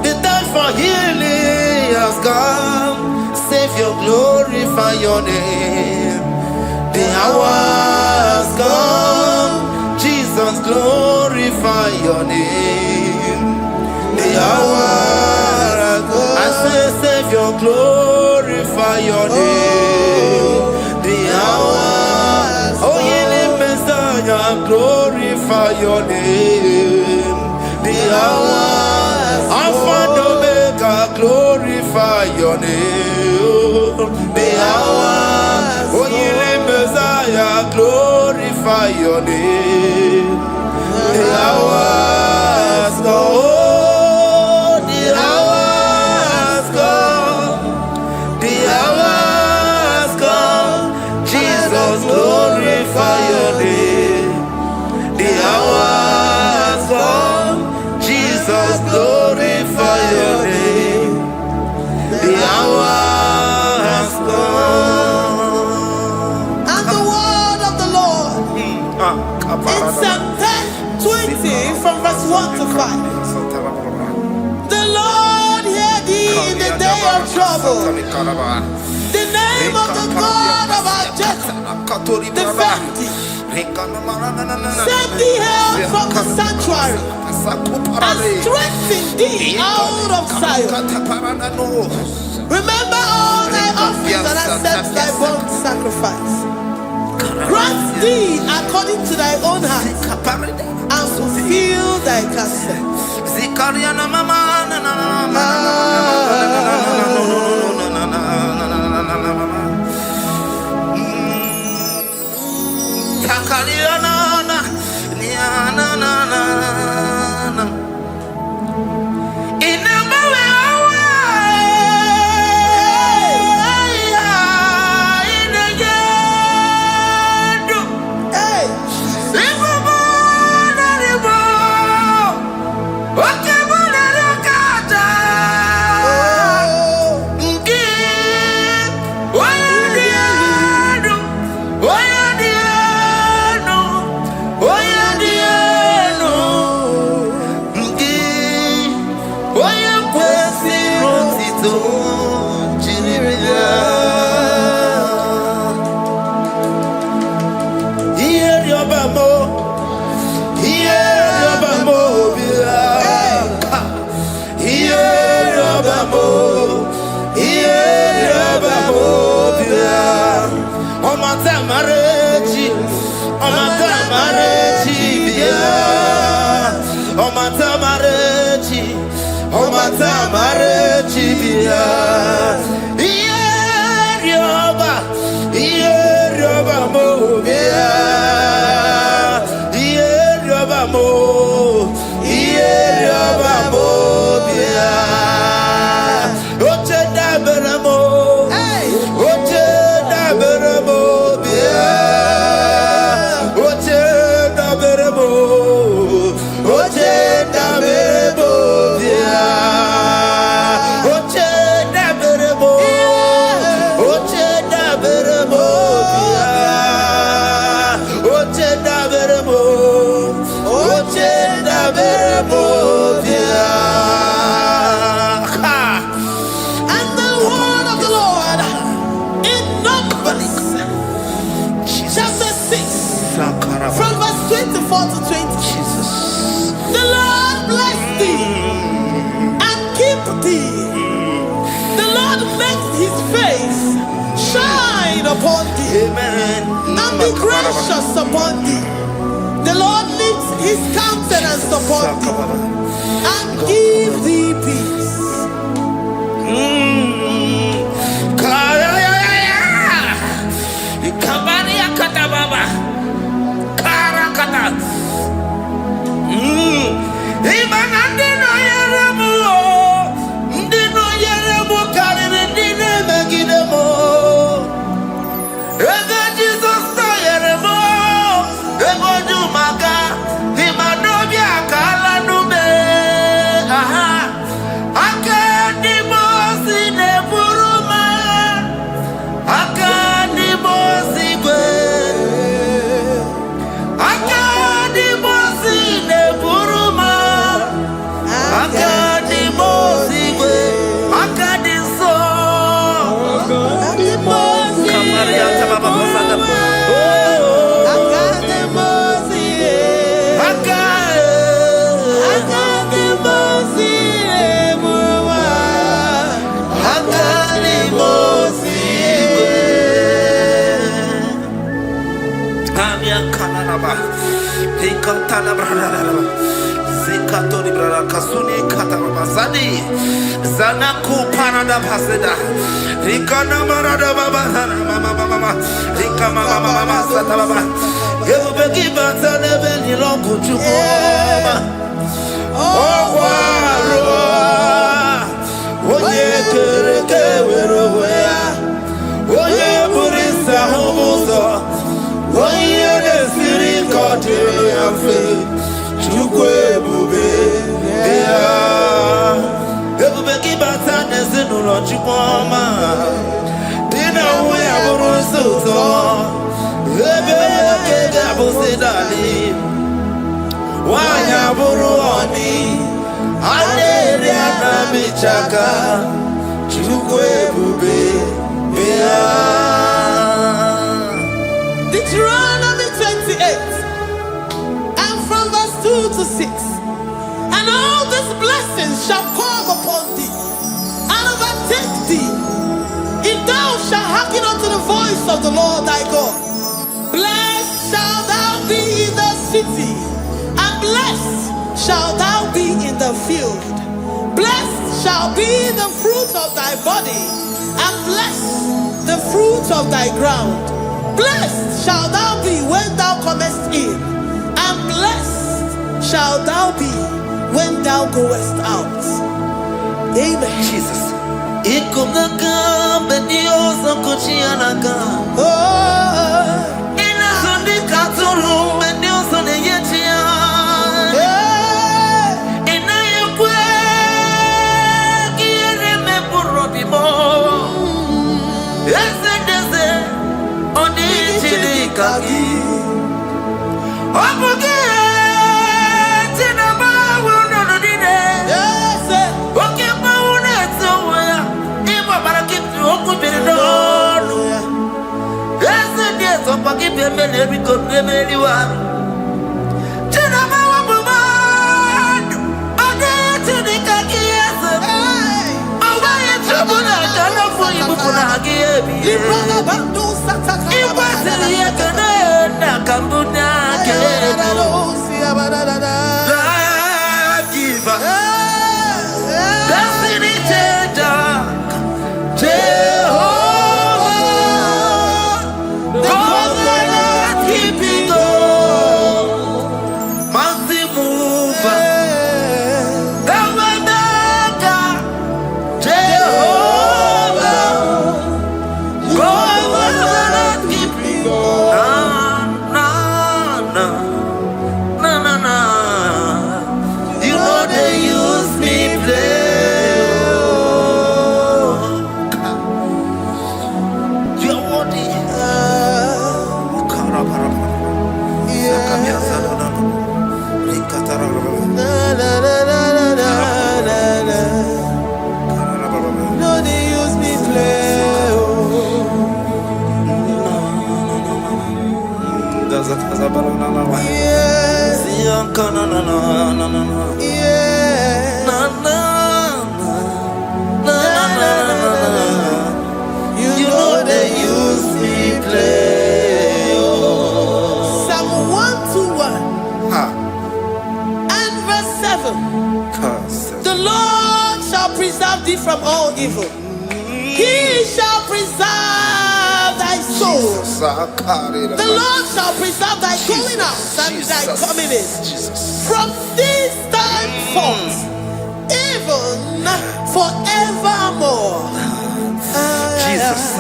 the time for healing has come. Savior, glorify your name. The hours come, Jesus, glorify your name. The hours come, I say, Savior, glorify your name. The hours, oh, healing Messiah, glorify your name. The hours, Alpha and Omega, glorify your name. The hours, oh, healing Messiah, glorify your name. The hours, oh, the hours come, the hours come, Jesus, glorify your name. The hours come, Jesus, glorify your name. The hours come. And the word of the Lord in Psalm 10:20 from verse 1 to 5. The Lord hear thee in the day of trouble. The name of the God of our Jacob defend thee. Set thee up from the sanctuary and strengthen thee out of Zion. Remember all thy offerings and accept thy burnt sacrifice. Grant thee according to thy own heart and fulfill thy counsel. Upon thee, amen, and be gracious upon thee. The Lord lifts his countenance upon thee and give thee peace. Zanaku Panada Paseda Rikana Marada Baba Mama Rika Mama Satababa Yubeki Batana Beni Longu Chukoma Waro Oye Kereke Weroya Oye Burisa Homoso Oye Desiri Kote Yafe Chukwe Bube Everybody bata nezinu lochukoma Dina uwe aburusuto Ebe kega busidali Wanya buru oni Aneri anamichaka Chukwe bube Deuteronomy 28 and from verse 2 to 6. And all these blessings shall come upon thee and overtake thee, if thou shalt hearken unto the voice of the Lord thy God. Blessed shalt thou be in the city, and blessed shalt thou be in the field. Blessed shall be the fruit of thy body, and blessed the fruit of thy ground. Blessed shalt thou be when thou comest in, and blessed shalt thou be when thou goest out. Amen. Jesus. From all evil, he shall preserve thy soul. The Lord shall preserve thy going out and thy coming in from this time forth, even forevermore. Jesus.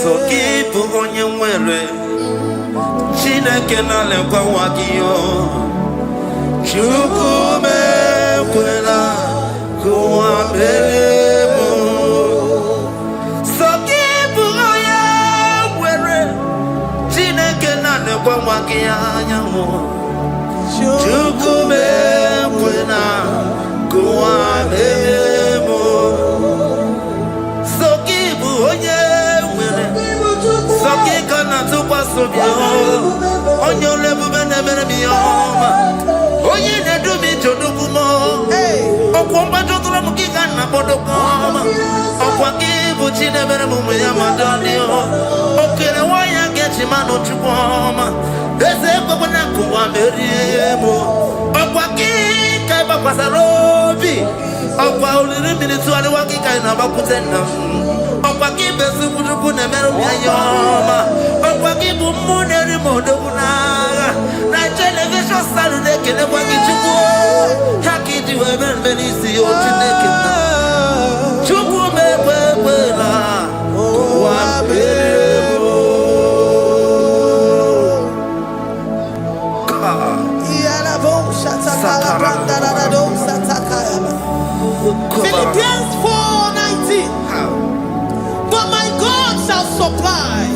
So keep on your way. Chineke na lekwa wakio. Chukume kwela kuwa belemo. Sokibu oya were. Chineke na lekwa wakia mo. Chukume kwela kuwa belemo. Sokibu oya were. Sokika na tukwa sobio. Onyo lebu bene bene miyoma. Oye ne do mi jodugu mo. Okwomba jodura mukika na bodokoma. Okwaki buchi ne bere mumu ya madani o. Okere waya gechi mano chukoma. Eze kwa na kuwa meriemo. Okwaki kaiba kwa sarobi. Okwa uliri minitu ali wakika ina bakutenda. Okwaki besu kudugu ne meru ya yoma. Okwaki bumune rimodogu naga. Na television Saturday kele kwa kichuku. Haki diwe benisi o chineke na. Chuku mewe la. Kwa belemo. Iyala bo shatakala branda la do satakaya. Philippians 4:19. But my God shall supply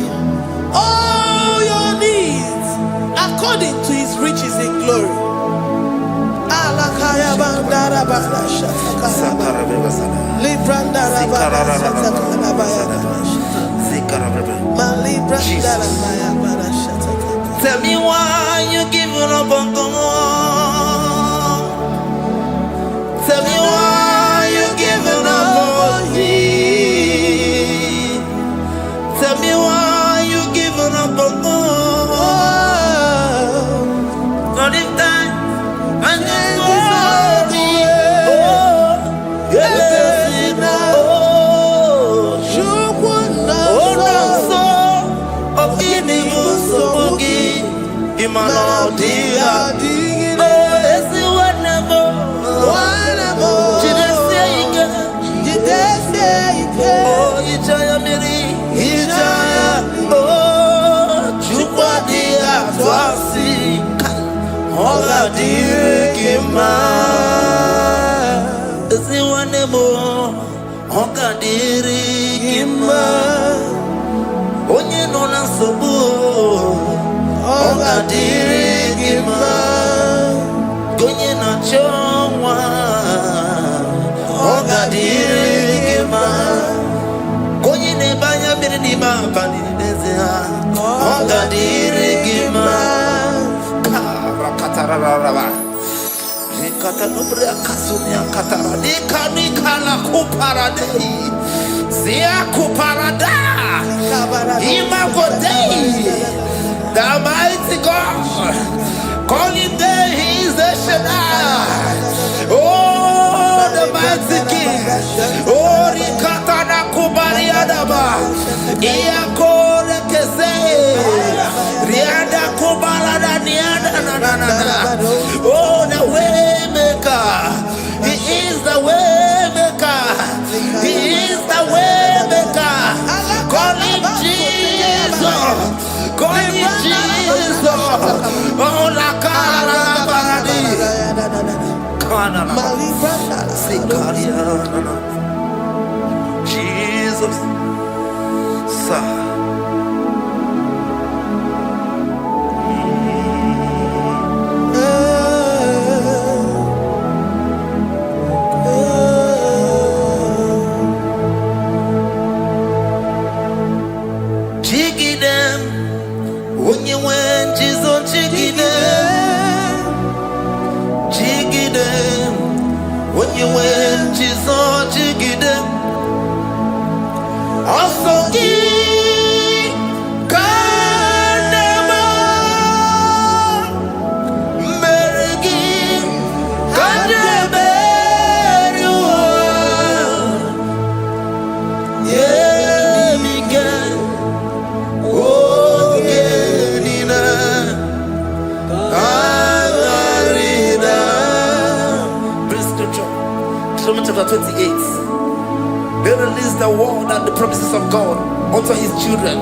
all your needs according to his riches in glory. Alakaya bandara banda shatakala. Libranda la banda shatakala baya. Jesus. Tell me why you giving up on God. Tell me why you giving up on me. Tell me why you giving up on God. Not if time and this world. Oh, yeah. Onye no na sobu Oga dirigima Gonye na chonwa Oga dirigima Gonye ne banya mire ni mapani nezea Oga dirigima Rakatarararaba Nikata nubria kasunia katara Nikala kuparadei Zia kuparada Imagodei The mighty God, calling there, He is the Shaddai. Oh, the mighty King. Oh, Rikatana Kubariadaba. Iakore Kese. Riada Kubalada Niada. Oh, the way maker. He is the way maker. He is the way maker. Call Him Jesus. Call Him Jesus. Oh, la cara baradi. Kana. Sikaria. Jesus. Sa. Chapter 28. They release the word and the promises of God unto His children.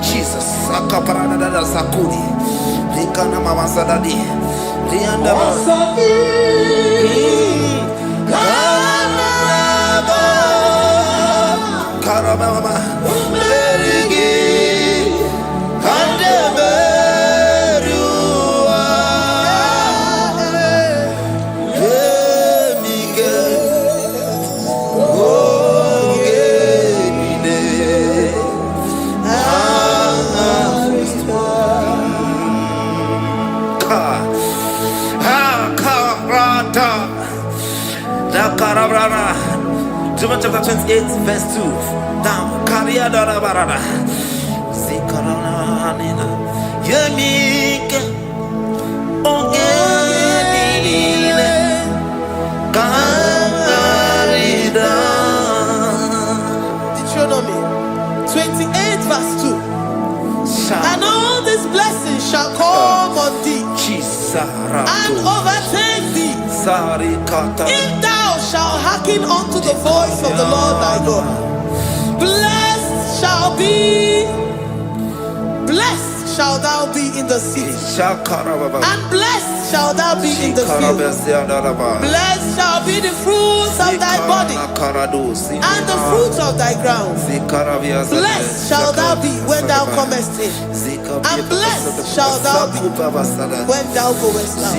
Jesus. Akaparadada sakuri. Likana mama sadadi. Lianda Karababa. John chapter 28, verse 2. Down. Karia dara barada. Zikarana nina. Yemike. Ongenile. Karida. Deuteronomy 28, verse 2. And all these blessings shall come on thee and overtake thee if thou shalt hearken unto the voice of the Lord thy God. Blessed shall thou be in the city, and blessed shall thou be in the field. Blessed shall be the fruits of thy body and the fruits of thy ground. Blessed shall thou be when thou comest in, and blessed shall thou be when thou goest out.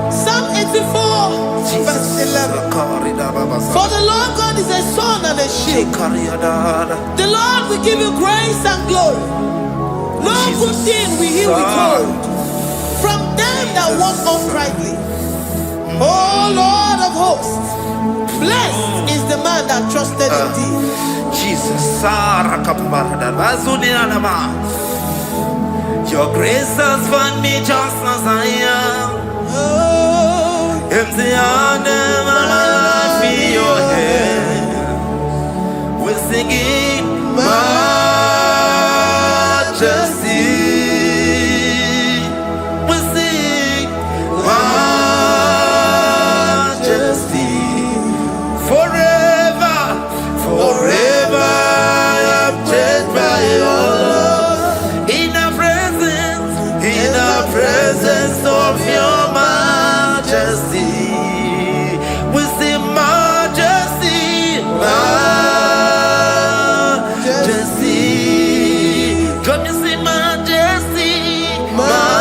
Psalm 84, verse 11. For the Lord God is a sun and a shield. The Lord will give you grace and glory. No good thing will he withhold from them that walk uprightly. O Lord of hosts, blessed is the man that trusted in thee. Jesus, your grace has found me just as I am. Empty handed, I feel your hand. We're singing majesty. We sing majesty. Forever, forever, I'm changed by your love. In the presence of your majesty, we see majesty, majesty. Come you see majesty, majesty.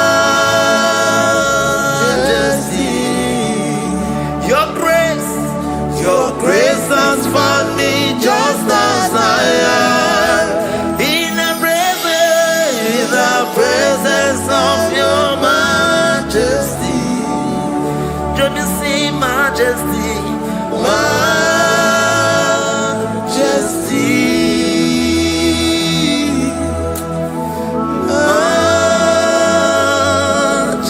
Your grace has found me just as I am. In the presence of your majesty, let me see majesty, majesty,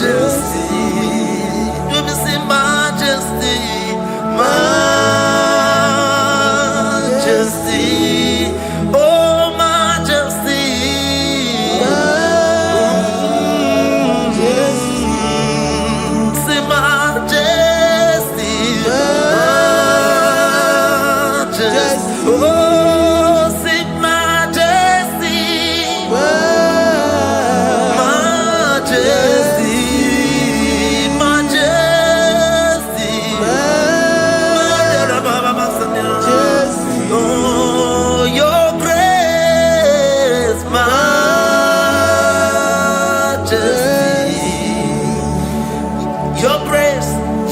majesty. Let me see majesty, majesty. Oh, majesty.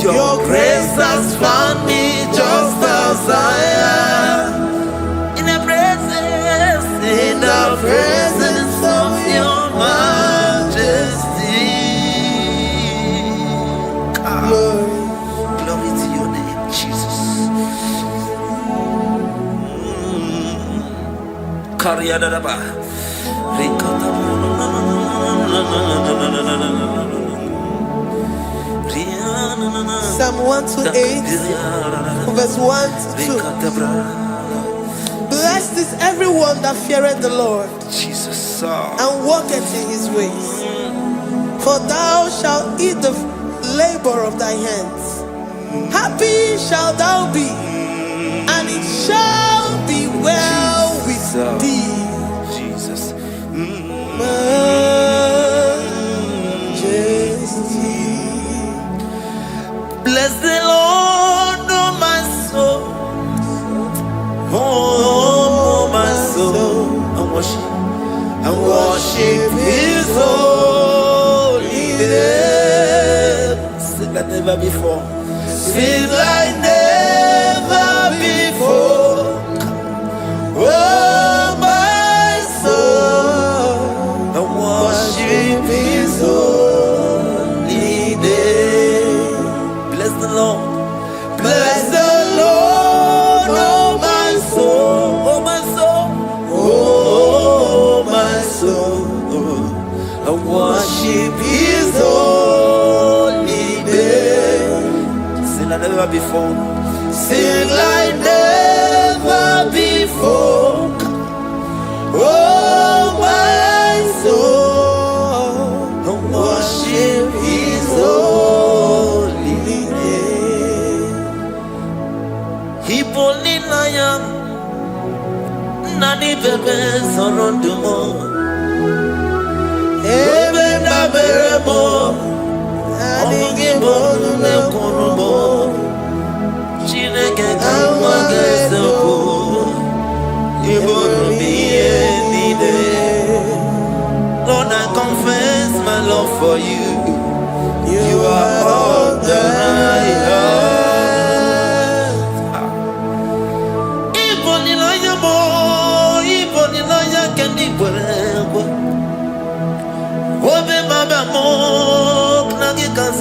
Your grace has found me just as I am. In the presence of your majesty. Glory to your name, Jesus. Psalm 128, verse 1 to 2. Blessed is everyone that feareth the Lord, Jesus, and walketh in his ways. For thou shalt eat the labor of thy hands. Happy shalt thou be, and it shall be well with thee. Jesus. Majesty. Bless the Lord, oh my soul. Oh, my soul. And worship his holy name. Sing like never before. Sing like never before. Oh, my soul. And worship his holy name. Bless the Lord. Bless the Lord, oh my soul, oh my soul, oh my soul. I worship his holy name. Sing like never before. Sing like never before. Oh my soul, I worship his holy name. Hipoli lion, nani bebe sorondumo. Ebe na beremo, omugi bolu ne konumo. Chineke kama gesoko, ibolu miye nide. Lord, I confess.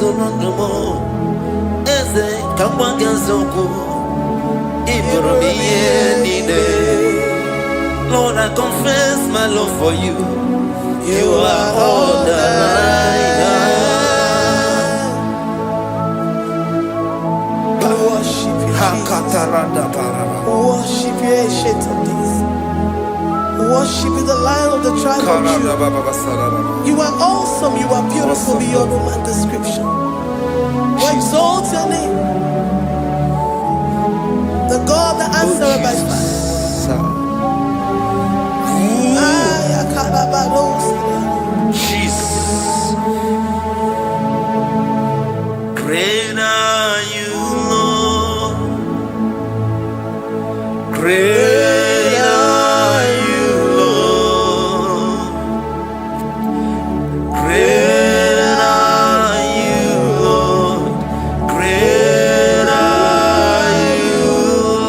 Solonomo, Eze, Kamwagazoku, Ibromiye. Lord, I confess my love for you. You are all that I have. Worship you, Jesus. Worship you, ancient of days. Worship you, the Lion of the tribe of Judah. You are awesome, you are beautiful beyond human description. We exalt your name, the God that answered by fire. Jesus, great are you, Lord. Great are you, Lord. Great are you, Lord. Great are you,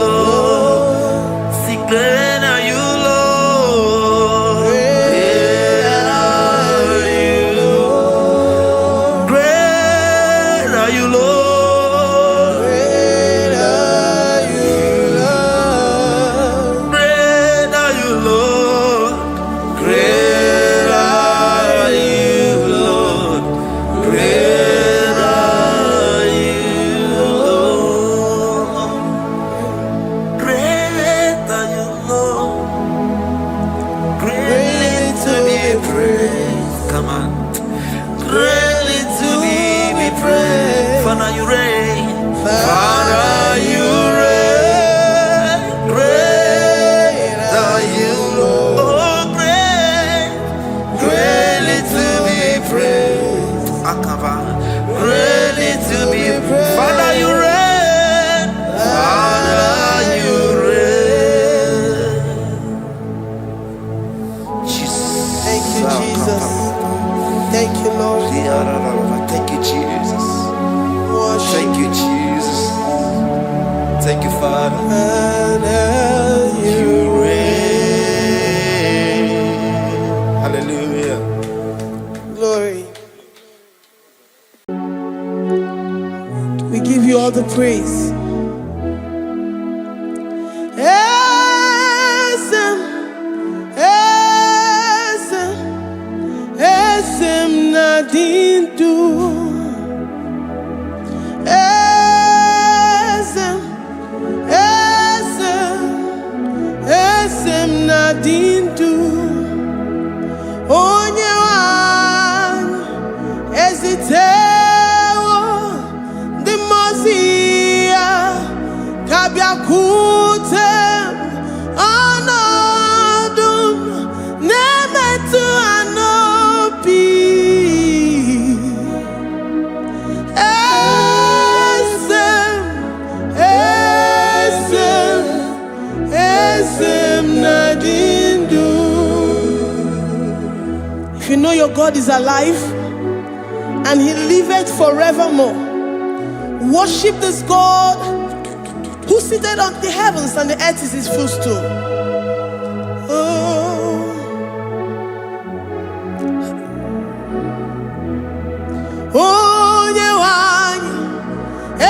Lord. See, great are you, Lord. Great are you, Lord. Great are you, Lord. Great are you, Lord. Great are you, Lord. Great are you, Lord. Great are you, Lord. Great are you, Lord. Greatly to be praised. Come on. Greatly to be praised. Father, you reign. Father, you reign. Great are you, Lord. Oh, great. Greatly to be praised. Akava. Greatly to be praised. Father, you reign. Father, you reign. Jesus. Thank you, Jesus. Thank you, Lord. Thank you, Jesus. Worship Thank you, Jesus. Thank you, Father. You reign. Hallelujah. Glory. We give you all the praise. Esem, esem, esem nadindu. Esem, esem, esem nadindu. Onye wanyu ezitewo ndị mmụọ ya kabịakwute ọnọdụ na-emetụ ha n'obi. Esem, esem, esem nadindu. If you know your God is alive and he liveth forevermore, worship this God who seated on the heavens and the earth is his footstool. Oh. Onye wanyu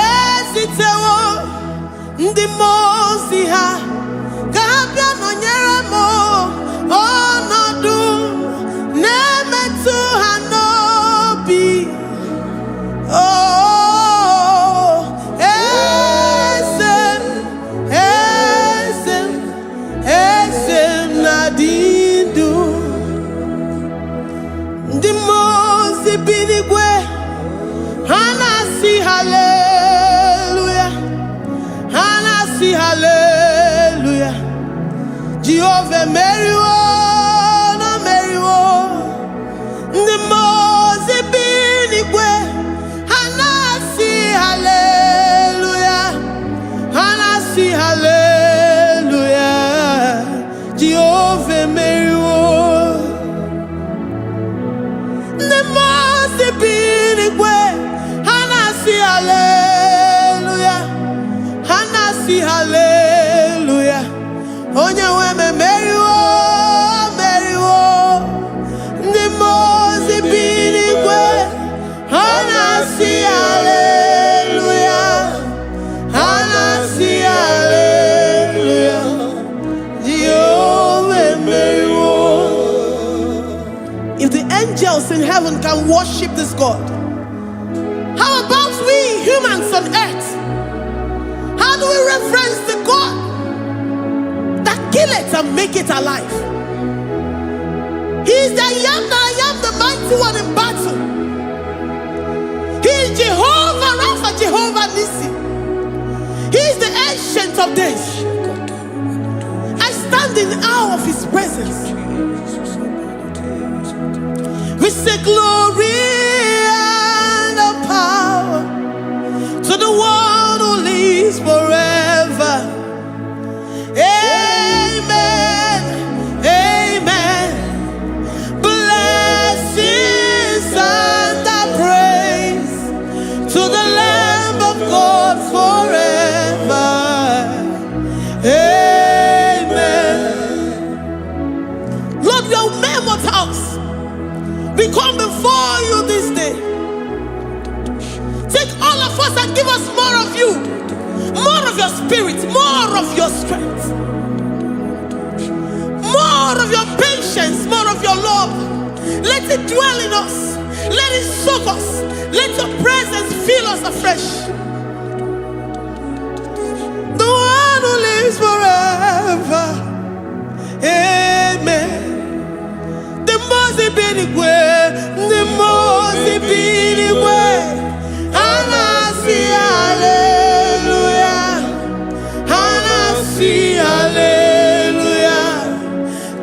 ezitewo ndị mmụọ ozi ha ka ha bịa nọnyere m ọnọdụ na-emetụ ha n'obi. Oh, esem, esem, esem nadindu. Ndị mmụọ ozi bi n'igwe ha na-asị haleluya, ha na-asị haleluya. Jehova meriwo na meriwo. Ndị mmụọ ozi bi n'igwe ha na-asị haleluya, ha na-asị haleluya. Jehova meriwo. Ndị mmụọ ozi bi n'igwe ha na-asị haleluya, ha na-asị haleluya. Onye nwe m emeriwo, meriwo. Ndị mmụọ ozi bi n'igwe ha na-asị angels in heaven can worship this God? How about we humans on earth? How do we reference the God that kill it and make it alive? He is the I am, the mighty one in battle. He is Jehovah Rapha, Jehovah Nissi. He is the ancient of days. I stand in awe of his presence. We say glory and power to the one who lives forever. Amen. Amen. Blessings and praise to the Lamb of God forever. Amen. Lord, we are mammoth house. We come before you this day. Take all of us and give us more of you, more of your spirit, more of your strength, more of your patience, more of your love. Let it dwell in us. Let it soak us. Let your presence fill us afresh. The one who lives forever. Amen. The most way, the most way. Anasi, hallelujah. Anasi, hallelujah.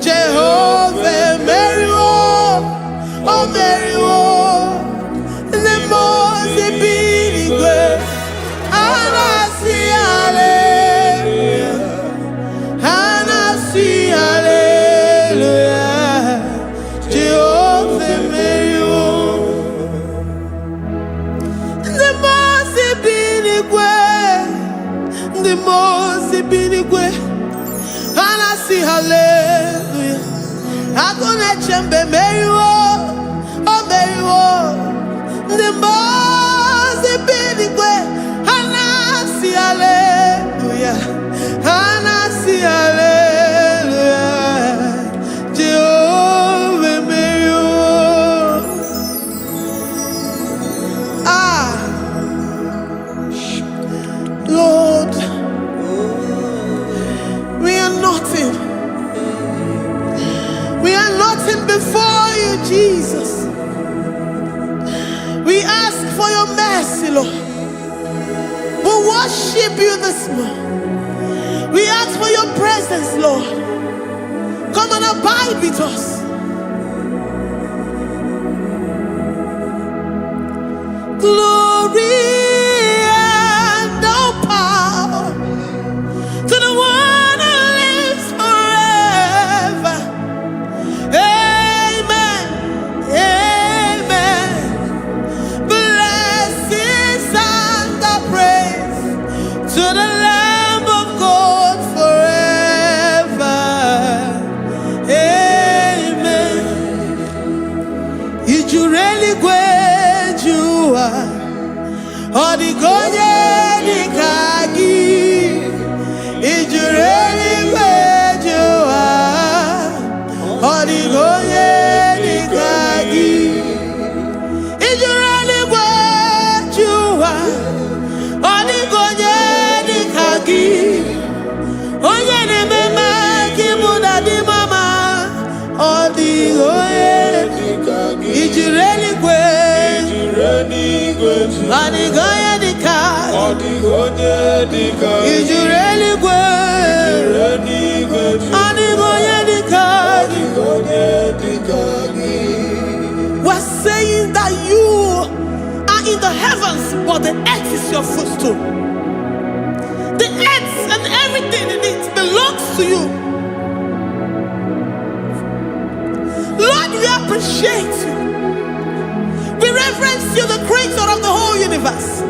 Jehovah, Mary, oh Mary, the most way. Anasi, hallelujah. Anasi, hallelujah. The most binigwe, and I see hallelujah. I'm gonna chamber Mary, oh Mary, the most binigwe, and I see hallelujah, and I see hallelujah. Jehovah Mary, Lord. We are nothing before you, Jesus. We ask for your mercy, Lord. We worship you this morning. We ask for your presence, Lord. Come and abide with us. Glory and all power to the one who lives forever. Amen. Amen. Blessings and praise to the Lamb of God forever. Amen. If you really great you are, or the God if you really where you are, or the if you really where you are, or the oh yeah, the mama, Kimuna di mama, or the if you really where, or the is you really we're saying that you are in the heavens, but the earth is your footstool. The earth and everything in it belongs to you. Lord, we appreciate you. We reverence you, the creator of the whole universe.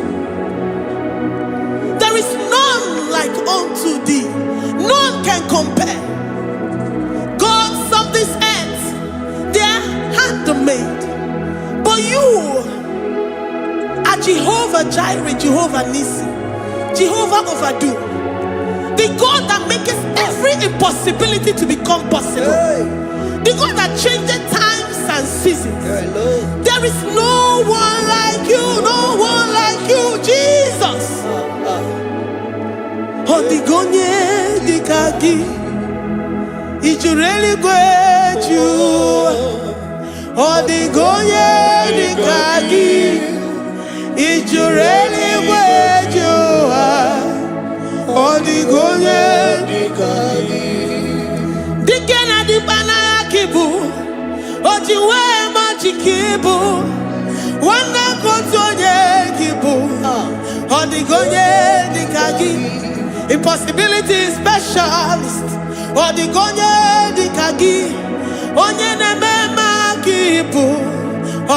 There is none like unto thee. None can compare. Gods of this earth, they are handmade. But you are Jehovah Jireh, Jehovah Nissi, Jehovah Overdo. The God that makes every impossibility to become possible. The God that changes times and and seasons. There is no one like you, no one like you, Jesus. Odigonye dikagi, ijureli gweju. Odigonye dikagi, ijureli gweju. Odigonye dikagi. Dikena dibana kibu, ojiwe machikibu, wana kotonye kibu. Odigonye dikagi. Impossibility specialist. Odigonye dikagi. Onye nemema kipu.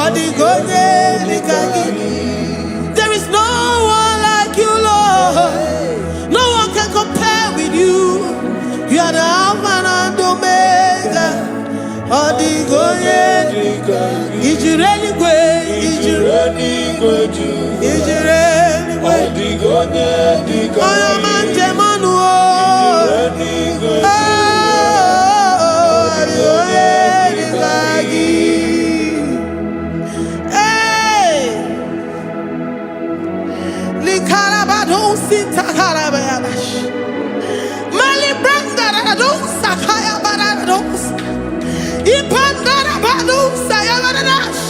Odigonye dikagi. There is no one like you, Lord. No one can compare with you. You are the Alpha and Omega. Odigonye dikagi. Ijureli gwe. Ijureli gwe. Odigonye dikagi. Oyamante manuo. Odigonye dikagi. Hey, likarabado sitakarabayabash. Mali branda dos sakaya barados. Ipandara bado sayabarash.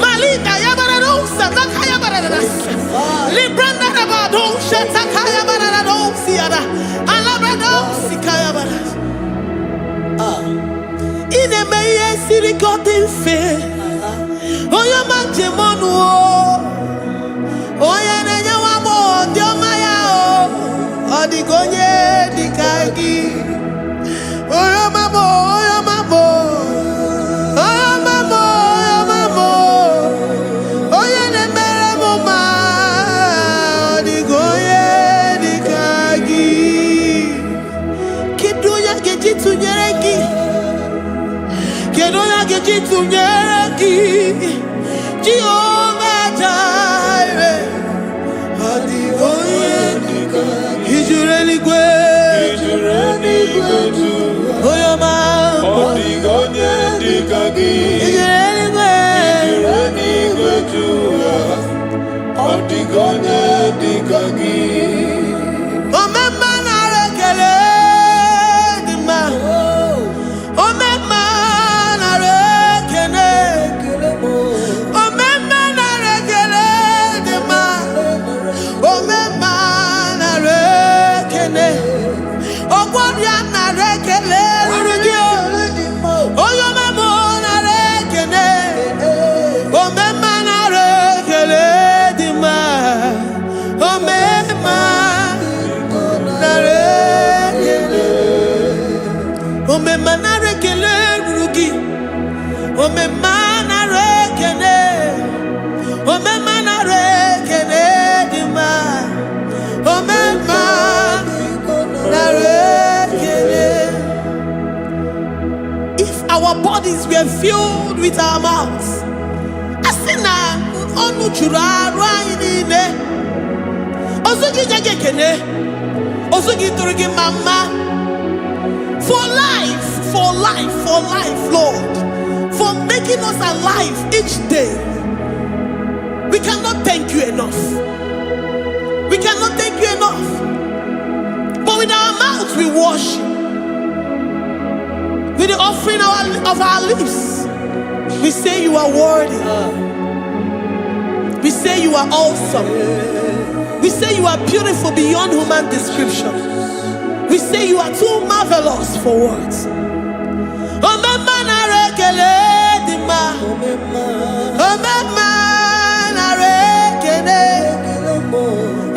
Malika yabarados sakaya baradas. Libranda bado shatakaya barados siada. Alabrados sikaya baradas. Ine meye sirikotin fe. Oya manje monuo. Oya nenya wamo diomaya o. Odigonye dikagi. Oya mamo, oya mamo. Oya mamo, oya mamo. Oya nemere moma. Odigonye dikagi. Kiduya gejitu nyereki. Kedoya gejitu nyereki. Jehovah Jireh. Odigonye dikagi. Ijureli gwe. Oyama. Odigonye dikagi. Ijureli gwe. Odigonye dikagi. Omema na rekele dima. Omema na rekele. Omema na rekele dima. Omema na rekele. Ogwaria na rekele rugio. Oyama mo na rekele. Omema na rekele dima. Omema na rekele. Omema na rekele rugi. Omema na rekele. Omema na rekele dima. Omema na rekele. If our bodies were filled with our mouths, asina onu chura rainine. Osugi jagekene. Osugi turugi mama. For life, Lord. For making us alive each day. We cannot thank you enough. We cannot thank you enough. But with our mouths we worship. With the offering of our lips, we say you are worthy. We say you are awesome. We say you are beautiful beyond human description. We say you are too marvelous for words. Omema na rekele dima. Omema na rekele.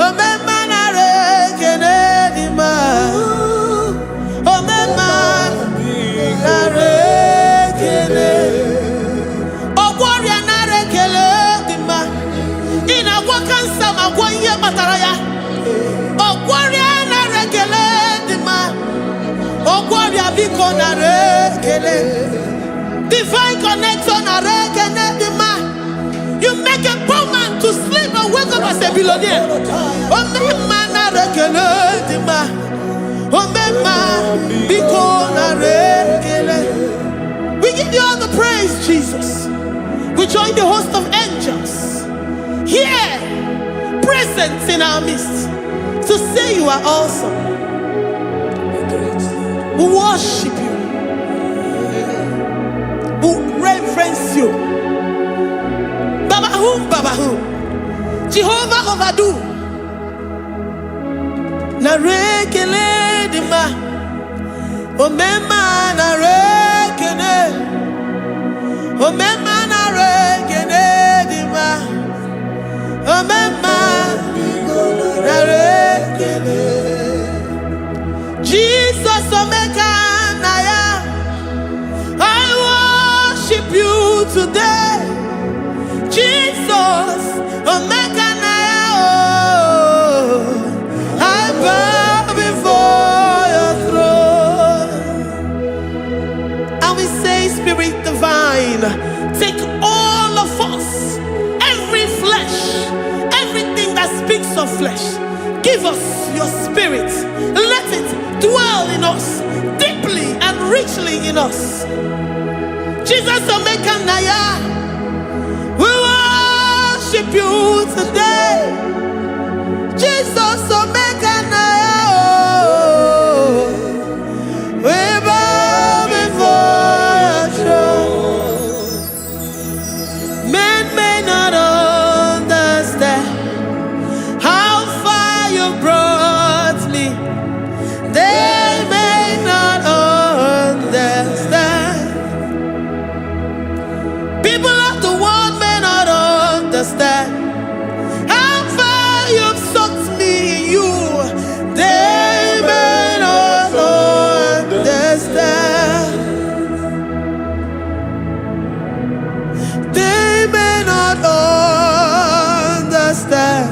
Omema na rekele dima. Omema na rekele. Ogwaria na rekele dima. Ina wakansa magwanye mataraya. Ogwaria na rekele dima. Ogwaria biko na rekele. Divine connection na rekele dima. You make a poor man to sleep and wake up as a billionaire. Omema na rekele dima. Omema biko na rekele. We give you all the praise, Jesus. join the host of angels here, present in our midst, to say you are awesome. We worship you. We reverence you. Babahum, Jehovah overdo. Na rekele dima, omema na rekene, omema na rekene dima, omema na rekene. Jesus omeka naya, I worship you today. Jesus omeka naya, oh, I bow before your throne. And we say, Spirit divine, take all of us, every flesh, everything that speaks of flesh. Give us your spirit. Let it dwell in us, deeply and richly in us. Jesus omeka naya, we worship you today. Jesus omeka naya, oh, we bow before your throne. Men may not understand how far you brought me. They may not understand. People of the world may not understand how far you've sucked me in you. They may not understand. They may not understand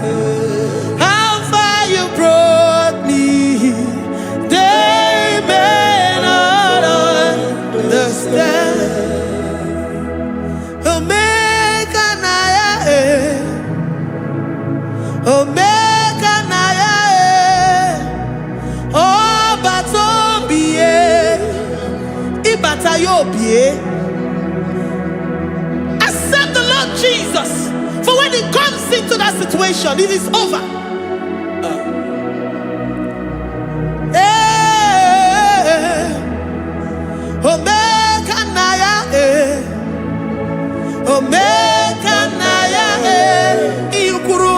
how far you brought me. They may not understand. Omeka naya, omeka naya, oh batombie, ibatayobie. Accept the Lord Jesus, for when He comes into that situation, it is over. Omeka naya, omeka naya, ikuru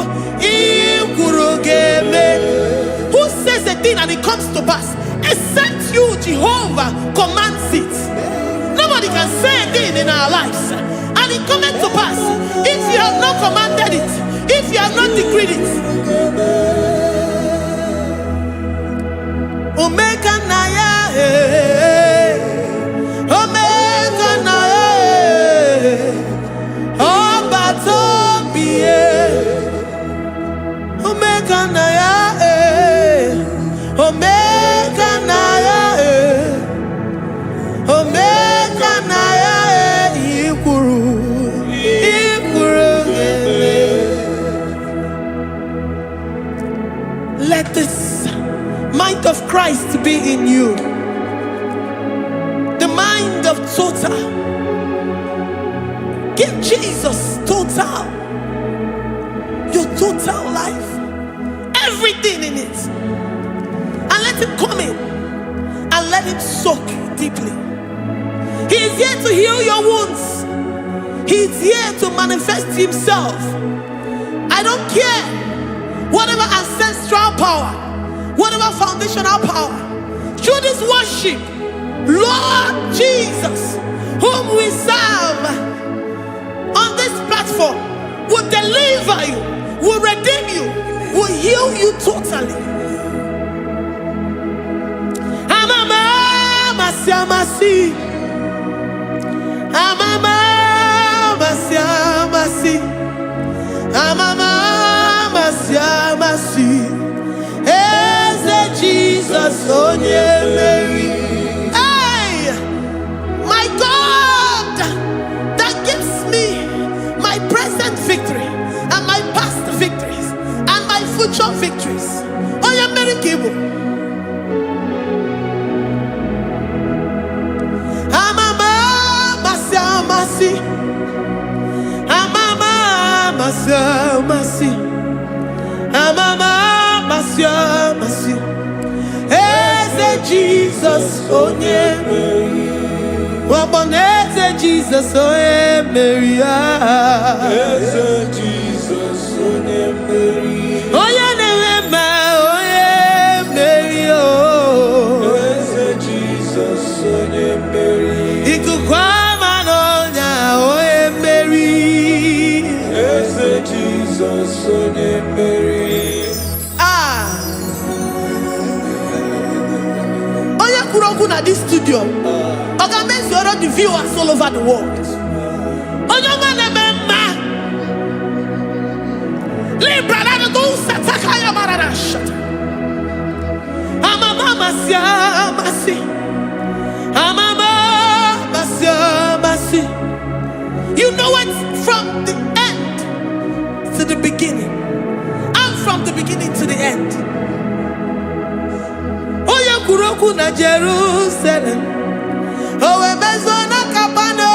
geme. Who says a thing and it comes to pass? Except you, Jehovah, commands it. Nobody can say a thing in our lives and it comes to pass if you have not commanded it, if you have not decreed it. Omeka naya, omeka naya, oh batombie, omeka naya, omeka naya, omeka naya, ikuru geme. Let this mind of Christ be in you, the mind of total. Give Jesus total, your total life, everything in it, and let Him come in and let Him soak deeply. He is here to heal your wounds. He is here to manifest Himself. I don't care whatever ancestral power, whatever foundational power, through this worship, Lord Jesus, whom we serve on this platform, will deliver you, will redeem you, will heal you totally. Amama masiamasi, amama masiamasi, amama masiamasi. Jesus, oh yeah, Mary. Hey, my God, that gives me my present victory and my past victories and my future victories. Oh yeah, Mary Kibu. masi. Eze Jesus onye Mary. Waboneze Jesus onye Mary. Eze Jesus onye Mary. Onye na-eme onye Mary. Eze Jesus onye Mary. Ikuku ama n'ọnya onye Mary. Eze Jesus onye Mary. Na this studio, organize the viewers all over the world. You know it from the end to the beginning, and from the beginning to the end. Kuroku na Jerusalem, owe bezona kapano,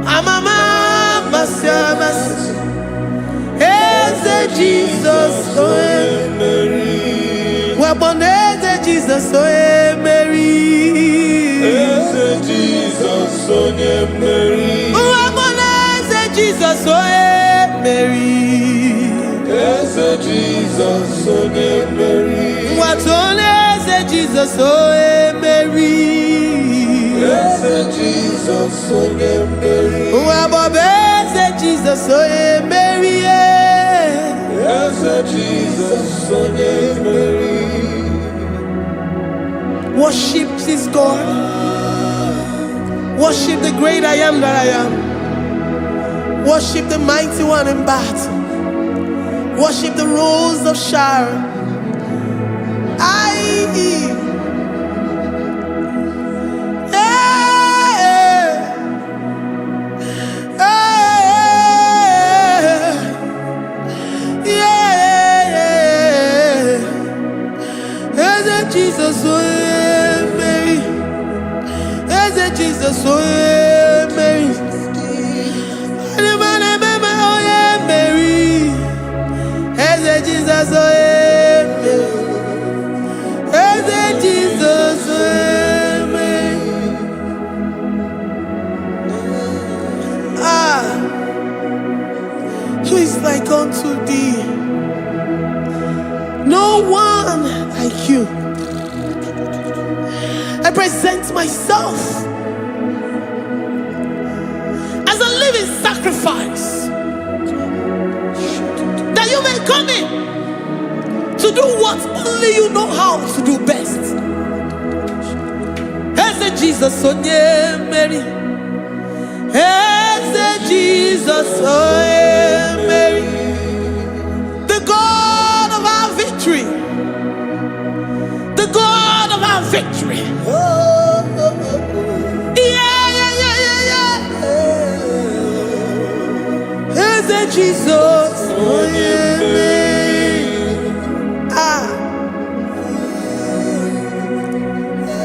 amama masiamas. Eze Jesus oe Mary, waboneze Jesus oe Mary. Eze Jesus oe Mary, waboneze Jesus oe Mary. Eze Jesus oe Mary. Watoleze Jesus oe Mary. Eze Jesus oe Mary. Wabobeze Jesus oe Mary. Eze Jesus oe Mary. Worship this God. Worship the great I am that I am. Worship the mighty one in battle. Worship the rose of Sharon. Jesus, oh Mary. Is it Jesus, oh Mary? Oh Mary. Is it Jesus, oh Mary? Is it Jesus, oh Mary? Who is like unto thee? No one like you. I present myself as a living sacrifice, that you may come in to do what only you know how to do best. Eze Jesus onye Mary. Eze Jesus onye Mary. The God of our victory. The God of our victory. Is it Jesus? Oh, yeah,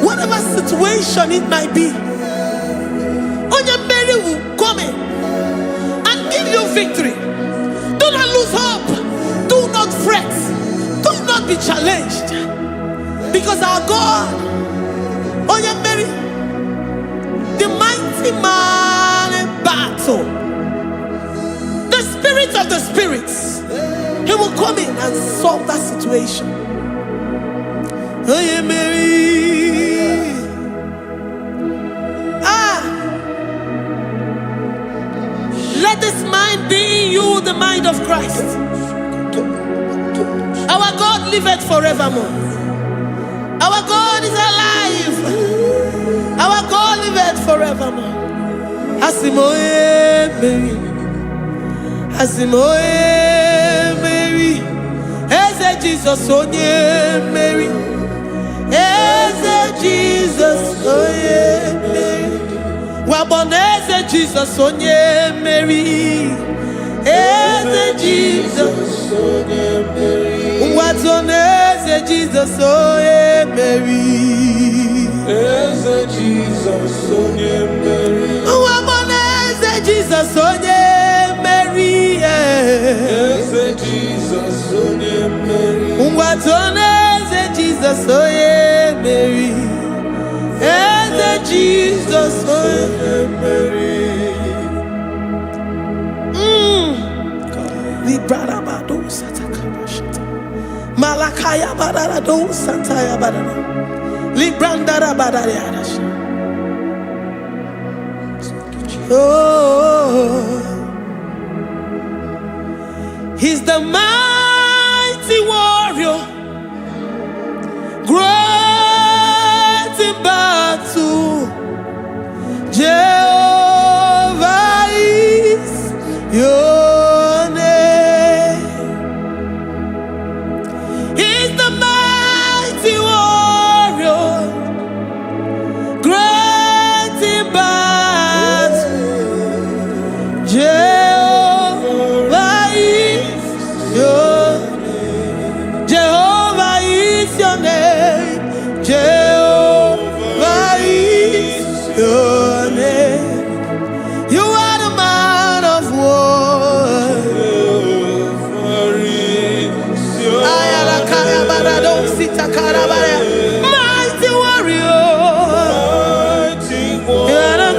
whatever situation it might be, Onye Mary will come in and give you victory. Do not lose hope. Do not fret. Do not be challenged. Because our God, Onye Mary, the mighty man in battle, the spirit of the spirits, he will come in and solve that situation. Onye Mary. Let this mind be in you, the mind of Christ. Our God liveth forevermore. Our God is alive. Our God liveth forevermore. Asimoe Mary. Asimoe Mary. Eze Jesus onye Mary. Eze Jesus onye Mary. Waboneze Jesus onye Mary. Eze Jesus onye Mary. Watoneze Jesus onye Mary. Eze Jesus onye Mary. Waboneze Jesus onye Mary. Ungwatoneze Jesus oye Mary. Eze Jesus oye Mary. Librada bado satakaba shita. Malakaya badara do sataya badara. Librandara badara yadasha. Oh, he's the mighty warrior, great in battle. Jehovah is your name. He's the mighty warrior, great in battle. Jehovah is your name. Jehovah is your name. Jehovah is your name. You are the man of war. Mighty warrior. You are the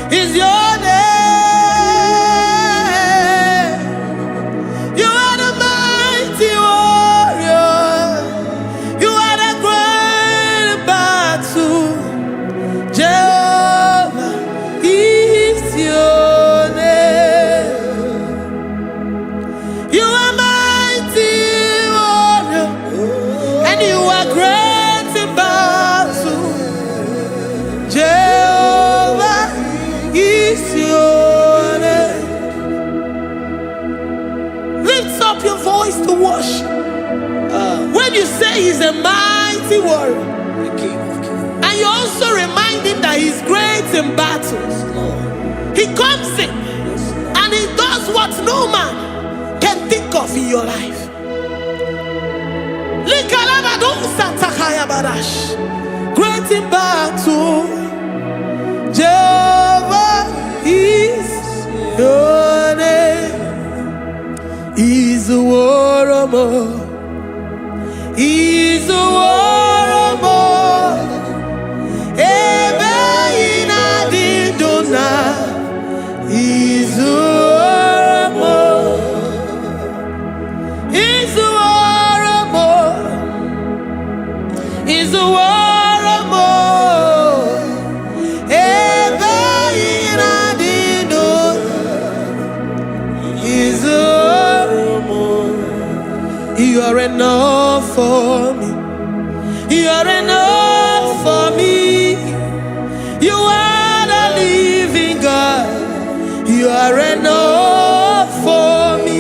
is your name. You are the mighty warrior. You are the great battle. Jehovah is your name. You are mighty warrior, and you are great in battle. Jehovah is your name. Lift up your voice to worship. When you say he's a mighty warrior, and you also remind him that he's great in battles, he comes in and he does what no man can think of in your life. Great in battle, Jehovah is your name. He's a warrior. He's a warrior. Ebe ina di dona. He's a warrior. He's a warrior. He's a warrior. You are enough for me. You are enough for me. You are the living God. You are enough for me.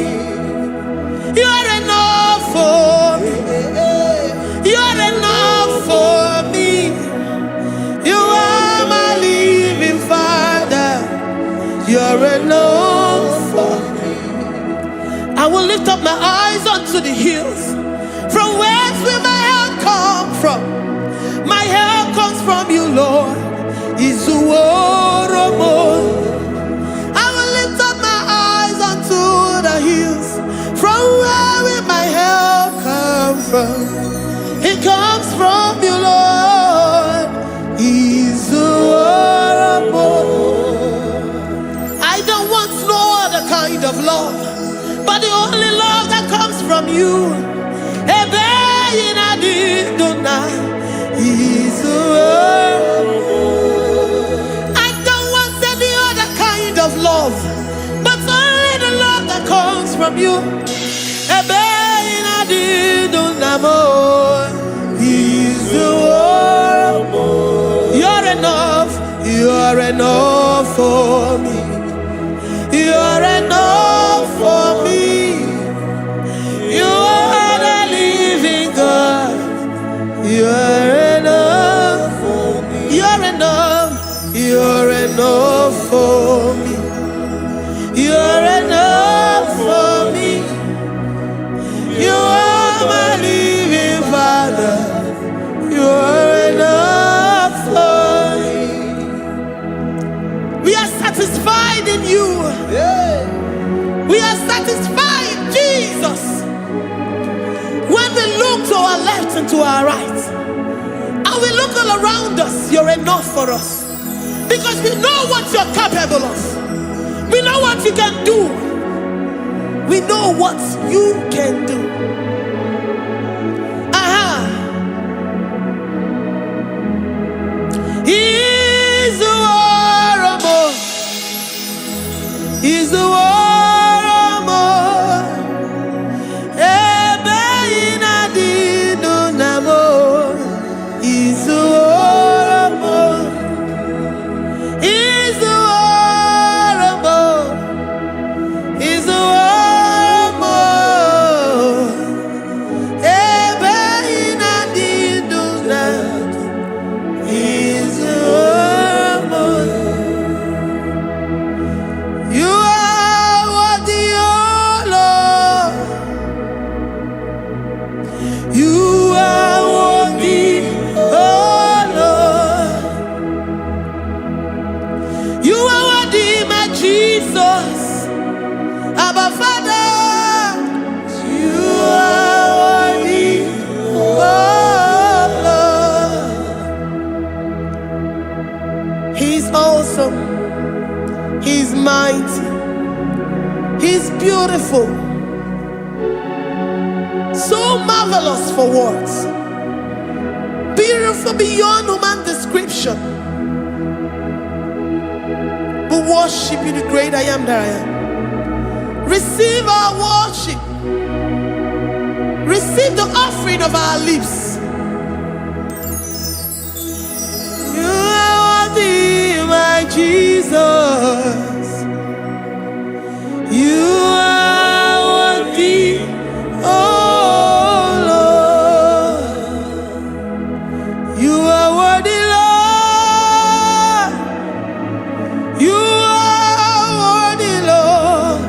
You are enough for me. You are enough for me. You are my living Father. You are enough for me. I will lift up my eyes unto the hills. From whence will my help come from? My help comes from you, Lord. Is the word of God. I will lift up my eyes unto the hills. From where will my help come from? It comes from you, Lord. Is the word of God. I don't want no other kind of love, but the only love that comes from you. I don't want any other kind of love, but only the love that comes from you. You're enough. You're enough for me. You're enough for me. You are the living God. You're enough for me. You're enough. and to our right. And we look all around us, you're enough for us. Because we know what you're capable of. We know what you can do. We know what you can do. He's the war. He's the war. He's mighty. He's beautiful. So marvelous for words. Beautiful beyond human description. We worship you, the great I am that I am. Receive our worship. Receive the offering of our lips. You are worthy, my Jesus. You are worthy, oh Lord. You are worthy, Lord. You are worthy, Lord.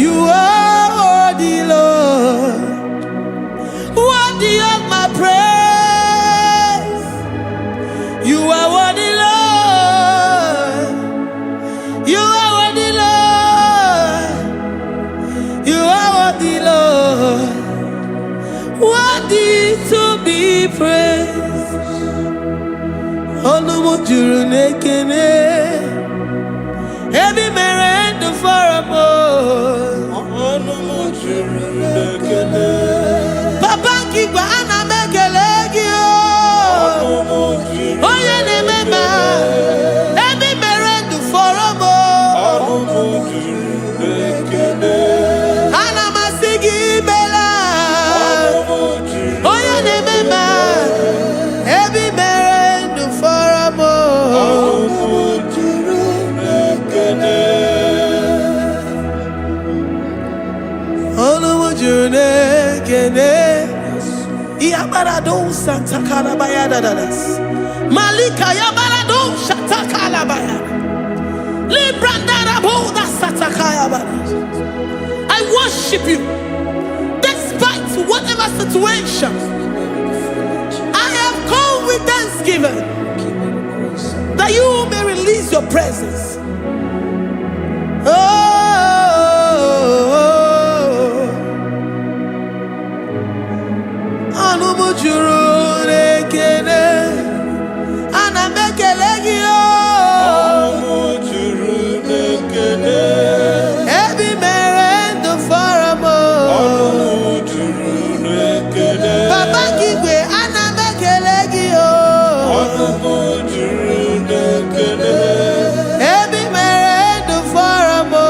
You are worthy, Lord. Worthy of my praise. You are worthy, Lord. You are worthy, Lord. You are worthy, Lord. Worthy to be praised. Olumo juru nekene. Every merend for a more. Olumo juru nekene. Papa kigwa ana mekelegi o. Olumo juru. Oye ne mema. Every merend for a more. Olumo juru nekene. Ana masigi bela. Olumo juru. Oye ne mema. Every merend for a more. Olumo juru nekene. Olumo juru nekene. Iabarado Santa Calabaya dadas. Malika Yabarado Shatakalabaya. Librandara Boda Satakaya. I worship you despite whatever situation. I have come with thanksgiving that you may release your presence. Juru nekene ana mekelegi o juru nekene ebi merendo faramo juru nekene baba kigwe ana mekelegi o juru nekene ebi merendo faramo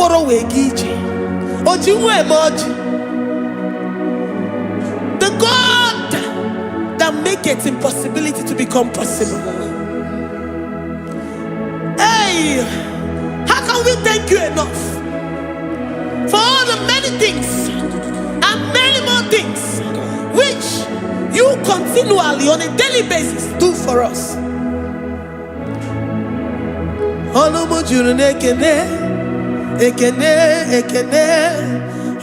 okporo wee ga ije. Oji nwe emoji. The God that maketh impossibility to become possible. Hey, how can we thank you enough for all the many things and many more things which you continually on a daily basis do for us? Ọnụ juru n'ekene, ekene, ekene.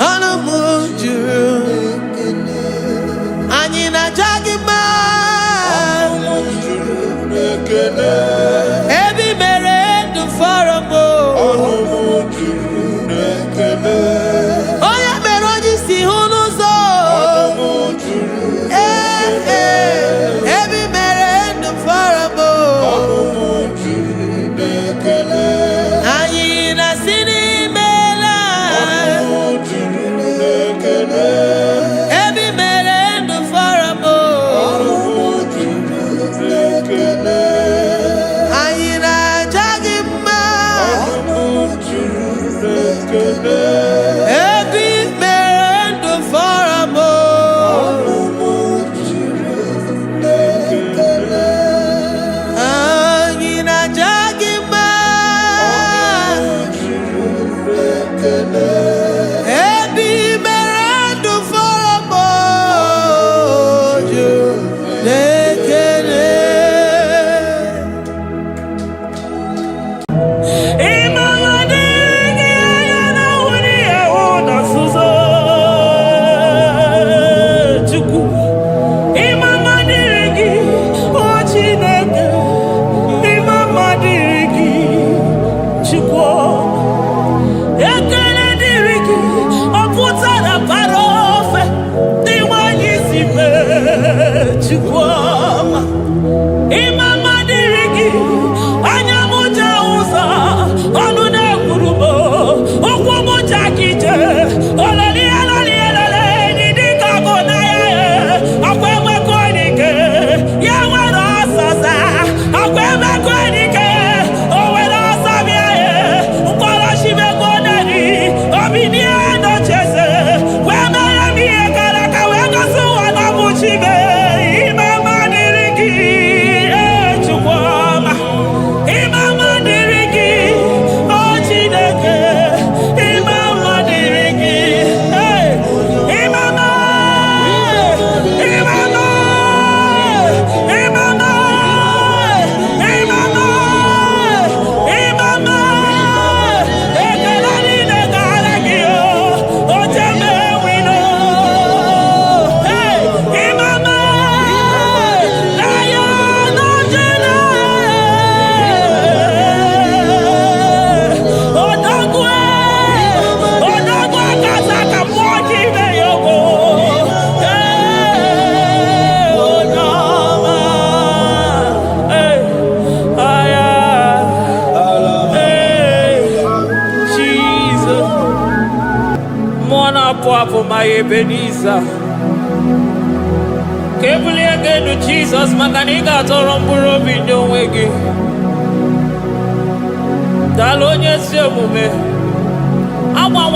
Ọnụ juru anyị na-aja gị mma. Ọnụ juru n'ekene. Ebi mere ndụ fọrọ m. Ọnụ juru n'ekene. Onye mere onye si hụ n'ụzọ. Ọnụ juru n'ekene. Ebi mere ndụ fọrọ m. Ọnụ juru n'ekene. Anyị na-asị n'imela. Ọnụ juru n'ekene. Ebi mere ndụ fọrọ m. Ọnụ juru n'ekene. Anyị na-aja gị mma. Ọnụ juru n'ekene. Ebi mere ndụ fọrọ m. Ọnụ juru n'ekene. Anyị na-aja gị mma. Ọnụ juru n'ekene. Ebi mere ndụ fọrọ m. Juru n'ekene. For my Ebenezer, carefully again to Jesus, Macanica, Toromburo, Vindo, Wegi. Dalonia, Silbume. I want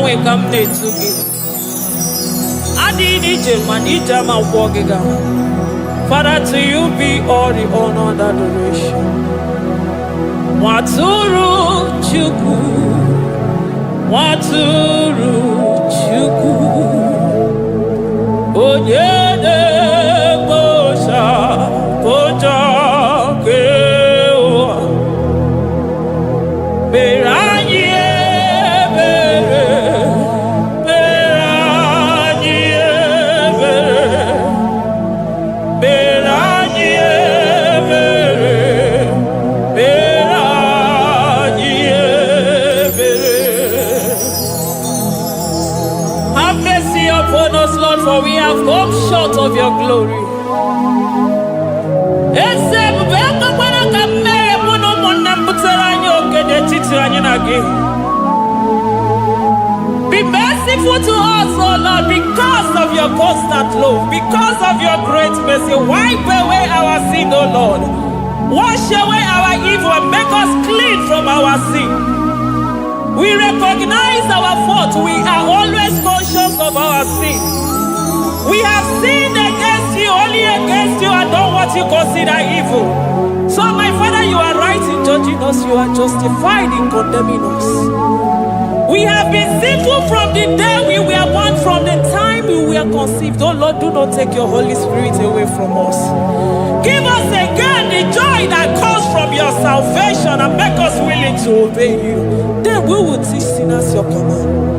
to come near to me. I did it, Manita, my walking. Father, to you be all the honor and adoration. Waturu Chuku, Waturu. Onyede bosha poja kewa beranye bere beranye bere beranye bere beranye bere. Have mercy upon us, Lord, for we have come short of your glory. Be merciful to us, O Lord, because of your constant love, because of your great mercy. Wipe away our sin, O Lord. Wash away our evil and make us clean from our sin. We recognize our fault. We are always conscious of our sin. We have sinned against you, only against you, and done what you consider evil. So, my Father, you are right in judging us. You are justified in condemning us. We have been sinful from the day we were born, from the time we were conceived. Oh Lord, do not take your Holy Spirit away from us. Give us again the joy that comes from your salvation and make us willing to obey you. Then we will teach sinners your command.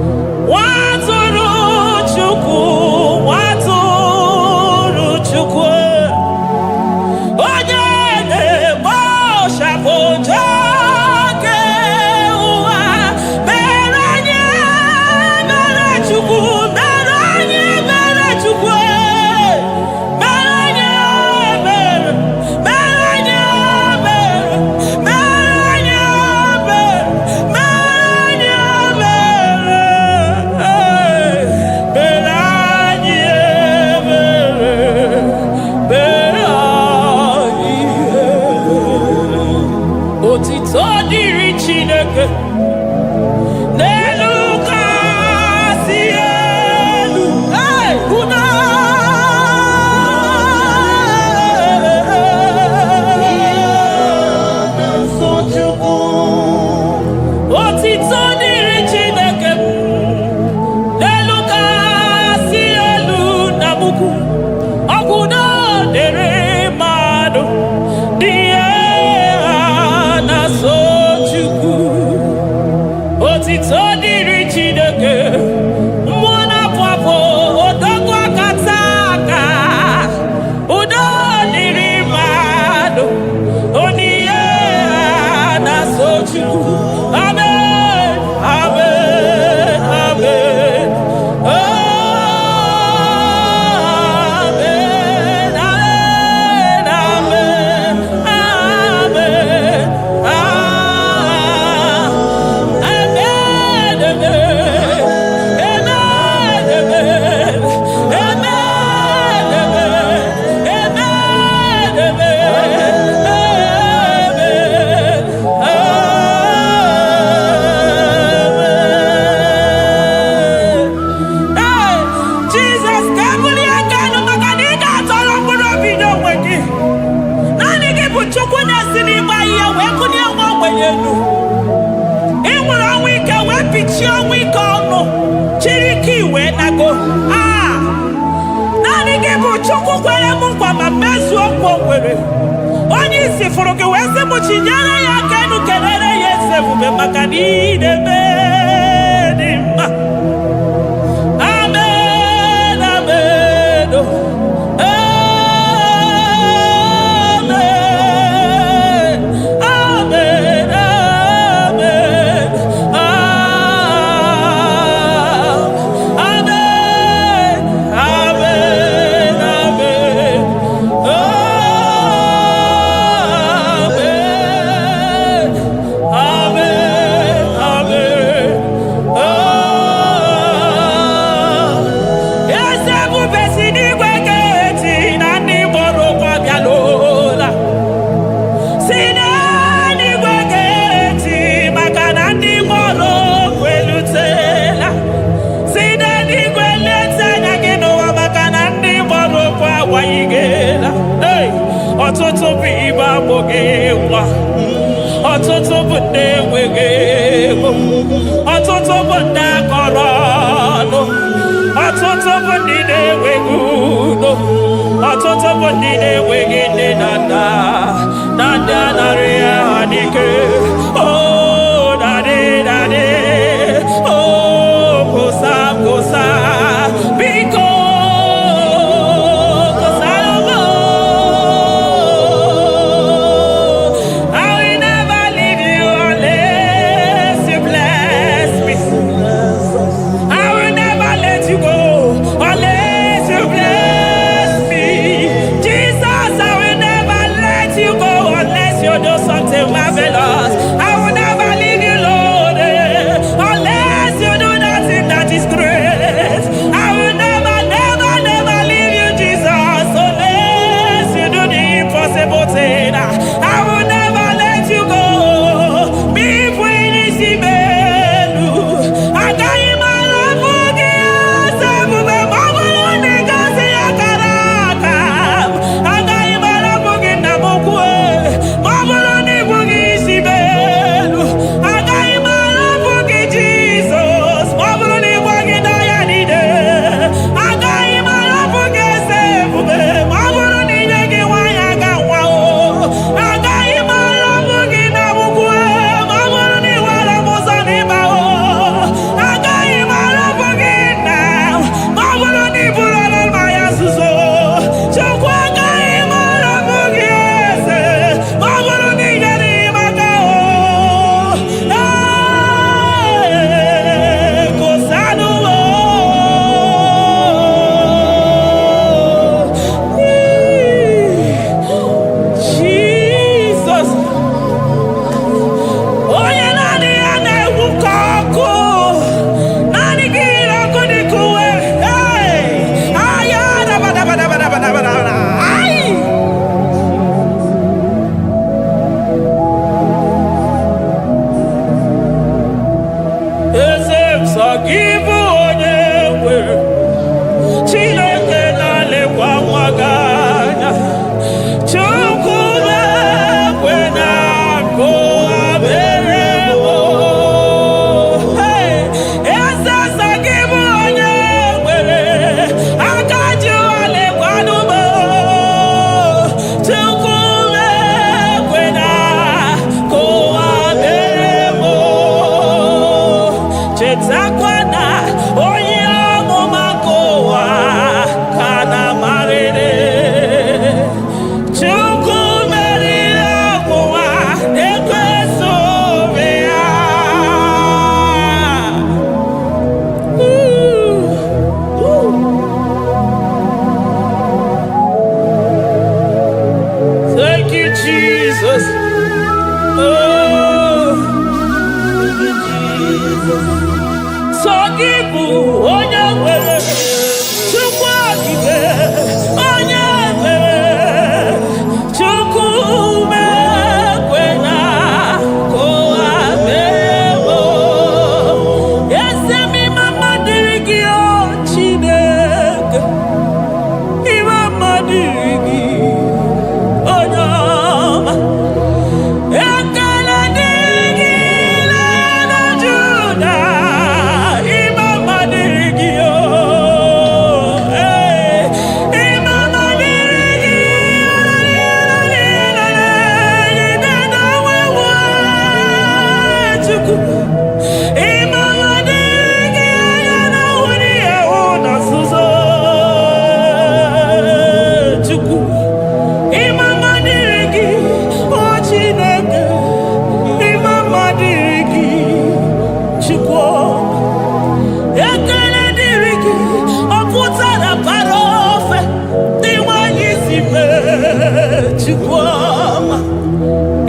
Jesus, I will never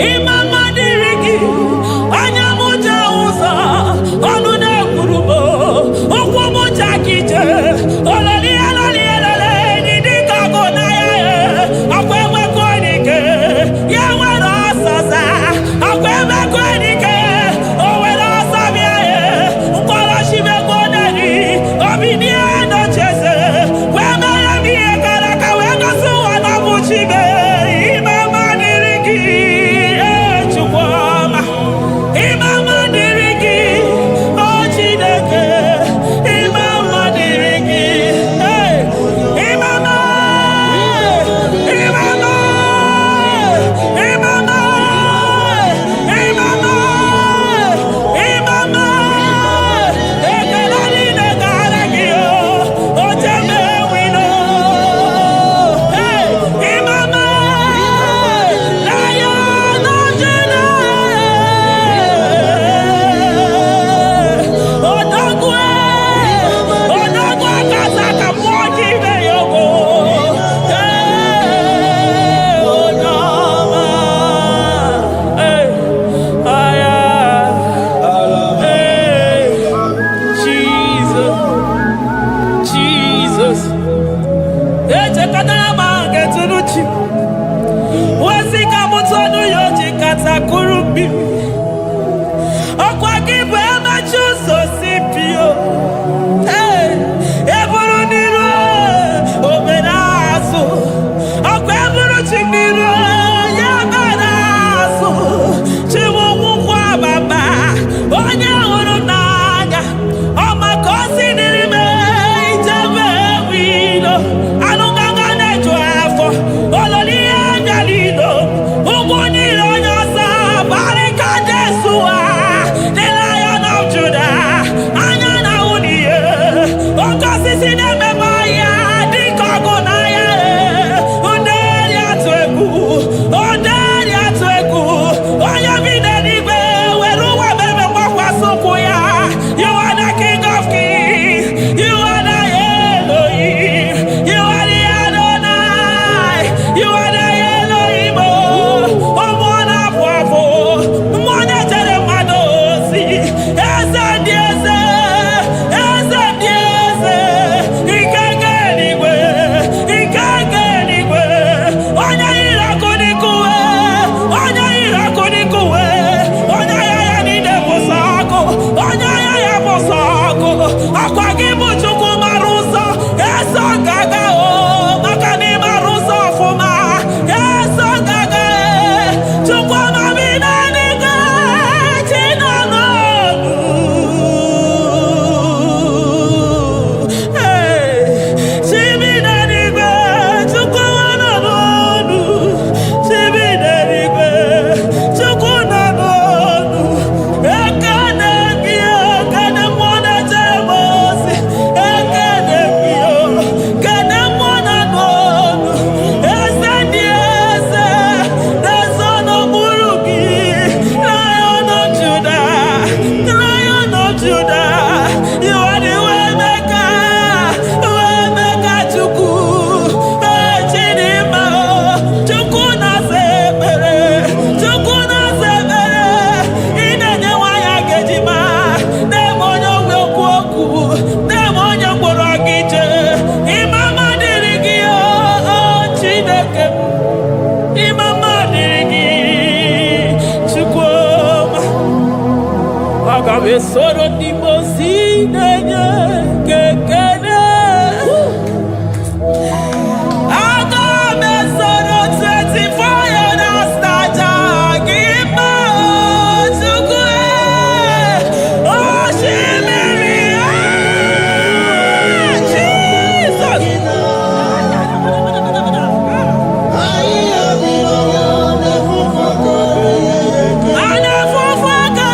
Imama dirigi, anyamuja uza, onu ne kurubo, okwomo chakije, olali alali alale, nidika gonaye, akweme kwenike, yewe rosaza, akweme kwenike, owe rosabiaye, ukwala shibe gonani, obinie no chese, weme yamiye karaka, wega suwa na buchibe, imama dirigi, chukwama, imama dirigi, oh Chineke, imama dirigi, imama, imama, imama, imama, imama, ekelali ne garagio, ojeme wino, imama, lion of Judah, odogwe, odogwe kasaka moji be yogo, odama, aya, Jesus, Jesus, echekatara mange tunuchi, wazika mutonu yoji katakurubi, okwa kibu emachuso sipio, eburu niru, omenazo, okwa eburu chiniru, yabanazo, chimu mukwa baba, onye huru n'anya, ọmakosi n'ime ijebe wido, anụgaga na-eju afọ, ololi ya bịalilo, ugwu niile onye ọsa, barika Jesua, the Lion of Judah, anya na uniye, oke osisi na-ememe ya, dịka ọgụ na ya, nderi atụ egwu, nderi atụ egwu, onye bi n'eluigwe, were ụwa meme gbakwasị ụkwụ ya. You are the King of Kings, you are the Elohim, you are the Adonai, you are the Elohim, ọmọ na-apụ apụ, mmụọ na-echere mmadụ ozi, eze dị eze, eze dị eze, ike nke eluigwe, ike nke eluigwe, onye yiri ọkụ dịka uwe, onye yiri ọkụ dịka uwe, onye agha ya niile bụ sọ ọkụ, onye agha ya bụ sọ ọkụ, akwa gị bụ Chukwu mara ụzọ, eso gaga o, maka na ị mara ụzọ ọfụma, eso gaga Chukwu amabi n'eluigwe, chi nọ n'ọnụ. Chi bi n'eluigwe, Chukwu nọ n'ọnụ, chi bi n'eluigwe, Chukwu nọ n'ọnụ, ekene gị o, kene mmụọ na-echere m ozi, ekene gị o, kene mmụọ nọ n'ọnụ, eze dị eze, eze n'okpuru gị, Lion of Judah, Lion of Judah, you are the way maker, Chukwu, Chidimma o, Chukwu na-asa ekpere, Chukwu na-asa ekpere, ị na-enye nwanyị aga ejima, na-eme onye ogwe okwu okwu, na-eme onye mkpọrọ gị jee, imama dịrị gị o, Chineke m, imama dịrị gị, Chukwu ọma. Aga m esoro ndị mozi na-enye gị ekele. Aga m esoro 24 elders na-aja gị mma o, Chukwu osimiri, Jesus. Anya fufu aka,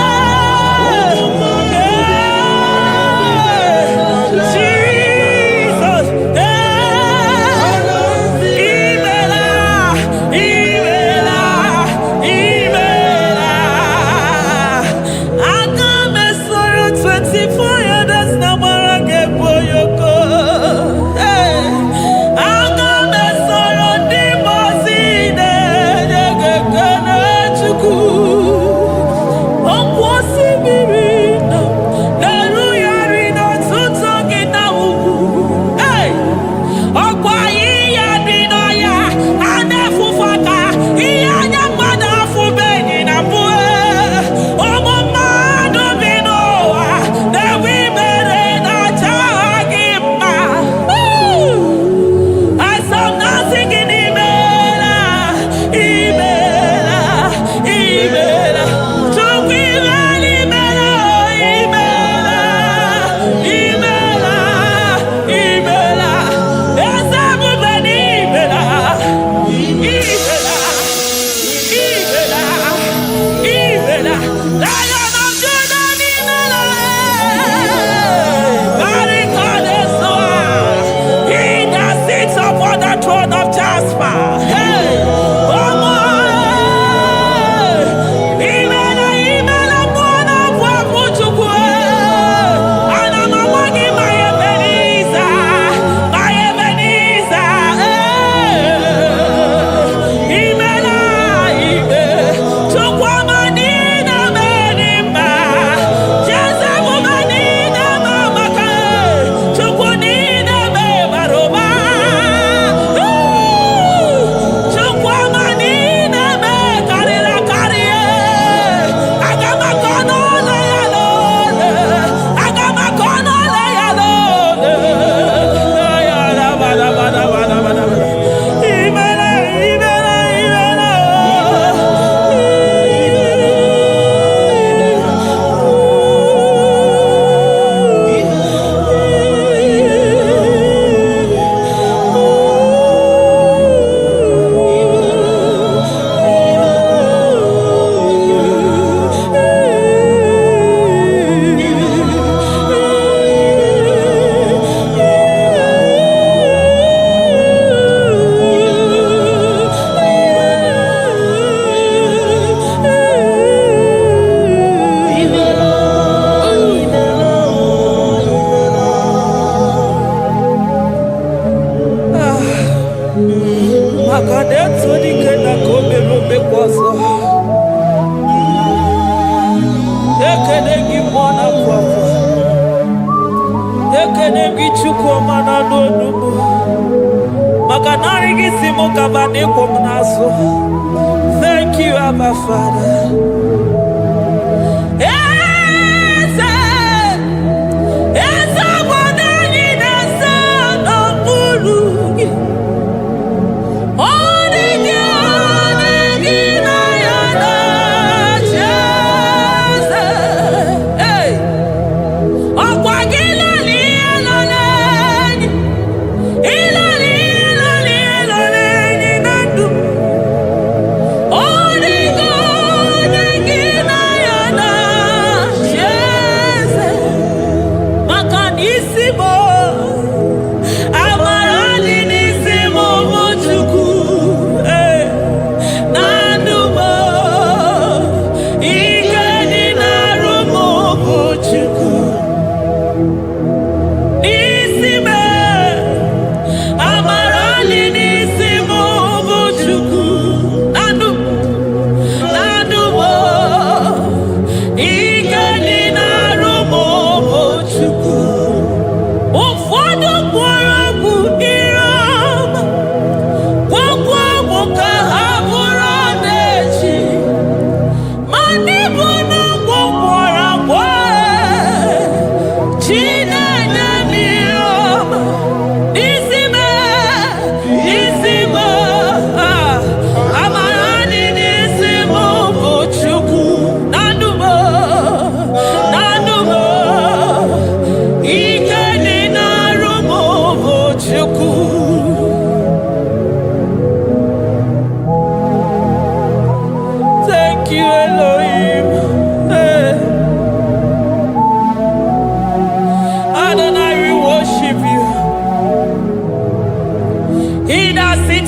Thank you, Abba Father.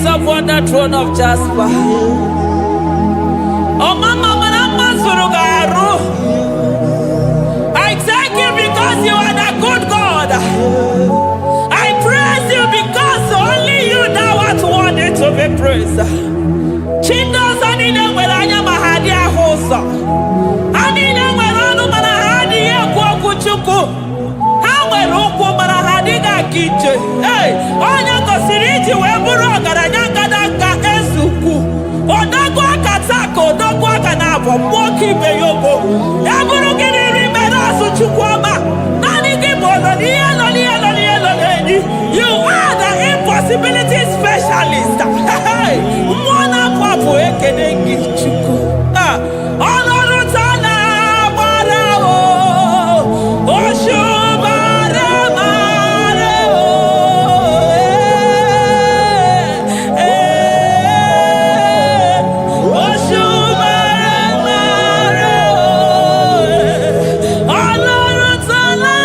Upon the throne of Jasper. Oh, Mama, I thank you because you are the good God. I praise you because only you now are worthy to be praised. Chindos anine welanya mahadi ahosa. Anine welanu manahadi ekwo kuchuku. Hawe rukwo manahadi ga kije. Hey, onya kosiriji weburu ogaranya gadaka ezuku. Odagwa katako, odagwa kanabo, mwoki beyobo. Eburu gini rimera suchukwama. Nani gibono nielo. You are the impossibility specialist. Hey, mwana papu ekenengi chuku. Olorutana barao. Oshubare mareo. Oshubare mareo. Olorutana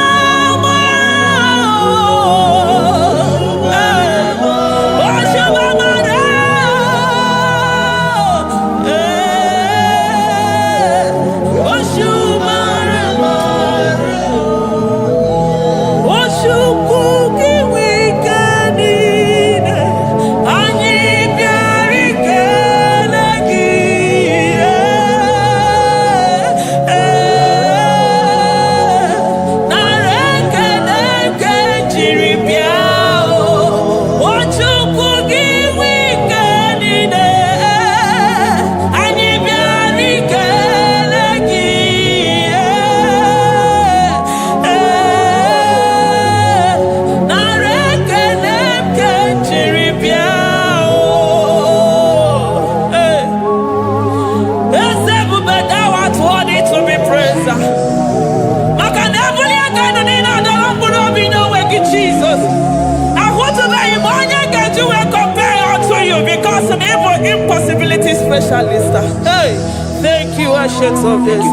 impossibility specialist. Hey, thank you, Ancient of Days.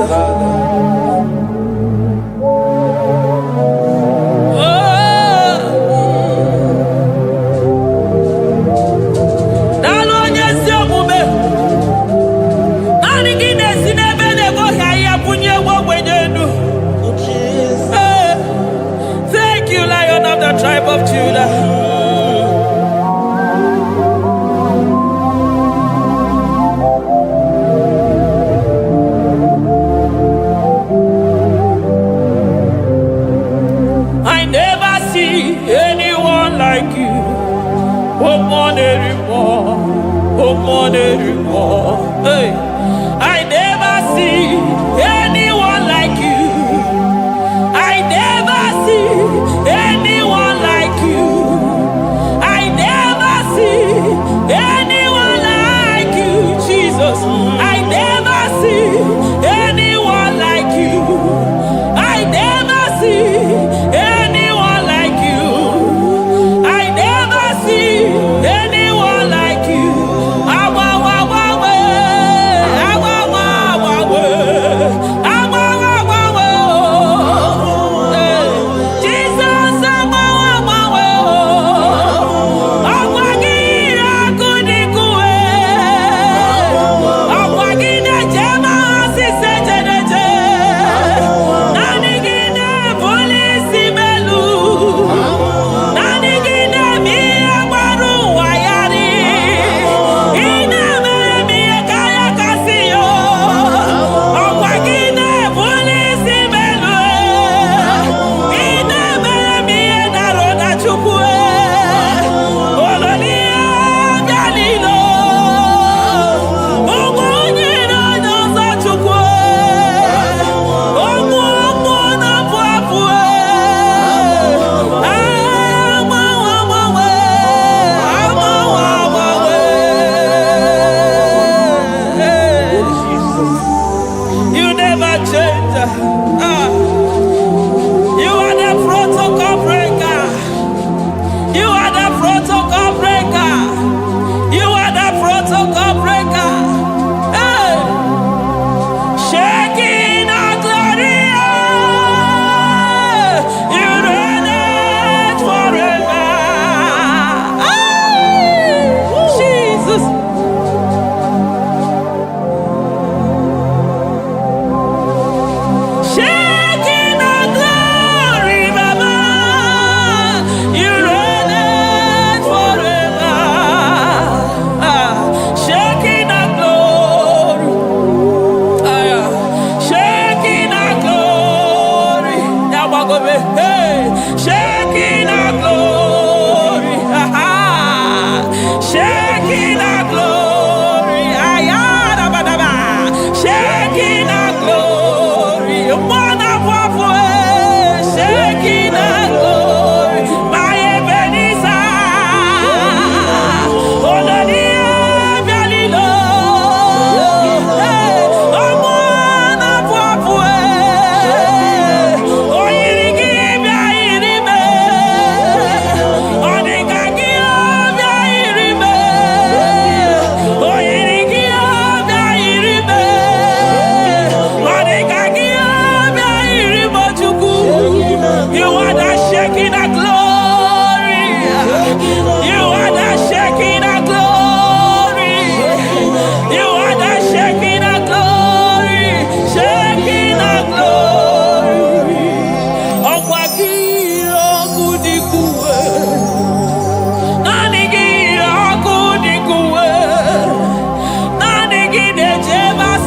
Thank you, Lion of the tribe of Judah.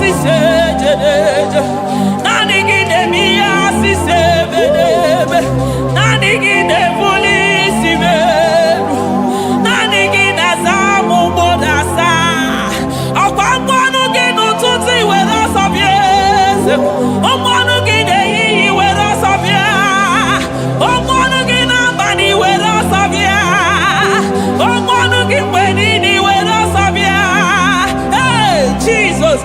asise jedeje. Nani gide mi asise bedebe. Nani gide polisi beru. Nani gide zamu bodasa. Ọgbọgbọnu ginu tuti wera sobiese. Ọgbọnu gide yiyi wera sobia. Ọgbọnu gina bani wera sobia. Ọgbọnu gipeni wera sobia. Hey, Jesus,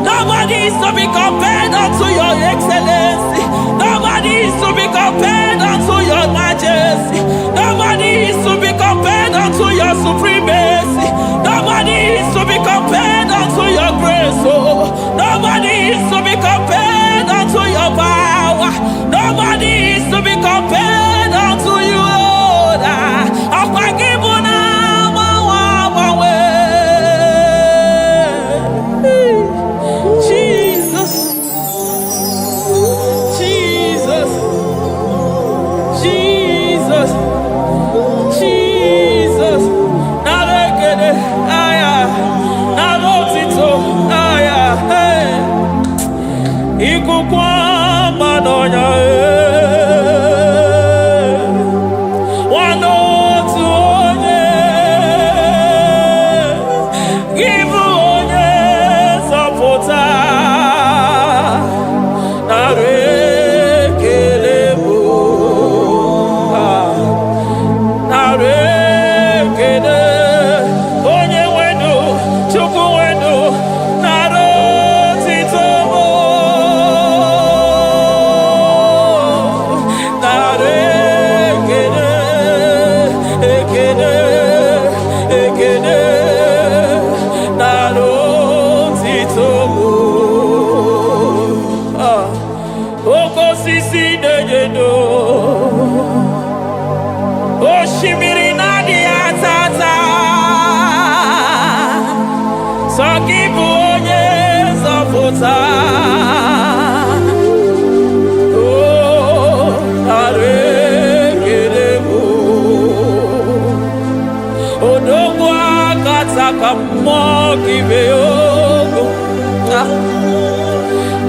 nobody is to be compared unto your excellency. Nobody is to be compared unto your majesty. Nobody is to be compared unto your supremacy. Nobody is to be compared unto your grace. Oh, nobody is to be compared unto your power. Nobody is to be compared unto you, Lord.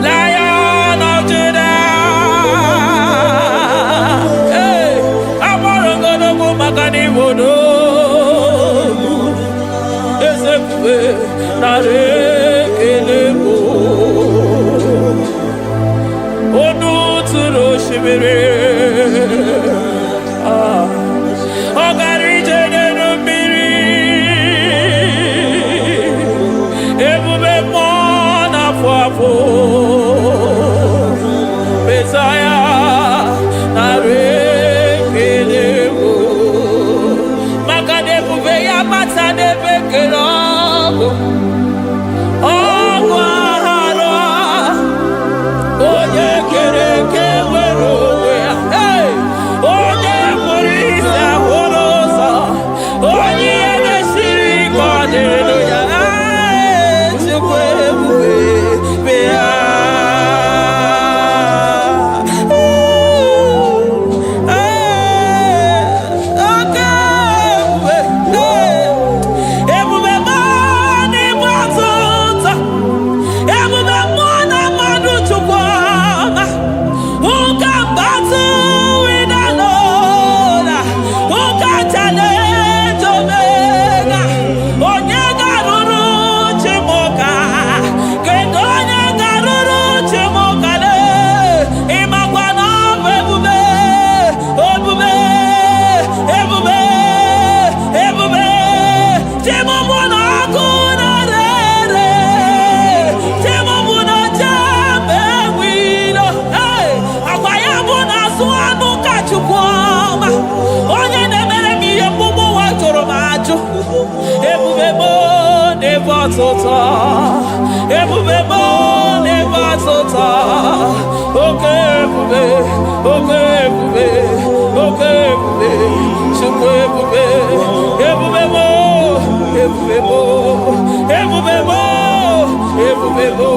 Lion of Judah, hey, I'm gonna go magani wodo, ezefe nare kelebo, onu turo shibere, ogari jene numbiri, ebube mo. Messiah, narekelebo, makade buveya matade bekelabo, ogwahara, oye kereke werowe, hey, oye morisa horosa, oye nesiri kwadeluya, atụta ebube mo n'ebe atụta oke ebube oke ebube oke ebube chukwu ebube ebube mo ebube mo ebube mo ebube mo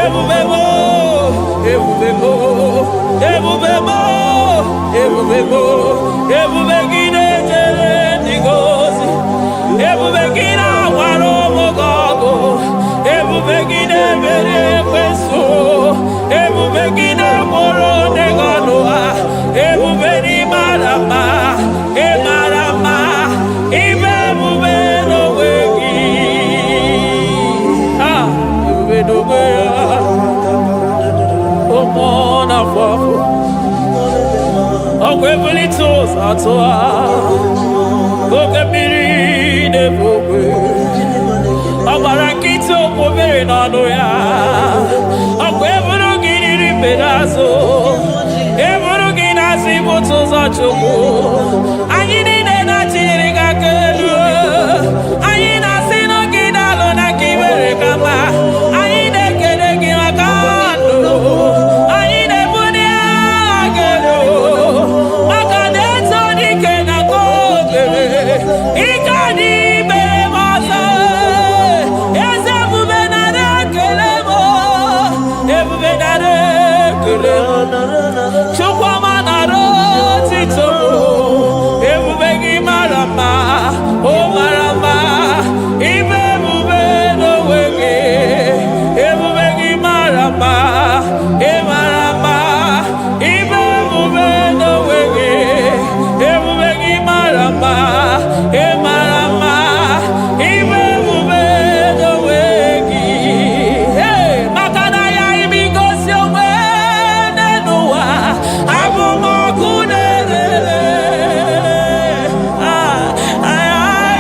ebube mo ebube mo ebube mo ebube mo ebube gị na-ejere ndị gozi ebube gị na-awara ụmụgọgụ ebube gị na-emeri ekwensu ebube gị na-agboro ndị gọnụ ha ebube n'ịmara mma ịmara mma ime ebube n'onwe gị ebube n'onwe ya ụmụ na-afọ afọ ọgwụ ebulite ụzọ atụ ha oke mmiri na-ebu ogwe ọ gbara nkịtị okwu mmiri n'ọnụ ya ọgwụ eburu gị riri mbere azụ eburu gị na-azụ ibute ụzọ chukwu anyị niile na-achịrị gị aka elu anyị na-asị n'oge na-alụ na ka i mere ka mma anyị na-ekele gị maka ndụ anyị na-ebuli agha elu maka na eto dike na ka obere ike dị mere m ọzọ eze ebube nara ekele m ebube nara ekele m chukwuma nara otito ebube gị mara mma o mara mma ime ebube n'onwe gị ebube gị mara mma ị mara mma ime ebube n'onwe gị ebube gị mara mma ị mara mma ime ebube n'onwe gị maka na ya ime igosi onwe n'ụwa abụ m ọkụ na-erere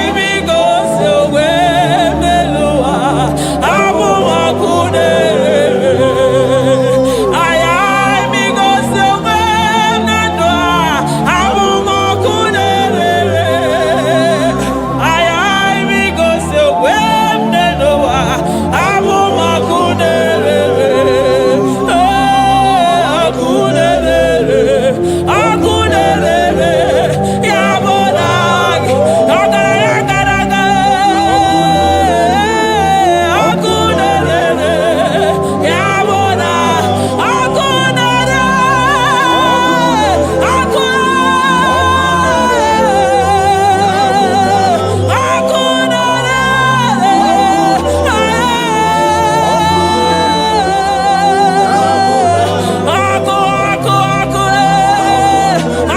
ime igosi onwe n'ụwa abụ m ọkụ na-erere ime igosi onwe na ndụ abụ m ọkụ na-erere ime igosi onwe n'ụwa abụ m ọkụ na-erere ọkụ na-erere ọkụ na-erere ya bụ na gị ọgaranya gara aga ọkụ na-erere ya bụ na ọkụ na-erere ọkụ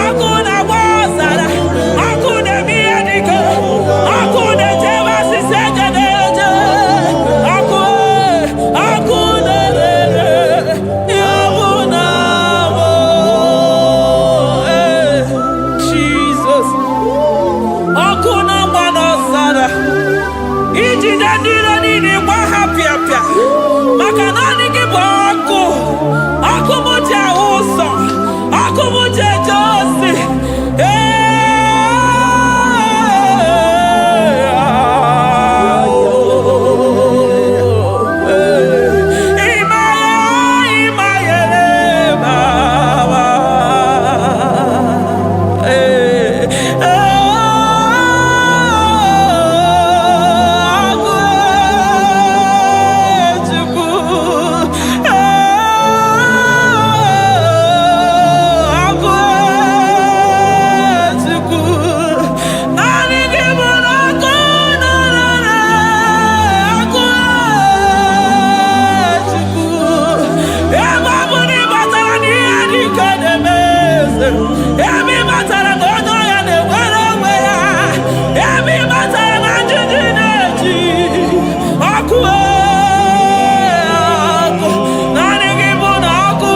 ọkụ na-agba ọzara ọkụ na-eme ihe dike ọkụ na-ejebe asịsị eje na-eje ọkụ ọkụ na-erere ya bụ na bụ Jizọs ọkụ na-agba n'ọzara ijide ndị iro niile gba ha pịapịa maka naanị gị bụ ọkụ ọkụ m ji ahụ ụzọ ọkụ m ji eje ozi ebe matara na onye ọya na-enwere onwe ya ebe matara na njiji na-eji ọkụ ọkụ naanị gị bụ na ọkụ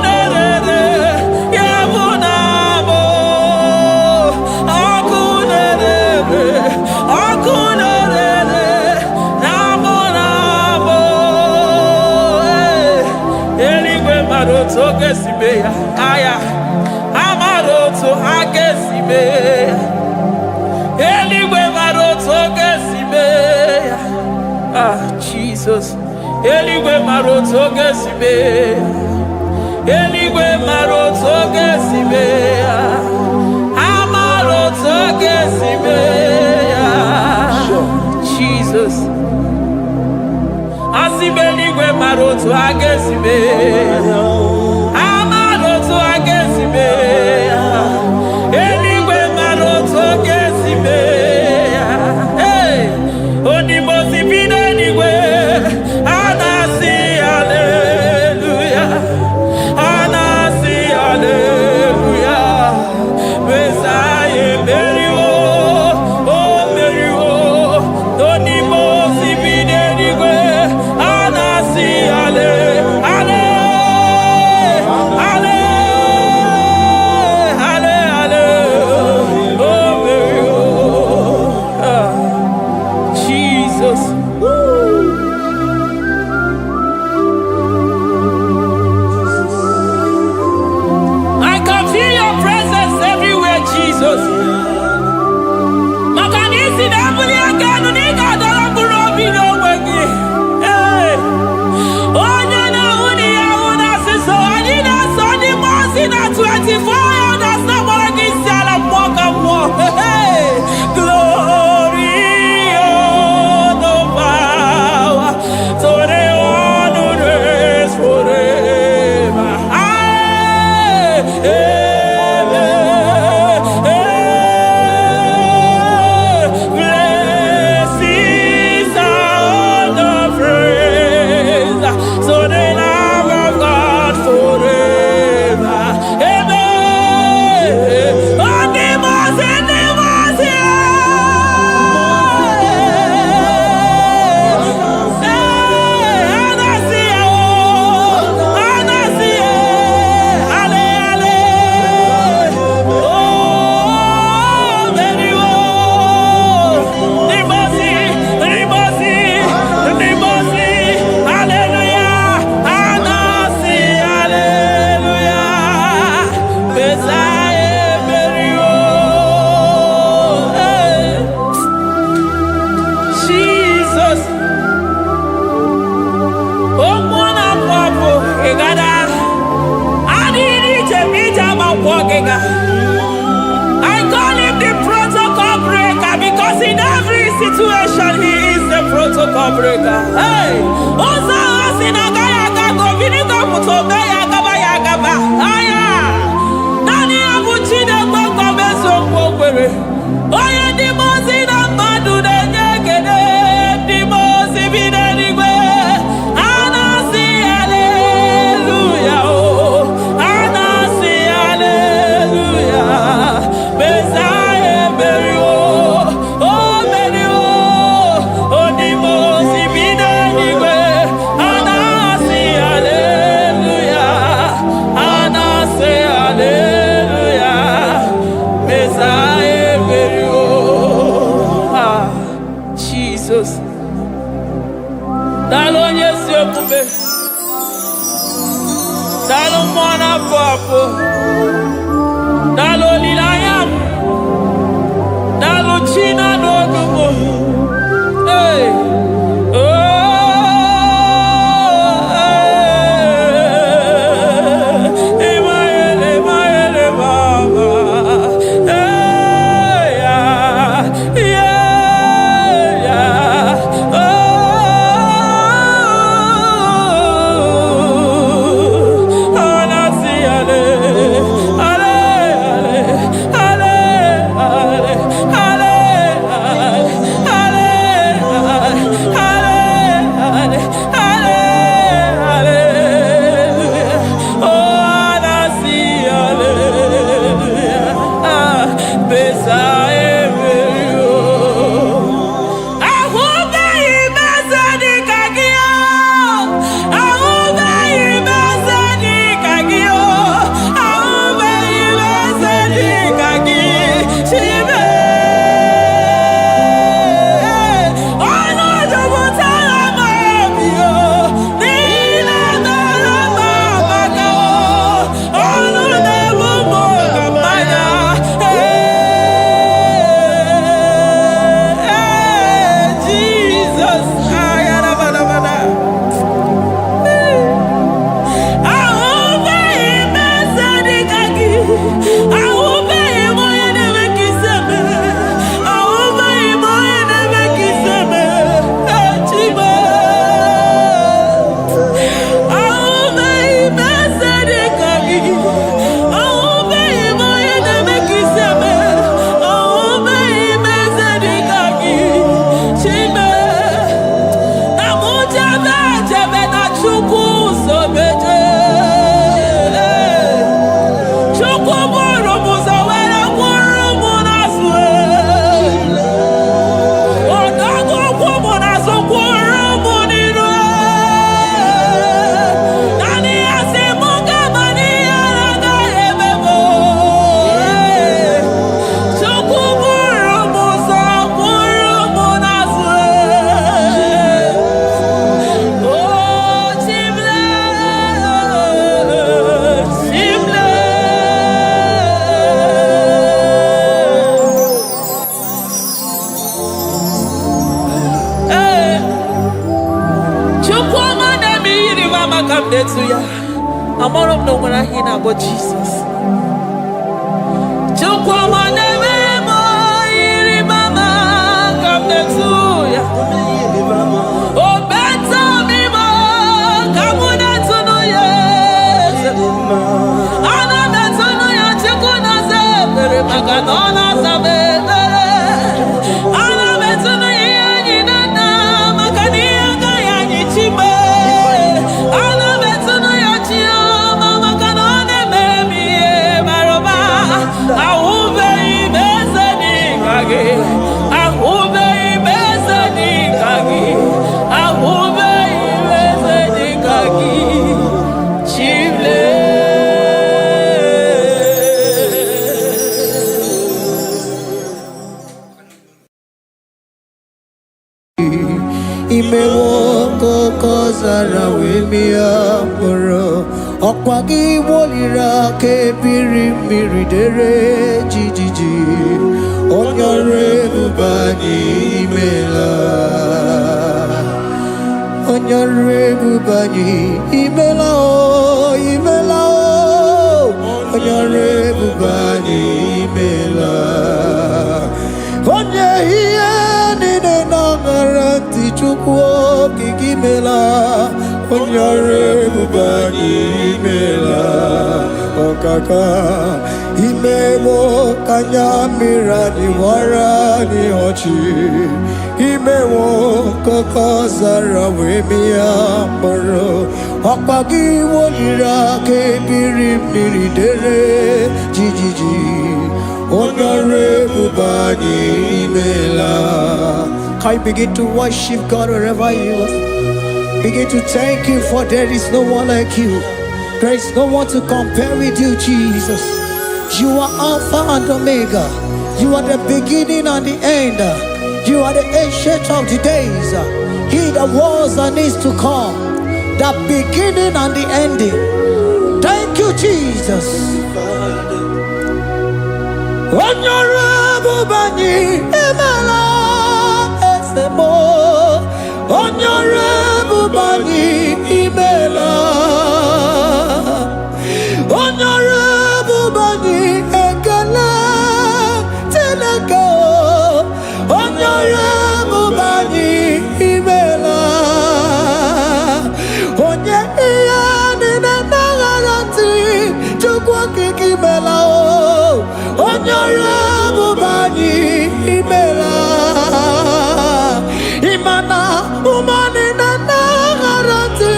na-erere ya bụ na abụ ọkụ na-erere ọkụ na-erere na abụ na abụ eluigwe mara otu oge si mee ya aya amara otu ha ga-esi mee ya eluigwe mara otu oge si mee Jesus. Eligwe maroto gesibe. Eligwe maroto gesibe. Amaroto gesibe. Jesus. Asibeligwe maroto agesibe. Amaroto agesibe. Eligwe maroto gesibe. Hey, Onimosi bide eligwe. Anasi hallelujah. Anasi hallelujah. Messiah Meriwo. Oh Meriwo. Onimosi bide eligwe. Anasi hallelujah. I call him the protocol breaker because in every situation he is the protocol breaker. Hey, Osa Osina Gaya Gago Vinika Mutoga Yagaba Yagaba. Aya, Nani Abuchina Boko Beso Bokere. Oya Dimosina Madu de Negede, Dimosi Vidanigwe. Anasi hallelujah. Dalo mwana papo, dalo lilayam, dalo china nogumo. Hey, oh, Emaele baba, hey, yeah, oh. Ale, ale, ale, ale. netu ya. Amara m na onwere ahịa na-agbọ Jesus. Chukwu ma na-eme mo iri mama ka m netu ya. O beta mi mo ka m netu no ya. Ana netu no ya Chukwu na zebere maka na ọ na-azabe. Kozara wemia moro okwagi wolira ke biri miri dere jijiji onyore bubani imela onyore bubani imela o imela o onyore bubani imela onye hiye nine na garanti chukwu kikimela onyore bubani imela okaka imewo kanya mirani warani ochi imewo koko zara wemia moro okpagi wolira ke biri miri dere jijiji onyore bubani imela. Can you begin to worship God wherever you are? Begin to thank Him, for there is no one like you. There is no one to compare with you, Jesus. You are Alpha and Omega. You are the beginning and the end. You are the ancient of the days. He that was and is to come. The beginning and the ending. Thank you, Jesus. Honorable Bani Emela. Honorable Bani Imela, Honorable Bani Ekala Tenaka, Honorable Bani Imela, Onye Iyani Nagarati Chukwaki Kimela, Honorable Bani Imela. Imana umani na nagarati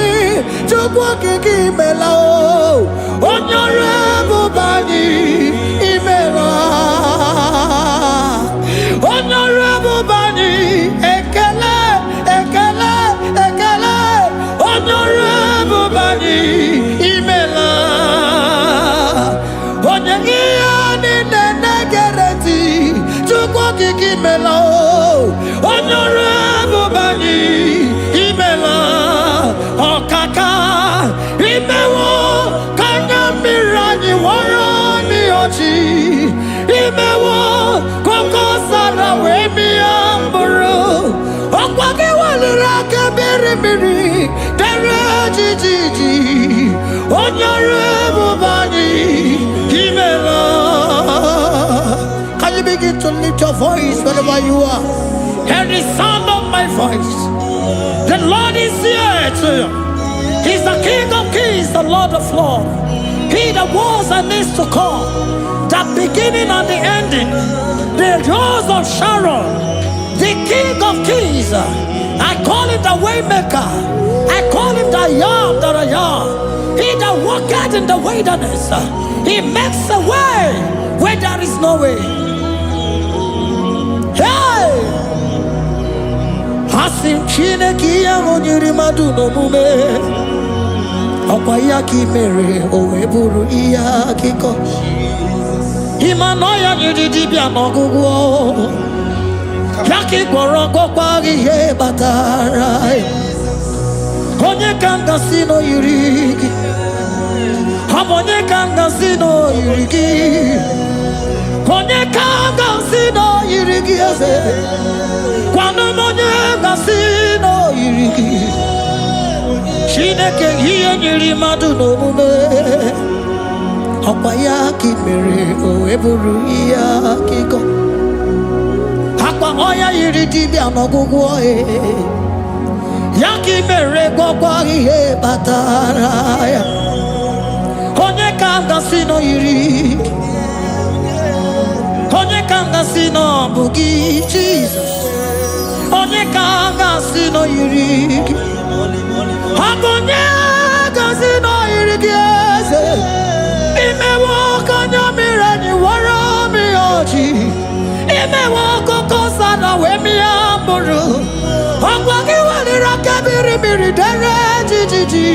chukwu kiki imela o Honorable Bani imela Honorable Bani ekele ekele ekele Honorable Bani imela onye iyani na nagarati chukwu kiki imela o Honorable Bani imela okaka imewo kanya mirani warani ochi imewo koko sara wemi amburu okwage walira kebiri miri dere jijiji Honorable Bani imela. Can you begin to lift your voice wherever you are? Hear the sound of my voice. The Lord is here to you. He's the King of Kings, the Lord of Lords. He that was and is to come, the beginning and the ending, the rose of Sharon, the King of Kings. I call him the Waymaker. I call him the Yam that I am. He that walketh in the wilderness, he makes a way where there is no way. Hey! Asim Chineke ya monyiri madu no mume Okwa ya ki mere owe buru iya kiko Imano ya nyiri dibia nogugu Ya ki gorongo kwa gihe batara Onye kanga sino yurigi Onye kanga sino yurigi Onye kanga sino yurigi eze Kwano monye gasino yirigi Shine Chineke ihe nyiri mmadụ n'omume ọkwa ya ka mere o eburu ihe akịkọ akpa ọya yiri dibịa n'ọgwụgwọ ya ka mere gwọkwa ihe batara ya onye ka m gasị nọ yiri onye ka m gasị nọ bụ gị Jizọs onye ka m gasị nọ yiri gị onye gasị nọ yiri gị eze imewe ọkanya mmiri anyị wara mi ọjị imewe ọkụkọ sana wee mịa mkpụrụ ọgwa gị weliri aka mmiri dere jijiji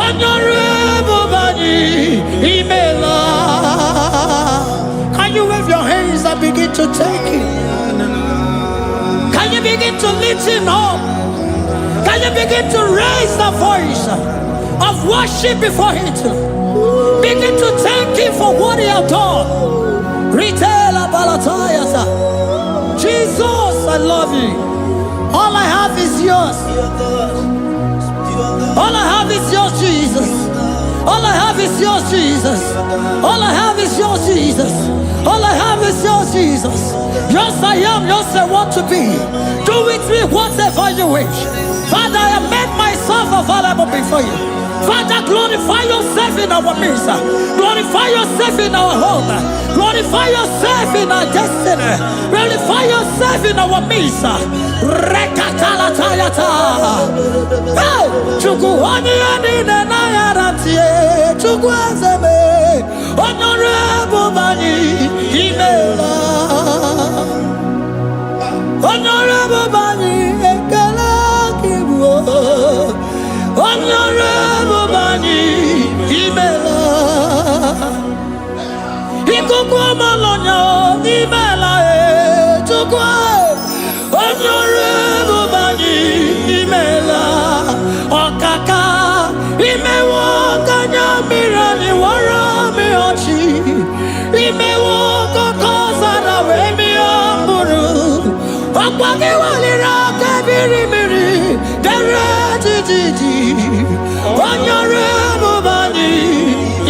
onye ọrụ ebube anyị imela. Can you wave your hands and begin to thank him? Can you begin to lift him up? Can you begin to raise the voice of worship before him? Begin to thank him for what he has done. Retailer Balatayasa. Jesus, I love you. All I have is yours. All I have is yours, Jesus. All I have is yours, Jesus. All I have is yours, Jesus. All I have is yours, Jesus. Yours I am, yours I want to be. Do with me whatever you wish. Father, I have made myself available before you. Father, glorify yourself in our midst. Glorify yourself in our home. Glorify yourself in our destiny. Glorify yourself in our midst. Rekatala tayata. Hey, chukwani ani na yaratie. Chukwazeme. Honorable bani imela. Honorable bani ekala kibuo. Honorable bani imela. Ikukwa malonya imela chukwa. Honorable bani imela. Okaka imewo kanya mirani wara mi ochi. Imewo kokosa na we mi amburu. Okwage walira kabiri miri dere jiji. Honorable bani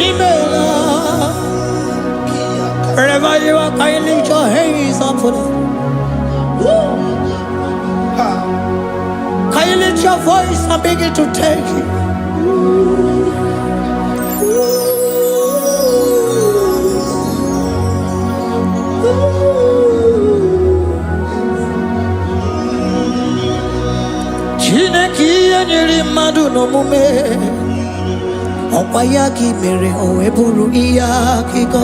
imela. Wherever you are, can you lift your hands up for them? Can you lift your voice and begin to thank him? Chineke nyere mmadụ n'omume ọkwa ya ka mere o eburu ihe akịkọ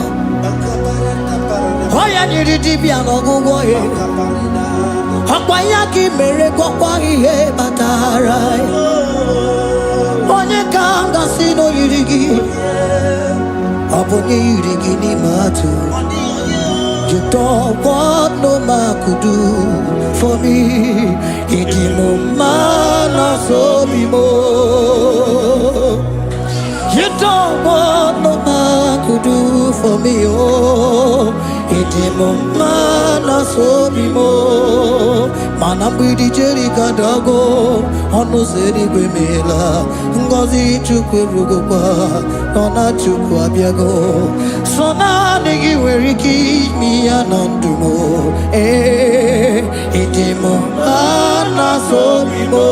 ọya nyere dibịa n'ọgwụgwọ ya ọkwa ya ka mere gwọkwa ihe batara ya onye ka m gasị n'oyiri gị ọ bụ onye yiri gị n'ime atụ. You don't want no man could do for me. It is no man so be more. You don't want no man could do for me. Oh, it is no man so be more. Manambidi Jerika Dago, Ono Seri Gwemela, Ngozi Chukwerugopa, Nona Chukwabiago, Sona Negi Weriki, mi Anandumo, Itimo Ana Sobimo.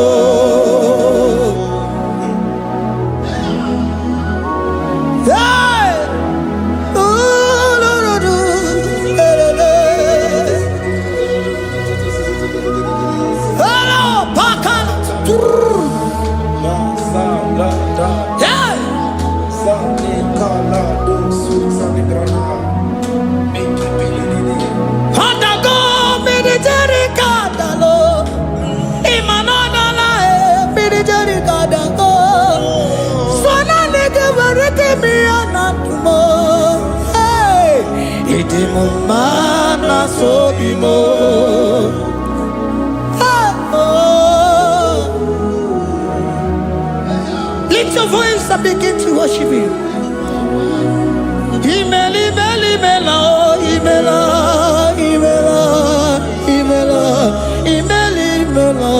Mana sobimo. Lift your voice and begin to worship him. Imeli meli mela, imela, imela, imela, imeli mela.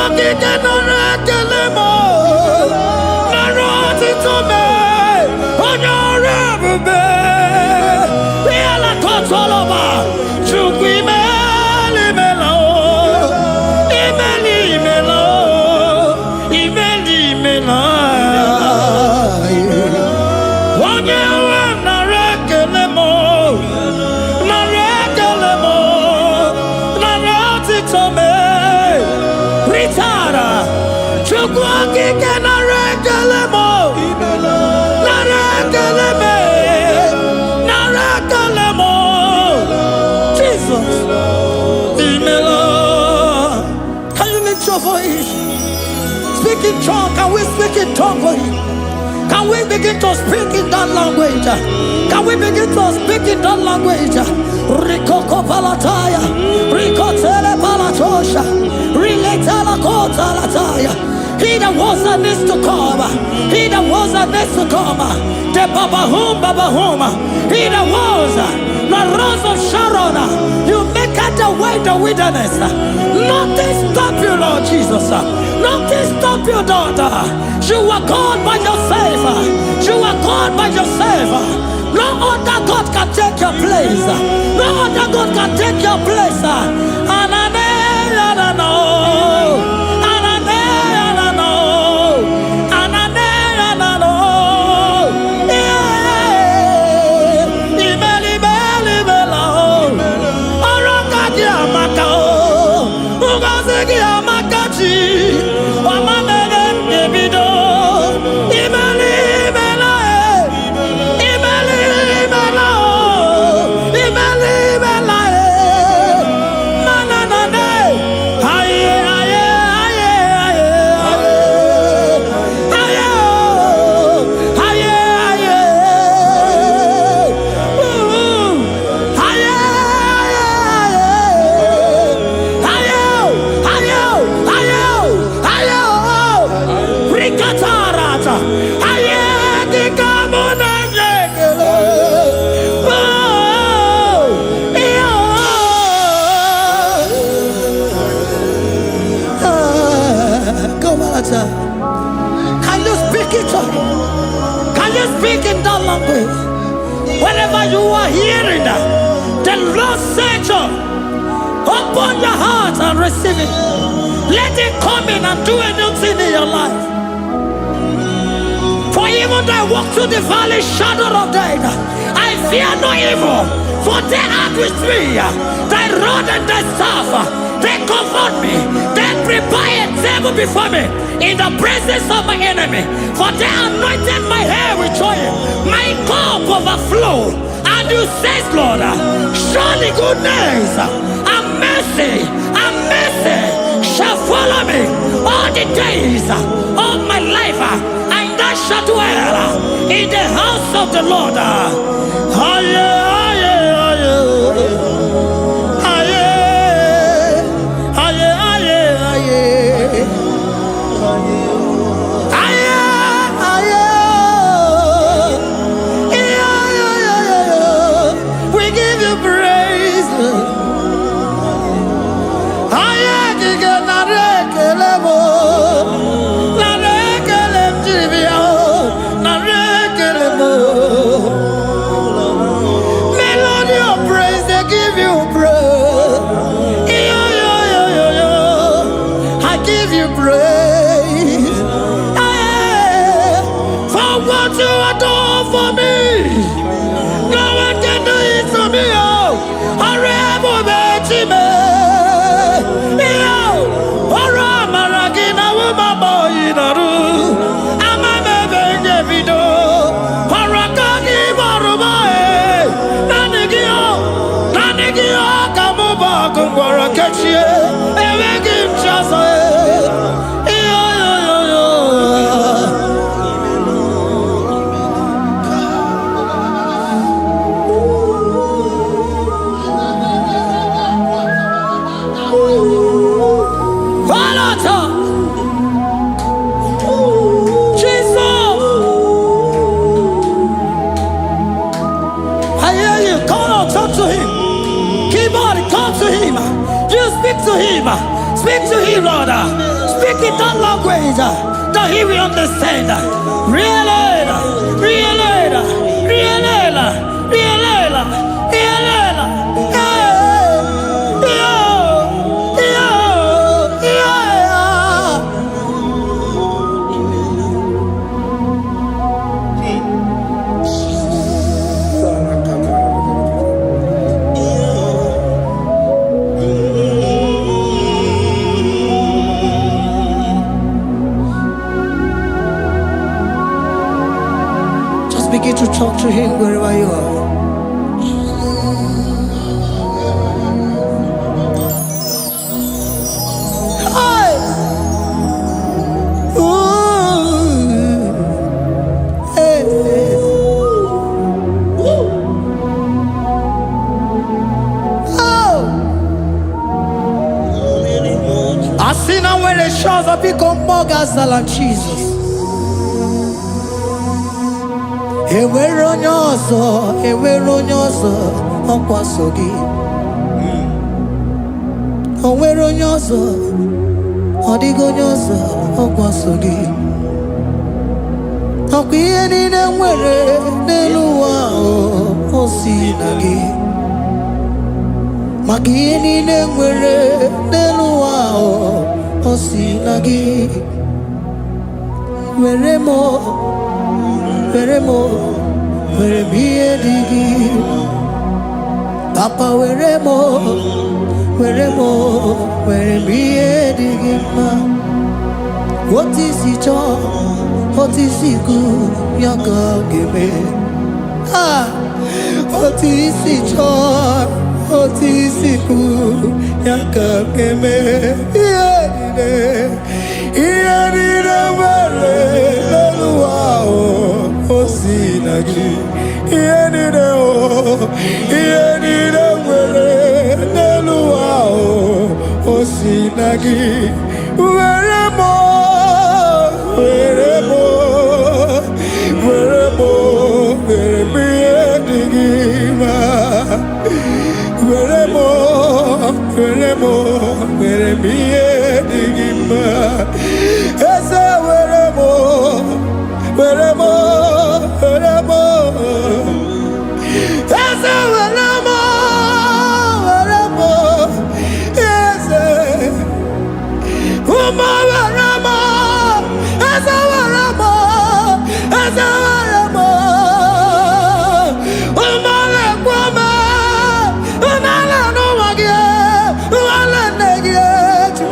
okike nara ekele m nara otito m onye ọrụ ebube ihe na kọtọlọba Chukwu imeli imela imeli imela imeli imela onye nwe nara ekele m nara ekele m nara otito m ritara Chukwu okike nara ekele m nara ekele m nara ekele m Jesus imela. Can you lift your voice? Speak in tongue. Can we speak in tongue for him? Can we begin to speak in that language? Can we begin to speak in that language? Rikoko palataya, rikotele palatosha, riletala kota lataya. He that was and is to come, he that was and is to come, the babahum, he that was, the rose of Sharon, you make out the way the wilderness. Nothing stop you, Lord Jesus. Nothing stop you, daughter. You are God by yourself. You are God by yourself. No other God can take your place. No other God can take your place. Can you speak it? Can you speak in that language? Wherever you are hearing that, the Lord said, open your heart and receive it. Let it come in and do a new thing in your life. For even though I walk through the valley shadow of death, I fear no evil, for they are with me. Thy rod and thy staff, they comfort me. They prepare a table before me in the presence of my enemy. For they anointed my hair with oil. My cup overflow. And you say, Lord, surely goodness and mercy shall follow me all the days of my life. And I shall dwell in the house of the Lord. We give you praise. Melody of praise, they give you praise. I give you praise for what you have done for me. No one can do it for me. Talk to him. Keyboard, talk to him. You speak to him. Speak to him, Lord. Speak in that language that he will understand. Begin to talk to him wherever you are. Hey! Ooh. Hey. Oh! I see now where the shores have become more than Jesus. Enwere onye ọzọ ọkwaso gị. O nwere onye ọzọ, ọ dịghị onye ọzọ ọkwaso gị. Ọkwa ihe niile nwere n'elu ụwa o si na gị. Maka ihe niile nwere n'elu ụwa o si na gị. Were m ihe dị gị. Papa were m ihe dị gị mma. Otu isi chọọ, otu isi kwu ya ka ọ ga-eme. Otu isi chọọ, otu isi kwu ya ka ọ ga-eme. Ihe niile nwere n'elu ụwa o si na gị. Ihe niile nwere n'elu ụwa o si na gị. Were m ihe dị gị mma. Were m ihe dị gị mma. Eze were m eze were m eze ụmụ were m eze were m ụmụ na-ekwu m ụmụala n'ụwa gị ụmụala nne gị eju.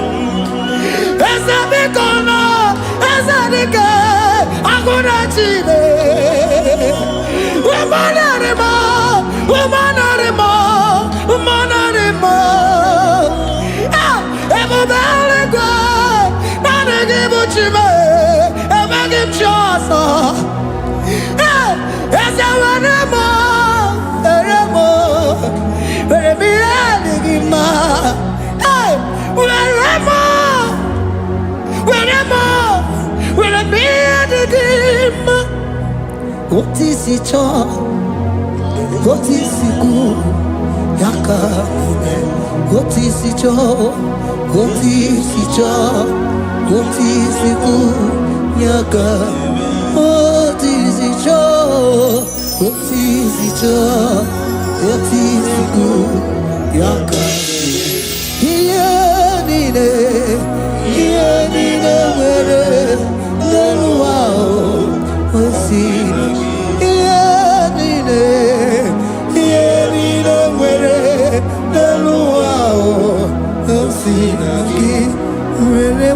Eze biko nọ eze dike agụna chile. Ebube eluigwe naanị gị bụ Chime, emeghị m chi ọzọ. Eze were m ihe dị gị mma. Were m ihe dị gị mma. Otu isi chọọ, otu isi kwu ya ka ome. Otu isi chọọ, otu isi kwu ya ka. Otu isi chọọ, otu isi kwu ya ka. Ihe niile nwere n'elu ụwa o si na gị. Ihe niile nwere n'elu ụwa o si na gị. Were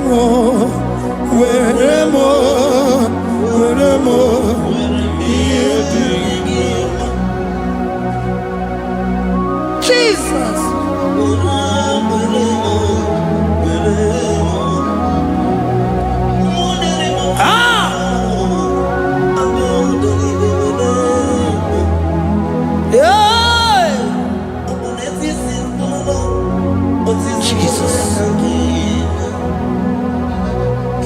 m ihe dị gị. Jesus.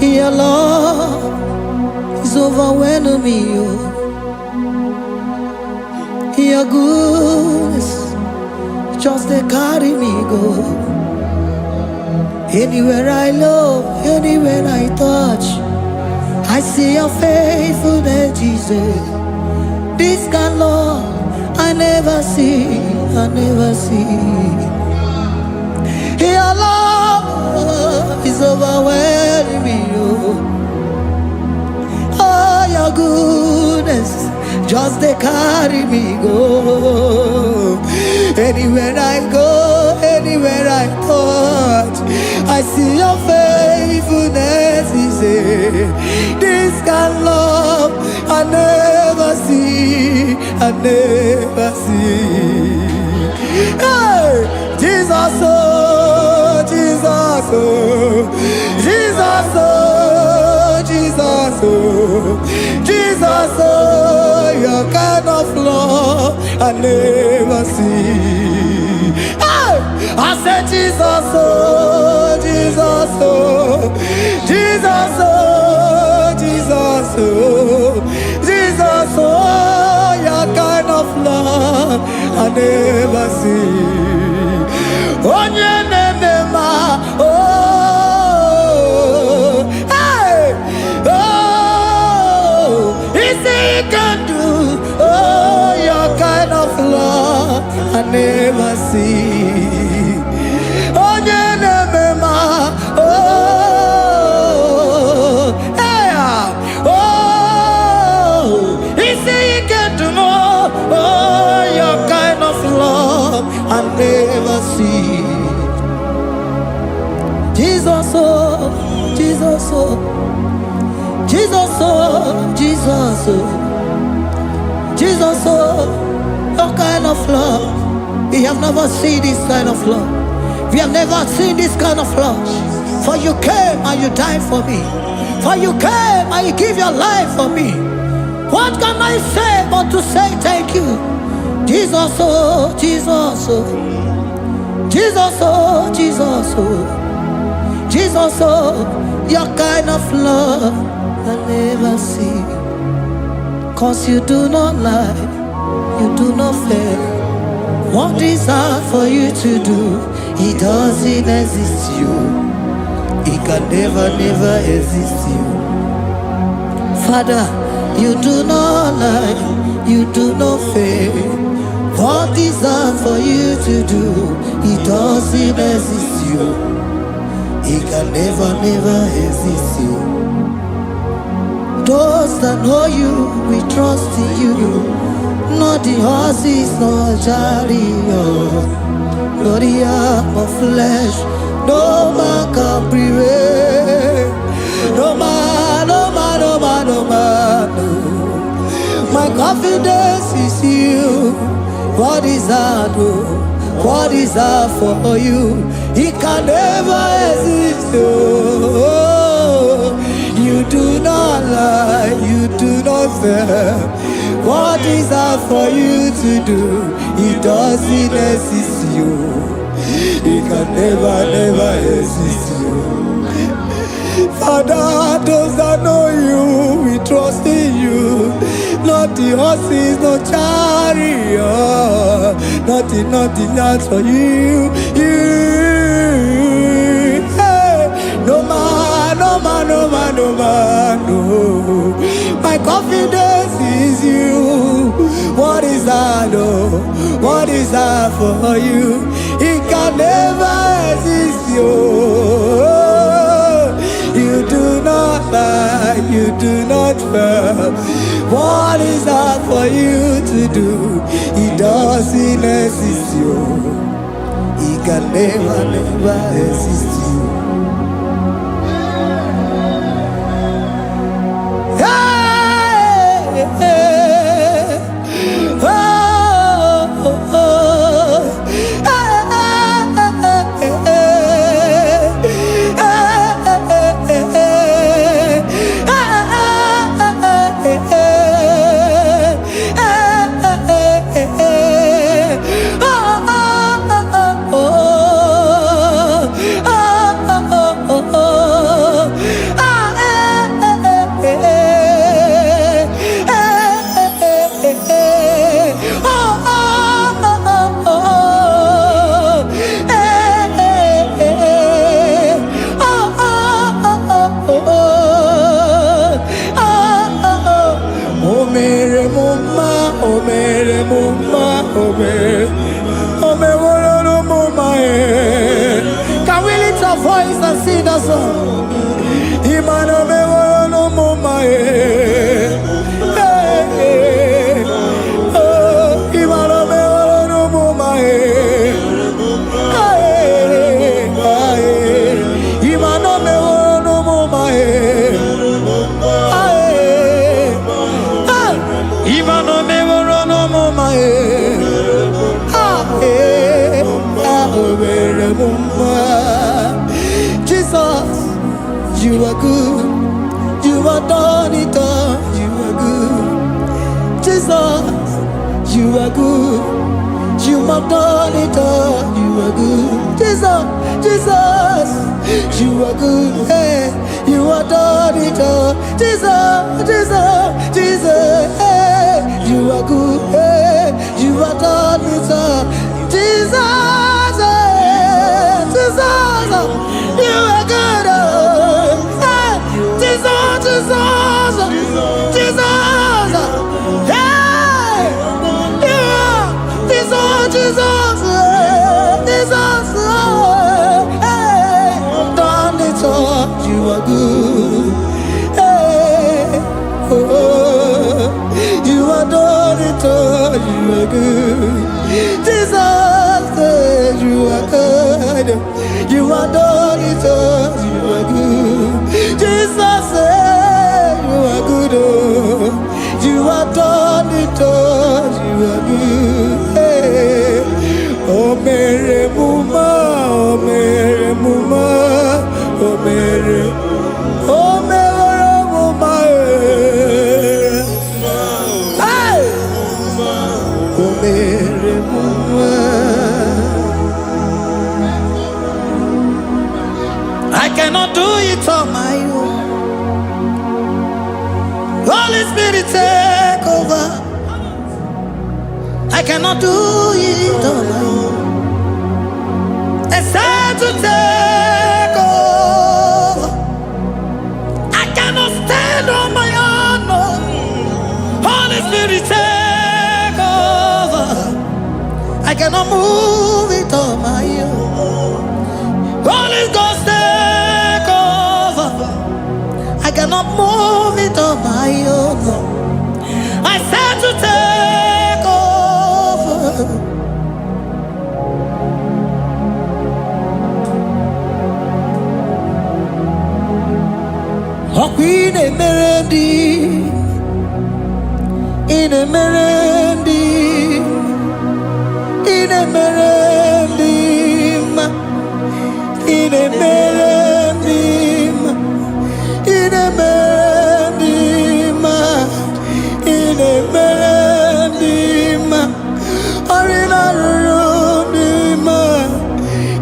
Your love is overwhelming me. Your goodness just they carry me go. Anywhere I look, anywhere I touch, I see your faithfulness, Jesus. This kind love I never see, I never see. Your love is overwhelming me, oh, your goodness just they carry me go. Anywhere I go, anywhere I touch, I see your faithfulness. This kind of love I never see, I never see. Hey, Jesus, oh, Jesus, oh, Jesus, oh, Jesus, oh, Jesus, oh, your kind of love I never see. Hey, I said Jesus, oh, Jesus, oh, Jesus, oh, Jesus, oh, Jesus, oh, your kind of love I never see. Oh, oh, hey, oh, he can do, oh, your kind of love I never see. Oh, oh, hey, oh, he can do more, oh, your kind of love I never see. Jesus, oh, Jesus, oh, Jesus, oh, Jesus, oh, Jesus, oh, your kind of love. We have never seen this kind of love. We have never seen this kind of love. For you came and you died for me. For you came and you give your life for me. What can I say but to say thank you? Jesus, oh, Jesus, oh, Jesus, oh, Jesus, oh, Jesus, oh, your kind of love I never see. 'Cause you do not lie, you do not fail. What is hard for you to do, it doesn't exist you. It can never, never exist you. Father, you do not lie, you do not fail. What is hard for you to do, it doesn't exist you. It can never, never exist you. Those that know you, we trust in you. Not the horses, not chariot, not the arm of flesh. No man can prevail. No man, no man, no man, no man, no. My confidence is you. What is hard, oh? What is hard for you? It can never exist, oh. You do not lie, you do not fail. What is hard for you to do, it doesn't exist you. It can never, never exist you. Father, those that know you, we trust in you. Not the horses, no chariot, nothing else for you. Hey, no man, no man, no man, no man, no. My confidence is you. What is that, oh? What is that for you? It can never exist you. You do not lie, you do not fail. What is that for you to do? It doesn't exist you. It can never, never exist you. Hey, hey, oh, oh, oh. voice and sing the song. Imano me woro no mama Imano me woro no mama Imano me woro no mama Imano me woro no mama Jesus, you are good. You are done it all. You are good. Jesus, you are good. You have done it all. You are good. Jesus, Jesus, you are good. Hey, you have done it all. Jesus, Jesus, Jesus, hey, you are good. Hey, you have done it all. Jesus, Jesus, you are good. Hey, Jesus, Jesus, Jesus, hey, you are Jesus, Jesus, Jesus, hey, done it all. You are good. Hey, oh, you are done it all. You are good. Jesus, you are good. You are done it all. You are good. Jesus, you are good. Oh, you are done it all. You are good. Hey. Oh, Mary Muma, oh, Mary Muma, oh, Mary, oh, Mary Muma, hey, oh, Mary Muma. I cannot do it on my own. Holy Spirit, take over. I cannot do it on my own. It's time to take over. I cannot stand on my own. No. Holy Spirit, take over. I cannot move it on my own. Holy Ghost, take over. I cannot move it on my own. I said to take over. Oh, Queen Emerendi, in Emerendi, in Emerendi, in Emerendi, in Emerendi, in Emerendi, Arina Rudima,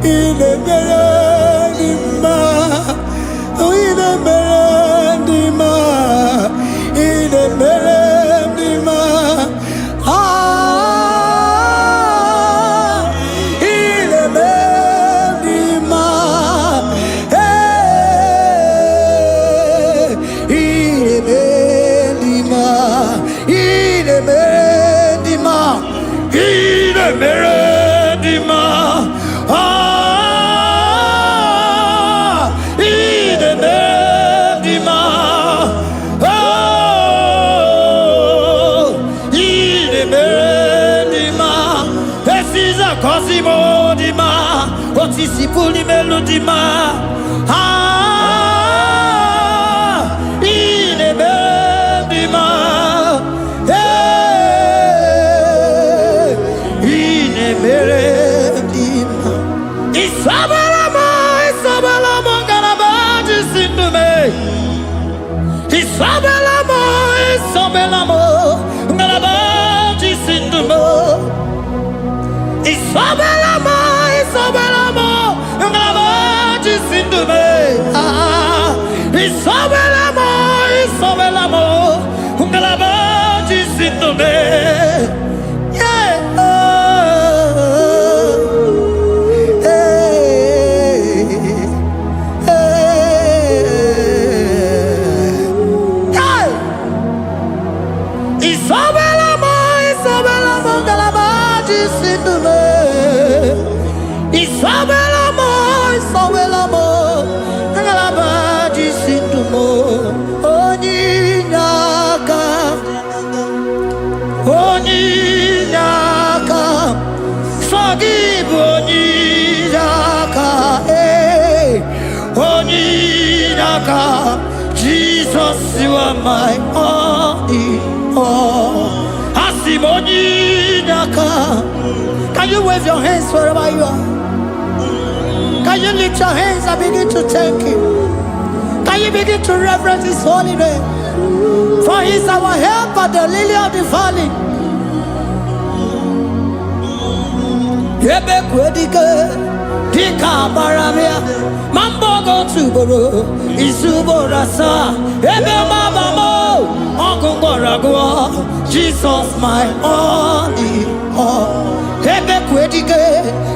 in Emerendi, in Emerendi, in Emerendi, Cosimo di ma, otisipuli melodima. Ine bendima, ine bendima. Isabelamo, ganabaji sindume. Isabelamo, ganabaji sindume. Isabelamo, ngalabaji sindume. Isabelamo, ngalabaji sindume. Yeah. Isabelamo, ngalabaji sindume. Isabelamo, my all in all. Can you wave your hands wherever you are? Can you lift your hands and begin to thank Him? Can you begin to reverence His holy name? For He is our help at the lily of the valley. Ebe kwedike dika baramia mambo go tuboro isubora sa ebe mabamo ogungorago Jesus my all in all. Ebe kwedike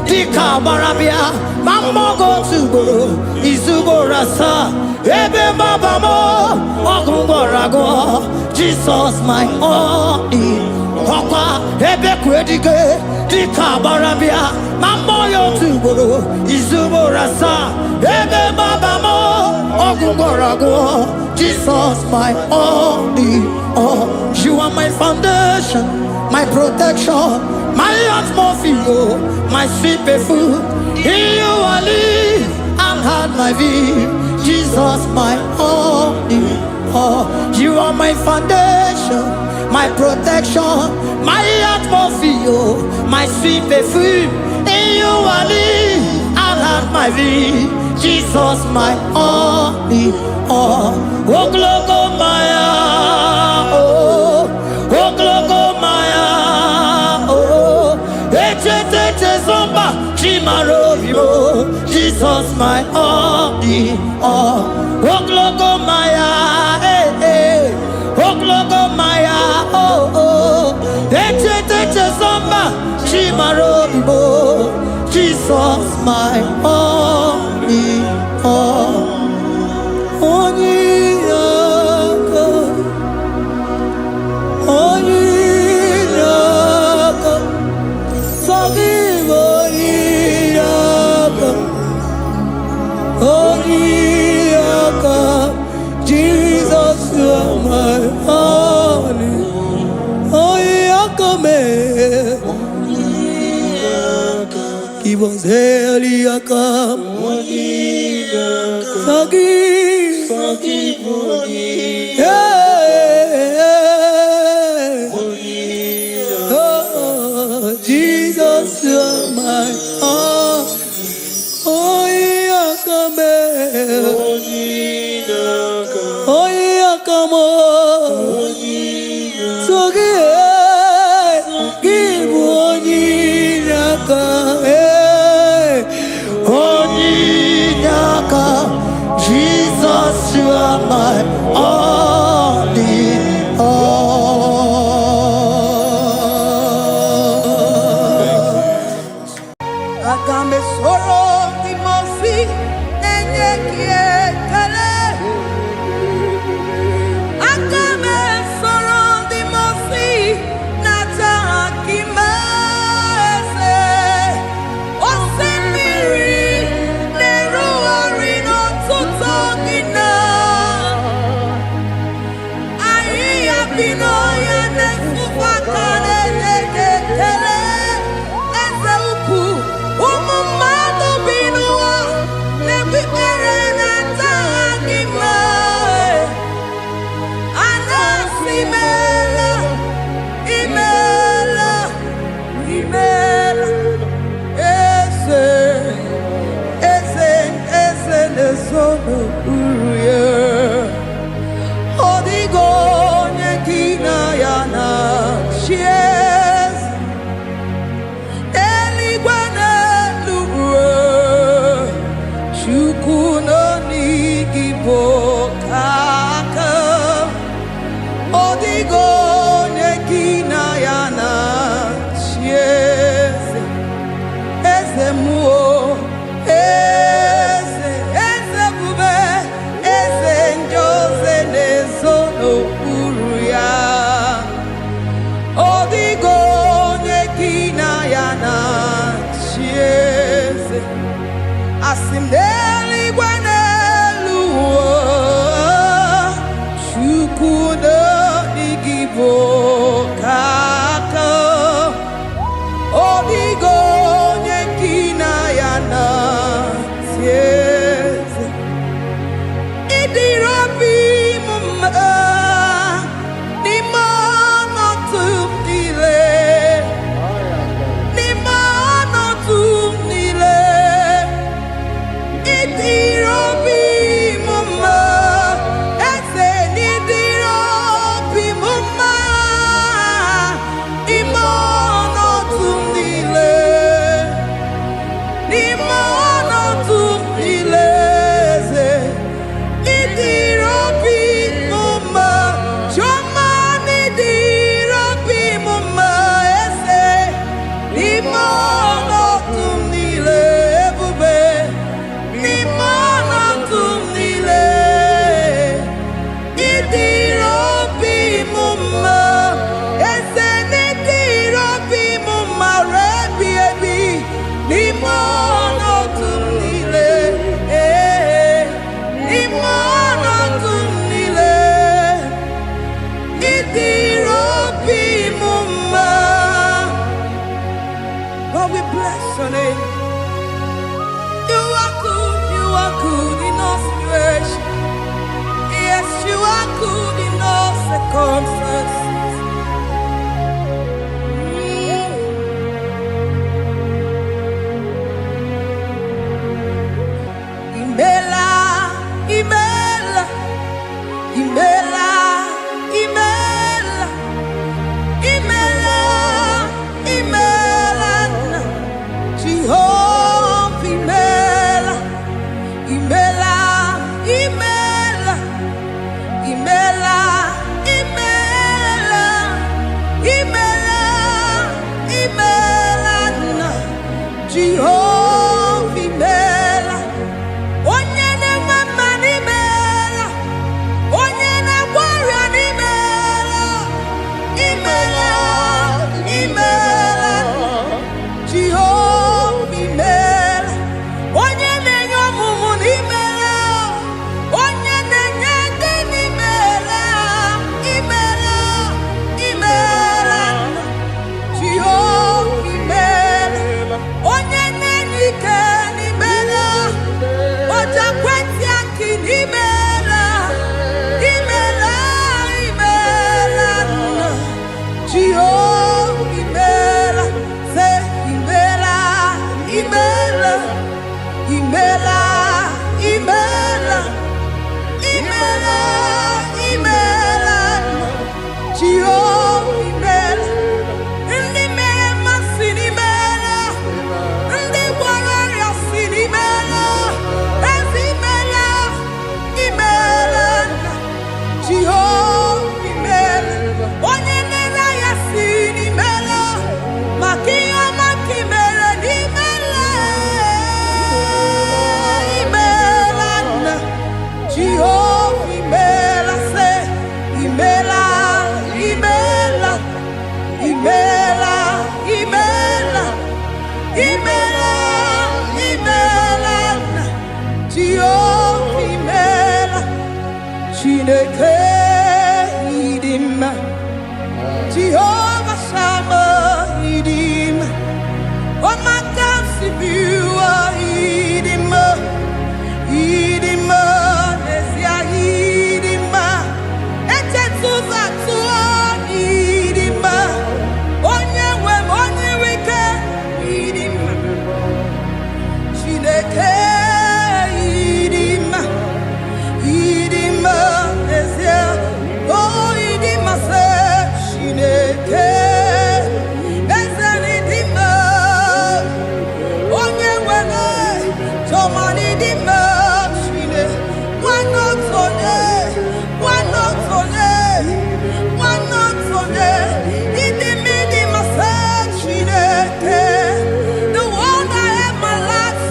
dika baramia mambo go tuboro isubora sa ebe mabamo ogungorago Jesus my all in all. Ebe kwedike dika barabia mambo yo tuboro izubora sa ebe babamo ogungorago Jesus my all in all. You are my foundation, my protection, my atmosphere, my sweet perfume. In you I live and had my being. Jesus my all in all. You are my foundation, my protection, my atmosphere, my sweet perfume. In you I live and have my being. Jesus my all in all. Oh glogo maya, oh glogo maya, oh ete zomba chimaro vivo. Jesus my all in all. Oh glogo maya, oh glogo maya, oh ete zomba chimaro vivo. Jesus my all in all. Jesus, you are my honey. Oh, give us Eliakam. Forgive me. Oh, Jesus, you are my honey. Oh, Yakame. Oh, Yakamo. So give Onyinaka. Onyinaka. Jesus, you are my all in all. Agame soro di mosi enye kietele. Agame soro di mosi nata akimese. Osemiri neruari no tutogina. Ayi abino ya nesufakane neketele. Eze uku umumado binuwa nebibere nata akima. Anasimela imela imela eze nesono uruye. Odigo nyekina yana chies eligwane lugwe chukuno nigibo kaka. Odigo nyekina yana chies eze muo eze bube eze njoze nezono uruya. Odigo nyekina yana chies asimdeli gwaneluo chukuno igibo kaka. Odigo nyekina yana sieze idirobi mumma bless your name. You are good in all situations. Yes, you are good in all circumstances. Imela, Imela, Imela, Imela, Imela, Imela, Jehovah, Imela, Imela, Imela, Imela, Imela, Imela, Imela, Jehovah, Imela. Onye na-eme n'imela, onye na-agwara n'imela, imela, imela, Jehova imela. Onye na-enye ọmụmụ n'imela, onye na-enye ego n'imela, imela, imela, Jehova imela. Onye na-enye ike n'imela, oja kwenti aki n'imela, imela, imela, Jehova imela. Say imela, imela, imela, imela, imela, imela, Jehova imela. Ndị mere mmasị n'imela, ndị gwara ọrịa si n'imela, ezi imela, imela, Jehova imela. Onye na-ere ya si n'imela, maka ihe ọma ka imere n'imela, imela, Jehova imela. Say imela, imela, imela, imela, imela, imela, Jehova imela. Chineke ịdị mma, Jehova Sama ịdị mma, ọmaka sibiwa ịdị mma, ịdị mma, n'ezie ịdị mma, echetụzọ atụọ ịdị mma, onye nwe m onye ire ike ịdị mma, Chineke ịdị mma, ịdị mma, n'ezie, oh ịdị mma, sị Chineke, eze ịdị mma, onye nwe m chọma ịdị mma, Chineke, nwanne otu onye, nwanne otu onye, nwanne otu onye, ịdị mma, ịdị mma, sị Chineke, the one I have my life,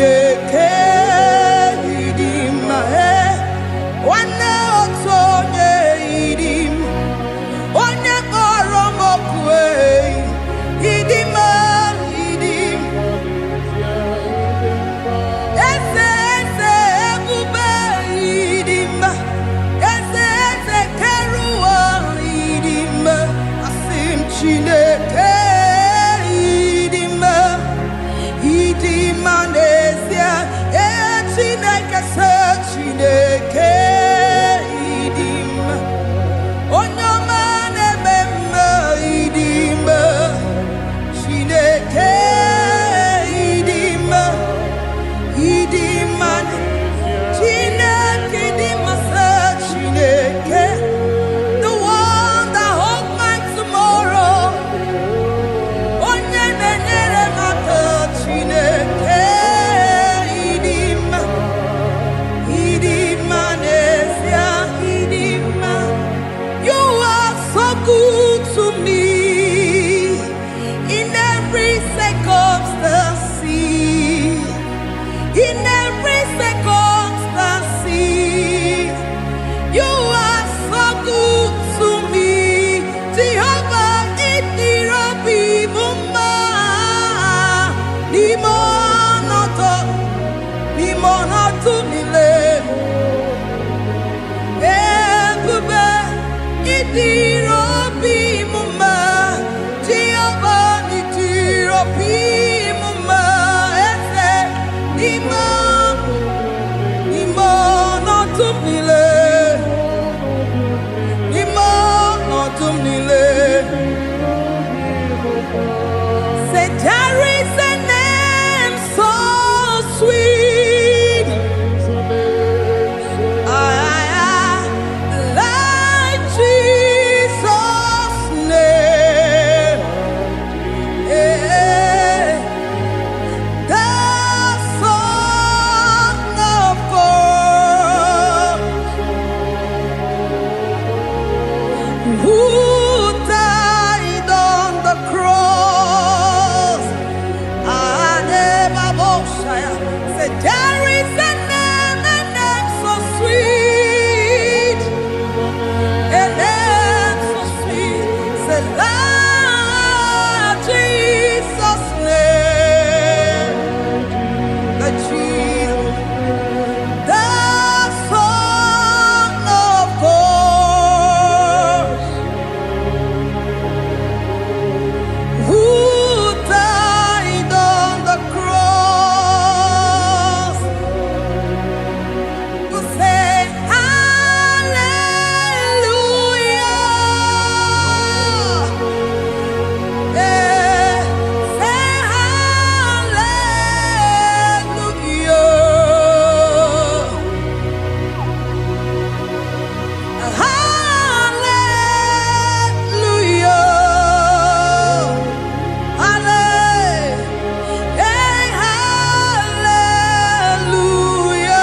Chineke idima wana otonye idim onye kpọrọ m okwu idima idim eze eze ebube idima eze eze keruwa idima asim Chineke Chineke idim onyoma na-ememme idim Chineke idim idim Chineke idim Chineke the one that holds my tomorrow onye na-enyere m aka Chineke good to me in every circumstance, in every circumstance. You are so good to me, Jehovah. Itirabi mumma, limonato mile, ebube itirabi. Say there is a name so sweet, like Jesus' name, the Son of God, who died on the cross. Say there is a name so sweet, a name so sweet. Say Lord Jesus' name, the Jesus, the Son of God, who died on the cross. We say hallelujah, say hallelujah, hallelujah.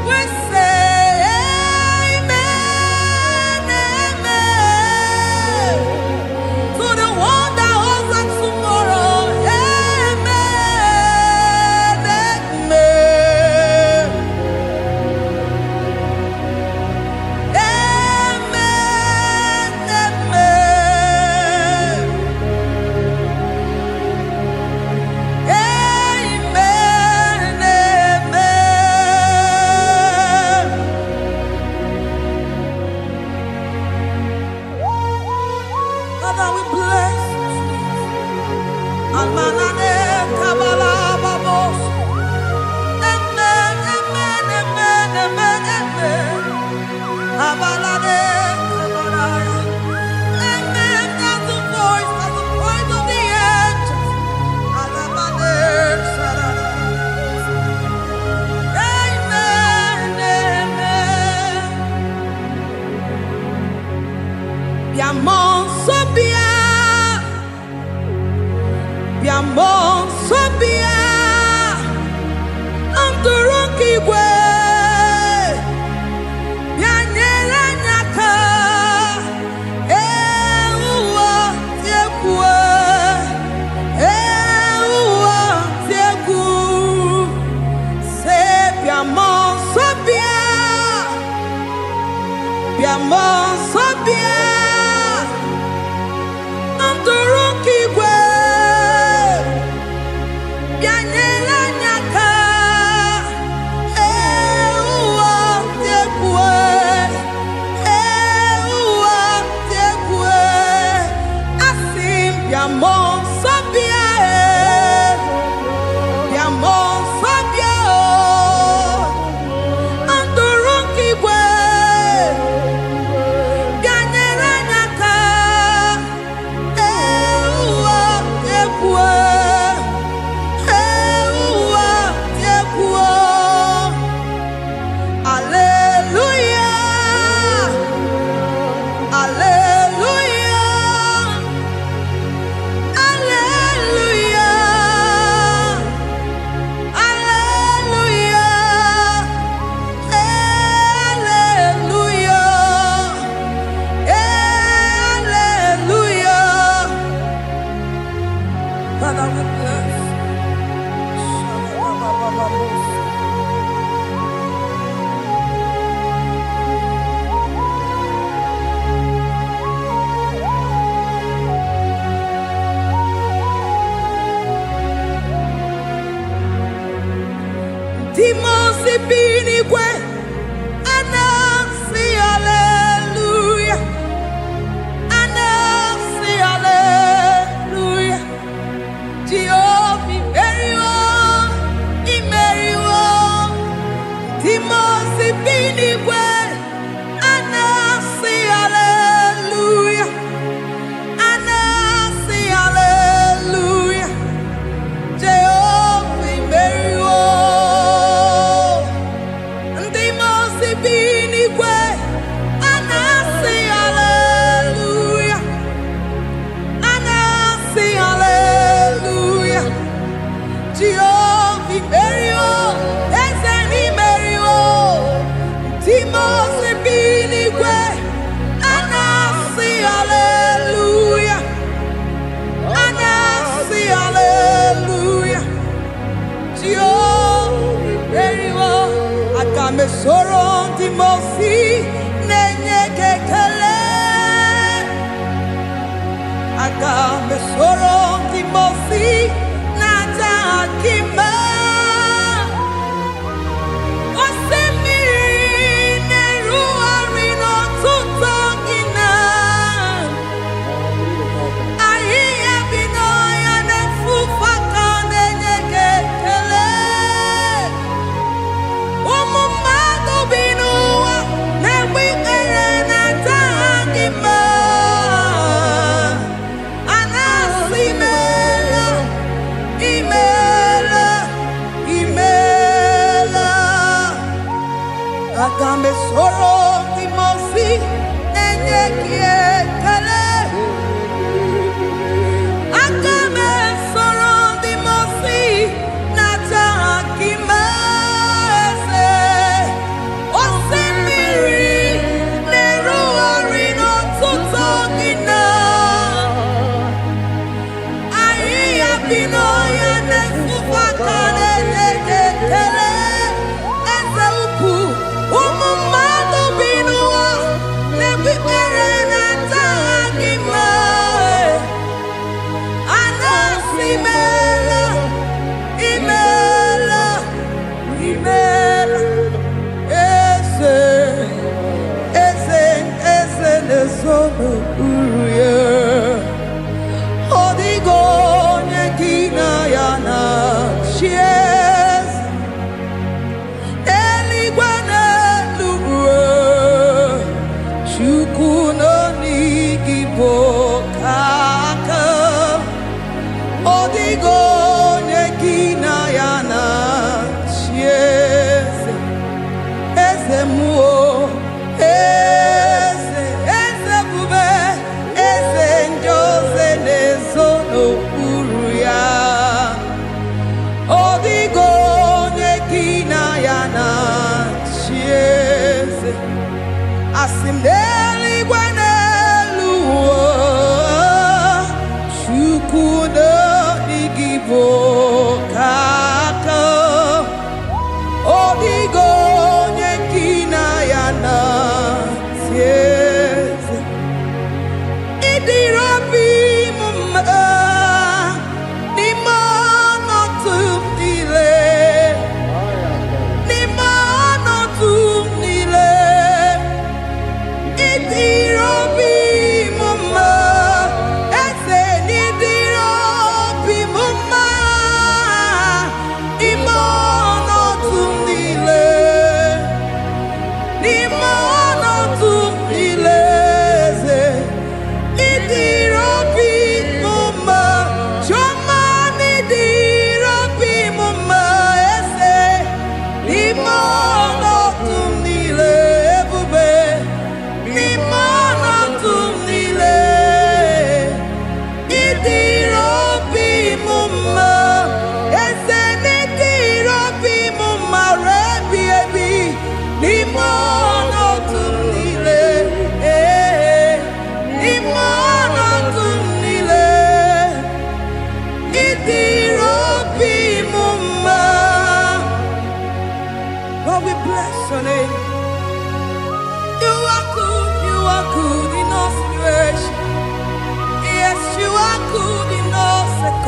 We say amen, amen, to the one that holds us tomorrow. Amen, amen, Father, we bless Almanane Kabala Babos. Amen, amen, amen, amen, amen. Abalade Kabalaya. Amen. That's the voice of the angels. Alabade Sarada. Amen, amen. Biamon Sobia, Biamon Sobia, Anturuki we, Bianyera Nyaka, Ewa Yekwe,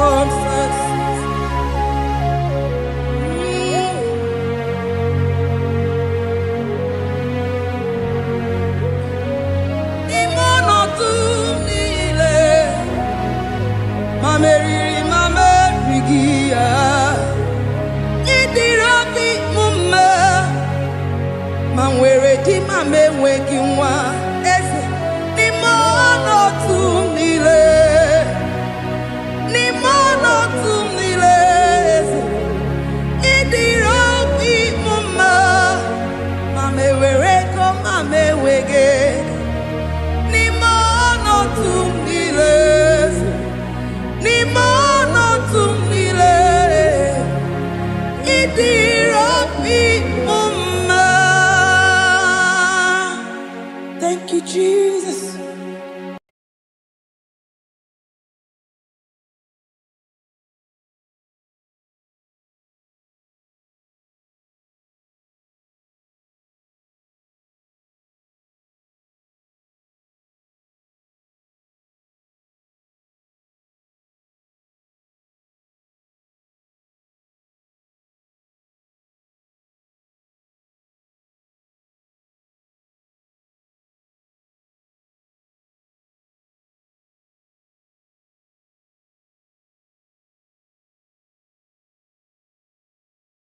circumstances. Manwere di mame wegi